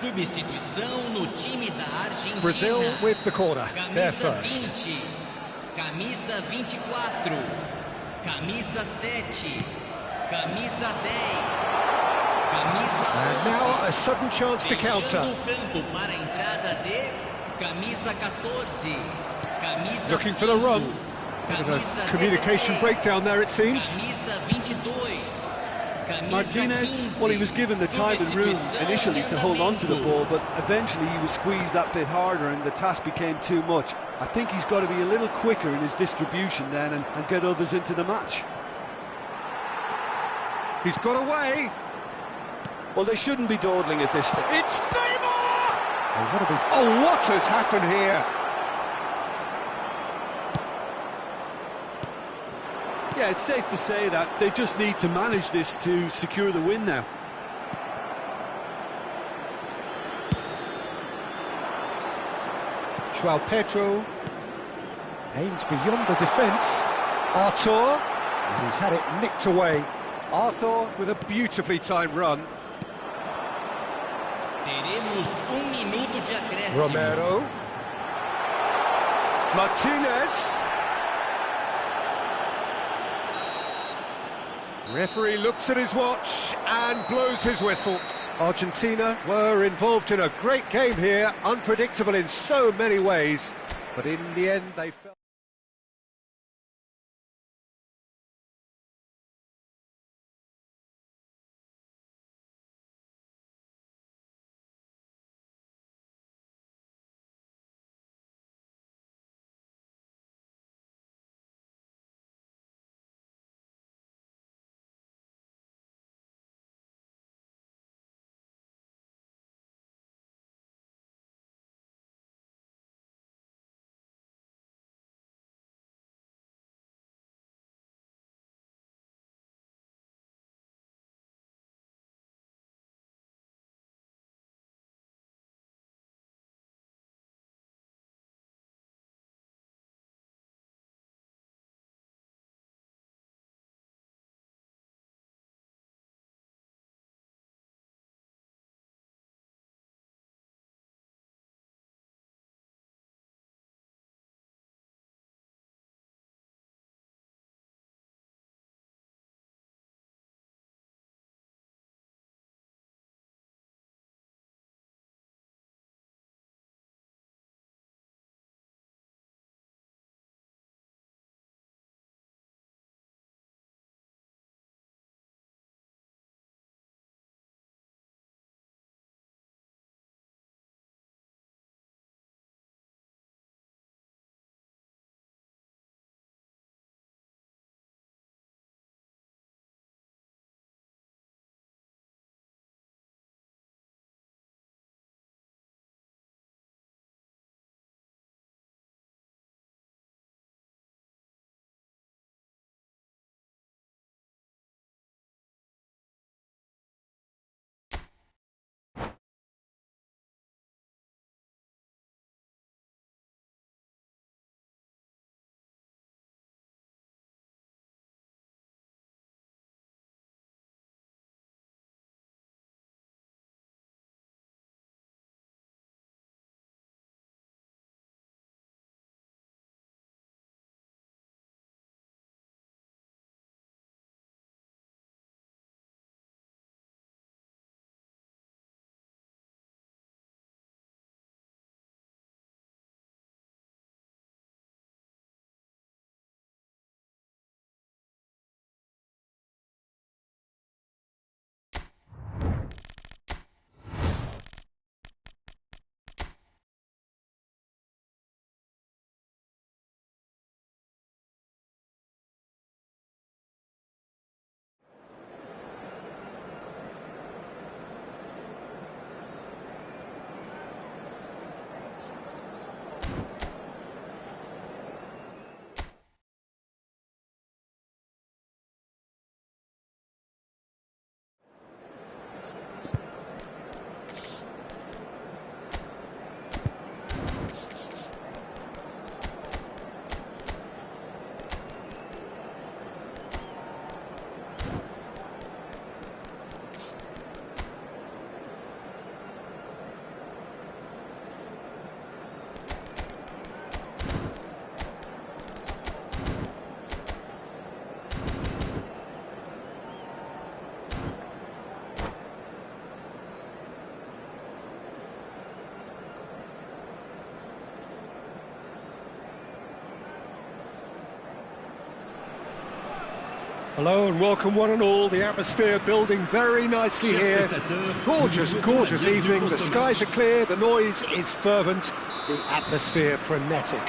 Substituição no time da Argentina. Brazil with the corner. They're first. Camisa 24. Camisa 7. Camisa 10. Camisa 11. And now a sudden chance to counter. Fechando o campo para a entrada de camisa 14. Camisa Looking for the run. Bit of a Camisa communication 16. breakdown there, it seems. Camisa 22. Martinez, well, he was given the time and room initially to hold on to the ball, but eventually he was squeezed that bit harder and the task became too much. I think he's got to be a little quicker in his distribution then and get others into the match. He's got away. Well, they shouldn't be dawdling at this stage. It's Neymar! Oh, what has happened here? Yeah, it's safe to say that they just need to manage this to secure the win now. João Pedro aims beyond the defence. Arthur, and he's had it nicked away. Arthur with a beautifully timed run. Teremos minuto de acréscimo. Romero. Martinez. Referee looks at his watch and blows his whistle. Argentina were involved in a great game here, unpredictable in so many ways, but in the end they felt Hello and welcome one and all. The atmosphere building very nicely here. Gorgeous, gorgeous evening. The skies are clear, the noise is fervent, the atmosphere frenetic.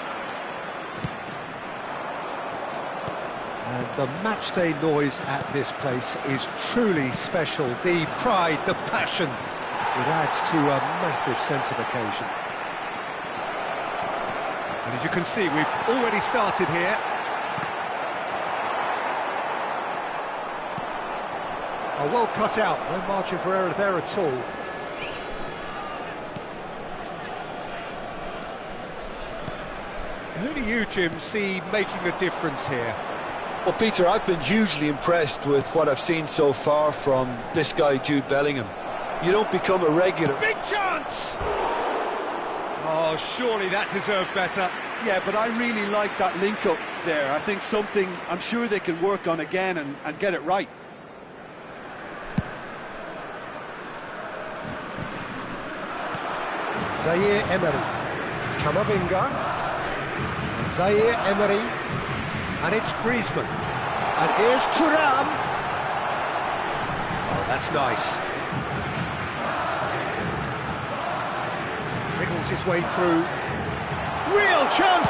And the matchday noise at this place is truly special. The pride, the passion, it adds to a massive sense of occasion. And as you can see, we've already started here. Oh, well cut out, no margin for error there at all. Who do you, Jim, see making a difference here? Well, Peter, I've been hugely impressed with what I've seen so far from this guy, Jude Bellingham. You don't become a regular. Big chance! Oh, surely that deserved better. Yeah, but I really like that link-up there. I think something I'm sure they can work on again and get it right. Zaire Emery, Camavinga, Zaire Emery, and it's Griezmann, and here's Thuram. Oh, that's nice. Wriggles his way through. Real chance!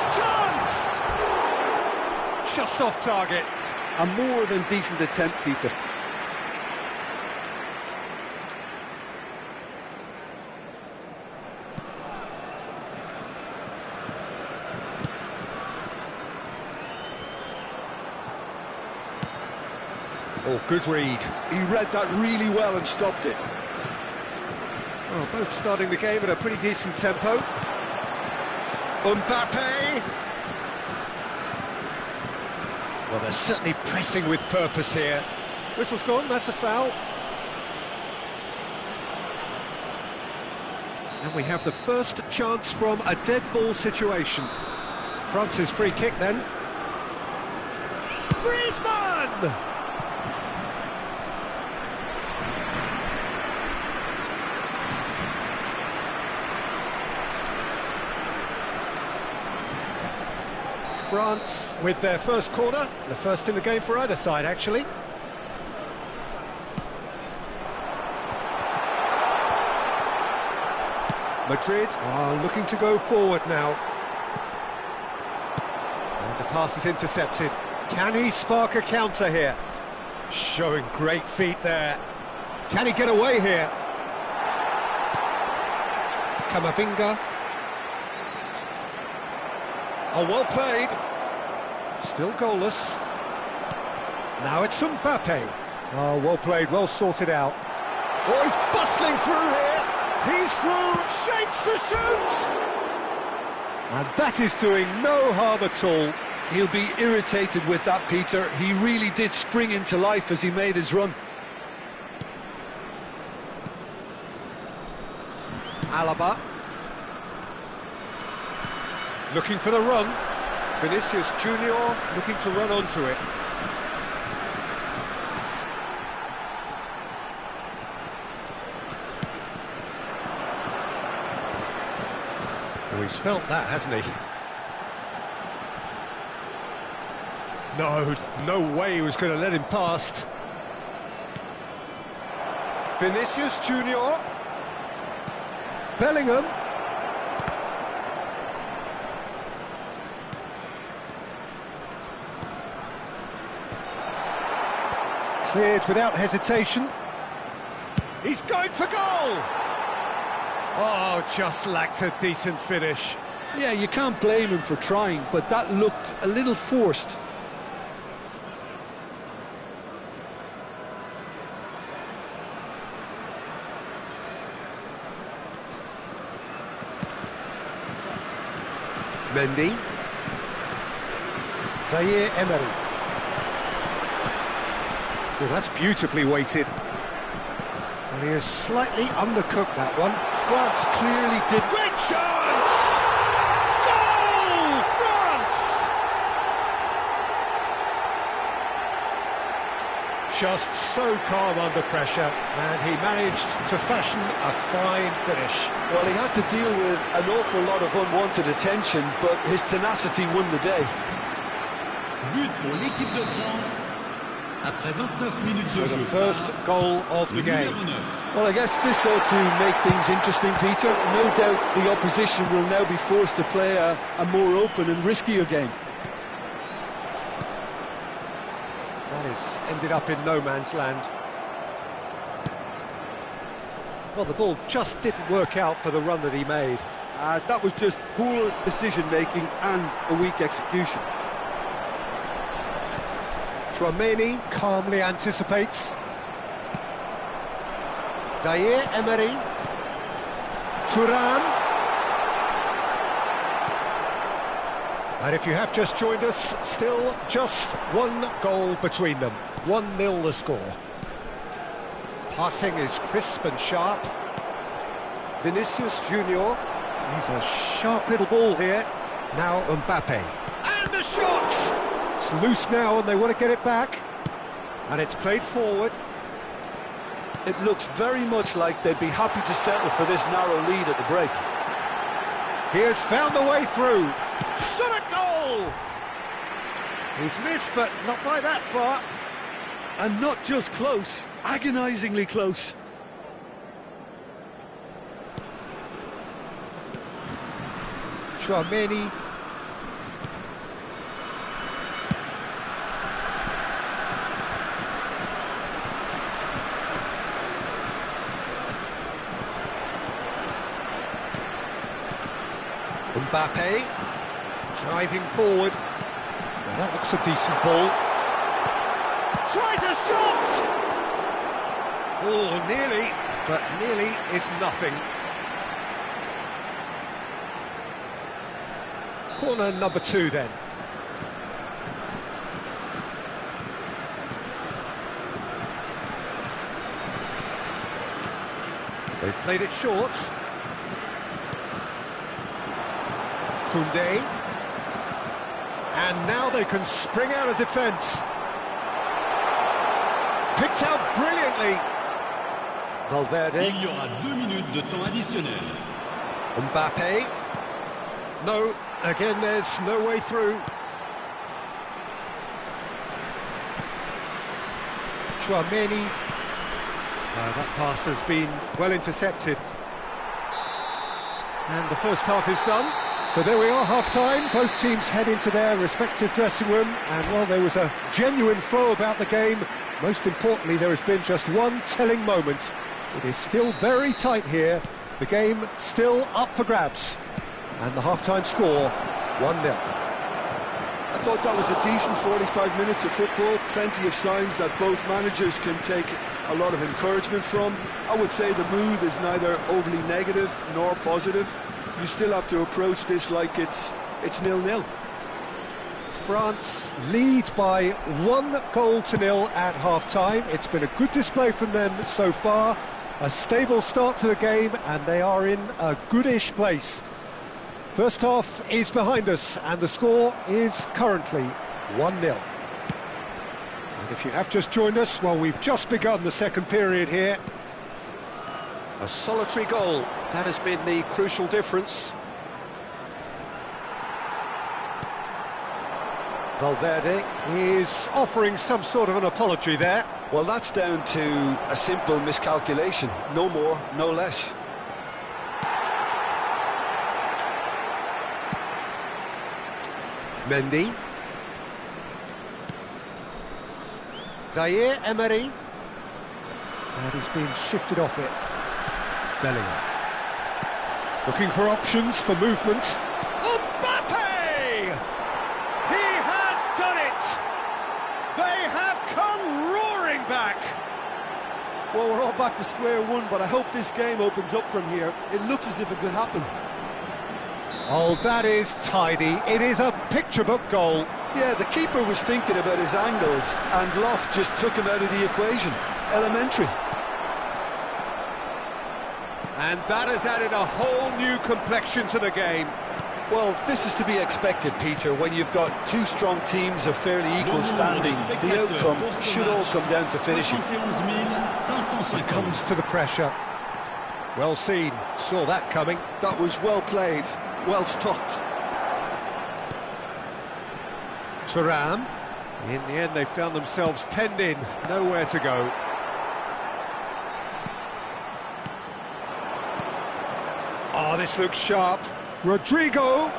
Just off target. A more than decent attempt, Peter. Oh, good read. He read that really well and stopped it. Well, both starting the game at a pretty decent tempo. Mbappe! Well, they're certainly pressing with purpose here. Whistle's gone, that's a foul. And we have the first chance from a dead ball situation. France's free kick then. Griezmann! France with their first corner, the first in the game for either side, actually. Madrid are looking to go forward now. And the pass is intercepted. Can he spark a counter here? Showing great feet there. Can he get away here? Camavinga. Oh, well played. Still goalless. Now it's Mbappe. Oh, well played, well sorted out. Oh, he's bustling through here. He's through, shapes to shoot! And that is doing no harm at all. He'll be irritated with that, Peter. He really did spring into life as he made his run. Alaba. Looking for the run. Vinicius Junior looking to run onto it. Oh, he's felt that, hasn't he? No way he was going to let him past. Vinicius Junior. Bellingham. Cleared without hesitation. He's going for goal! Oh, just lacked a decent finish. Yeah, you can't blame him for trying, but that looked a little forced. Mendy. Zaire Emery. Well, that's beautifully weighted. And he has slightly undercooked that one. France clearly did. Great chance! Goal! France! Just so calm under pressure, and he managed to fashion a fine finish. Well, he had to deal with an awful lot of unwanted attention, but his tenacity won the day. But pour l'équipe de France. Après 29 minutes So de the jeu. first goal of the Le game. numéro 9. Well, I guess this ought to make things interesting, Peter. No doubt the opposition will now be forced to play a more open and riskier game. That has ended up in no man's land. Well, the ball just didn't work out for the run that he made. That was just poor decision-making and a weak execution. Tchouaméni calmly anticipates. Zaire Emery. Thuram. And if you have just joined us, still just one goal between them. 1-0 the score. Passing is crisp and sharp. Vinicius Junior. He's a sharp little ball here. Now Mbappe. And a shot! It's loose now and they want to get it back. And it's played forward. It looks very much like they'd be happy to settle for this narrow lead at the break. He has found a way through. Shot a goal! He's missed, but not by that far. And not just close, agonisingly close. Tchouaméni. Mbappe driving forward. Well, that looks a decent ball. Tries a shot! Oh, nearly, but nearly is nothing. Corner number 2 then. They've played it short. Koundé. And now they can spring out of defence. Picked out brilliantly. Valverde. Il y aura 2 minutes de temps additionnel. Mbappe. No, again there's no way through. Tchouaméni. That pass has been well intercepted. And the first half is done. So there we are, half-time. Both teams head into their respective dressing room. And while there was a genuine flow about the game, most importantly, there has been just one telling moment. It is still very tight here. The game still up for grabs. And the half-time score, 1-0. I thought that was a decent 45 minutes of football. Plenty of signs that both managers can take a lot of encouragement from. I would say the mood is neither overly negative nor positive. You still have to approach this like it's 0-0. France lead by 1-0 at half-time. It's been a good display from them so far. A stable start to the game, and they are in a goodish place. First half is behind us, and the score is currently 1-0. And if you have just joined us, well, we've just begun the second period here. A solitary goal, that has been the crucial difference. Valverde is offering some sort of an apology there. Well, that's down to a simple miscalculation. No more, no less. Mendy. Zaire Emery. And he's been shifted off it. Bellingham. Looking for options for movement. Mbappe! He has done it! They have come roaring back! Well, we're all back to square one, but I hope this game opens up from here. It looks as if it could happen. Oh, that is tidy. It is a picture-book goal. Yeah, the keeper was thinking about his angles, and Loft just took him out of the equation. Elementary. And that has added a whole new complexion to the game. Well, this is to be expected, Peter, when you've got two strong teams of fairly equal standing. The outcome should all come down to finishing. Succumbs to the pressure. Well seen, saw that coming. That was well played, well stopped. Thuram. In the end, they found themselves penned in, nowhere to go. Oh, this looks sharp. Rodrigo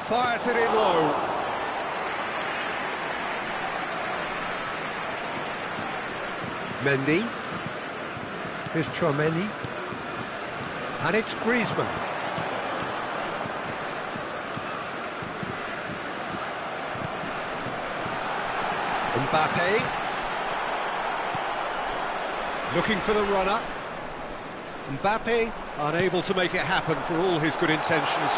fires it in low. Mendy. Here's Tchouaméni. And it's Griezmann. Mbappe. Looking for the runner. Mbappe unable to make it happen for all his good intentions.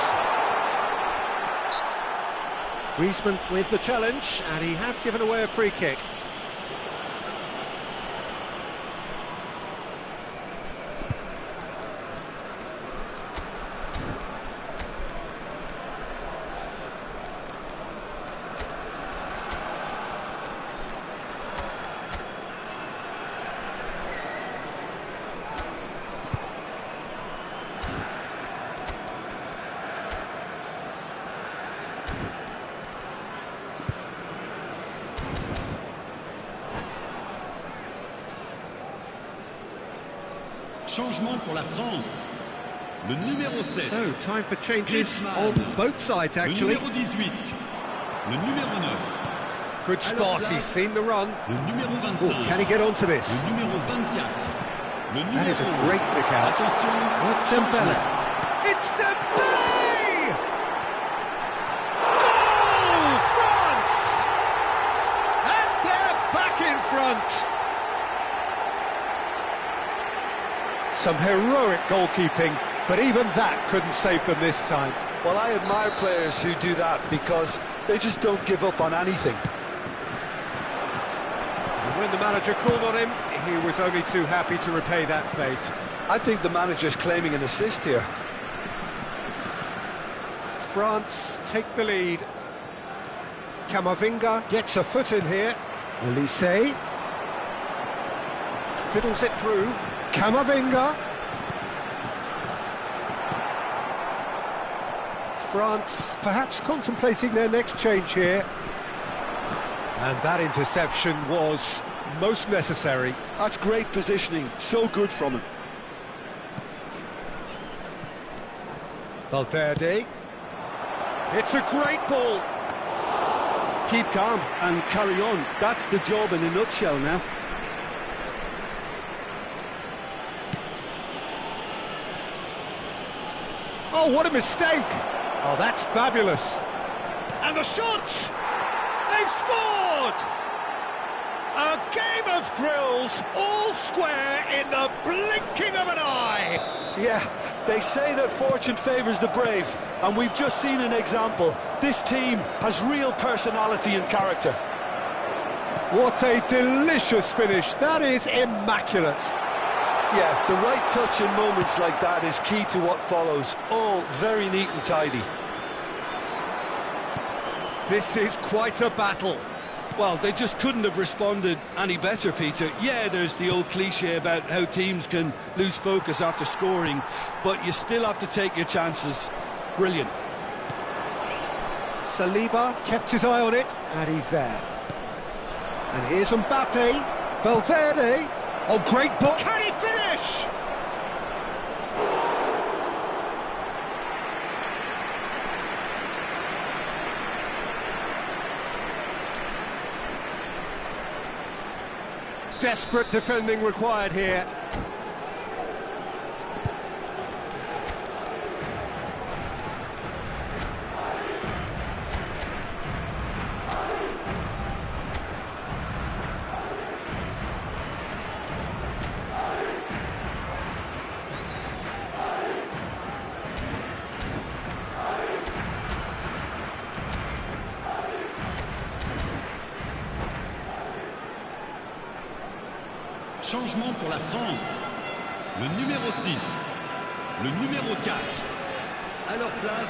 Griezmann with the challenge, and he has given away a free kick. Changement pour la France. Le numéro 7. So, time for changes on both sides, actually. Le numéro 18. Le numéro 9. Good spot, he's seen the run. Le numéro 25. Oh, can he get onto this? Le numéro 24. Le numéro That is a great pick out. Oh, it's Dembele. It's Dembele! Goal, France! And they're back in front. Some heroic goalkeeping, but even that couldn't save them this time. Well, I admire players who do that because they just don't give up on anything. And when the manager called on him, he was only too happy to repay that faith. I think the manager's claiming an assist here. France take the lead. Camavinga gets a foot in here. Olise fiddles it through. Camavinga. France perhaps contemplating their next change here. And that interception was most necessary. That's great positioning, so good from him. Valverde. It's a great ball. Keep calm and carry on. That's the job in a nutshell now. Oh, what a mistake! Oh, that's fabulous. And the shot! They've scored! A game of thrills, all square in the blinking of an eye. Yeah, they say that fortune favours the brave, and we've just seen an example. This team has real personality and character. What a delicious finish. That is immaculate. Yeah, the right touch in moments like that is key to what follows. All very neat and tidy. This is quite a battle. Well, they just couldn't have responded any better, Peter. Yeah, there's the old cliche about how teams can lose focus after scoring, but you still have to take your chances. Brilliant. Saliba kept his eye on it, and he's there. And here's Mbappe. Valverde. Oh, great ball. Can he finish? Desperate defending required here. Changement pour la France. Le numéro 6. Le numéro 4. À leur place,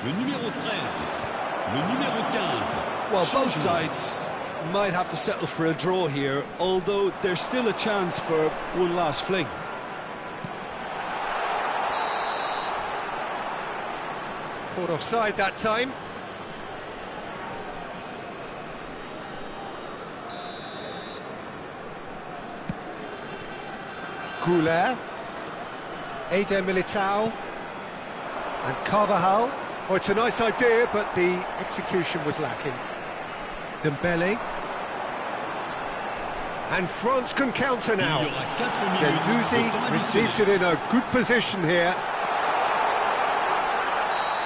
le numéro 13. Le numéro 15. Well, both sides might have to settle for a draw here, although there's still a chance for one last fling. Caught offside that time. Goulet, Eder Militao, and Carvajal. Oh, it's a nice idea, but the execution was lacking. Dembele. And France can counter now. Gendouzi receives it in a good position here.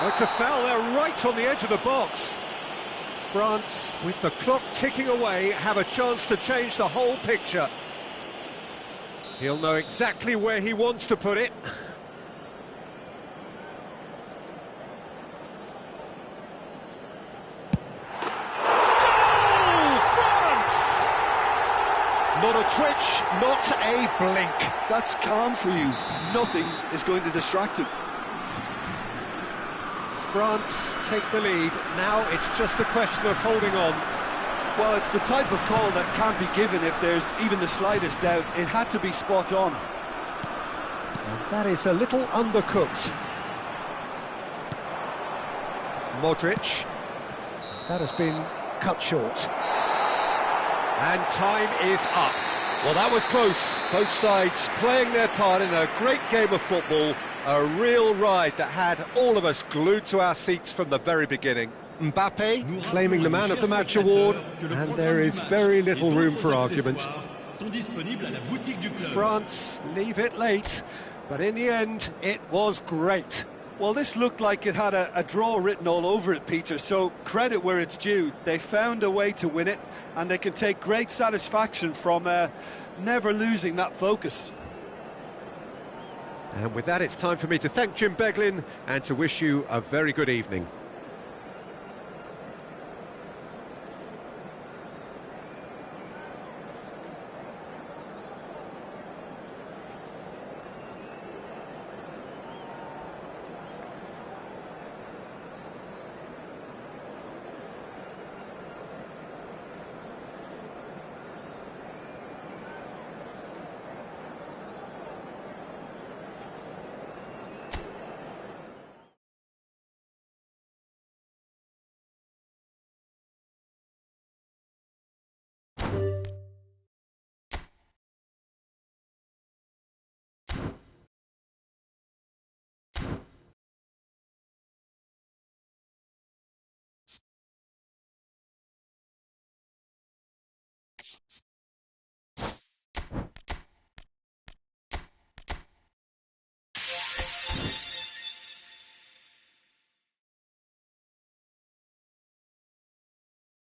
Oh, it's a foul there, right on the edge of the box. France, with the clock ticking away, have a chance to change the whole picture. He'll know exactly where he wants to put it. Goal! France! Not a twitch, not a blink. That's calm for you. Nothing is going to distract him. France take the lead. Now it's just a question of holding on. Well, it's the type of call that can't be given if there's even the slightest doubt. It had to be spot on. And that is a little undercooked. Modric. That has been cut short. And time is up. Well, that was close. Both sides playing their part in a great game of football. A real ride that had all of us glued to our seats from the very beginning. Mbappe claiming the Man of the Match award, and there is very little room for argument. France leave it late, but in the end, it was great. Well, this looked like it had a draw written all over it, Peter, so credit where it's due. They found a way to win it, and they can take great satisfaction from never losing that focus. And with that, it's time for me to thank Jim Beglin and to wish you a very good evening.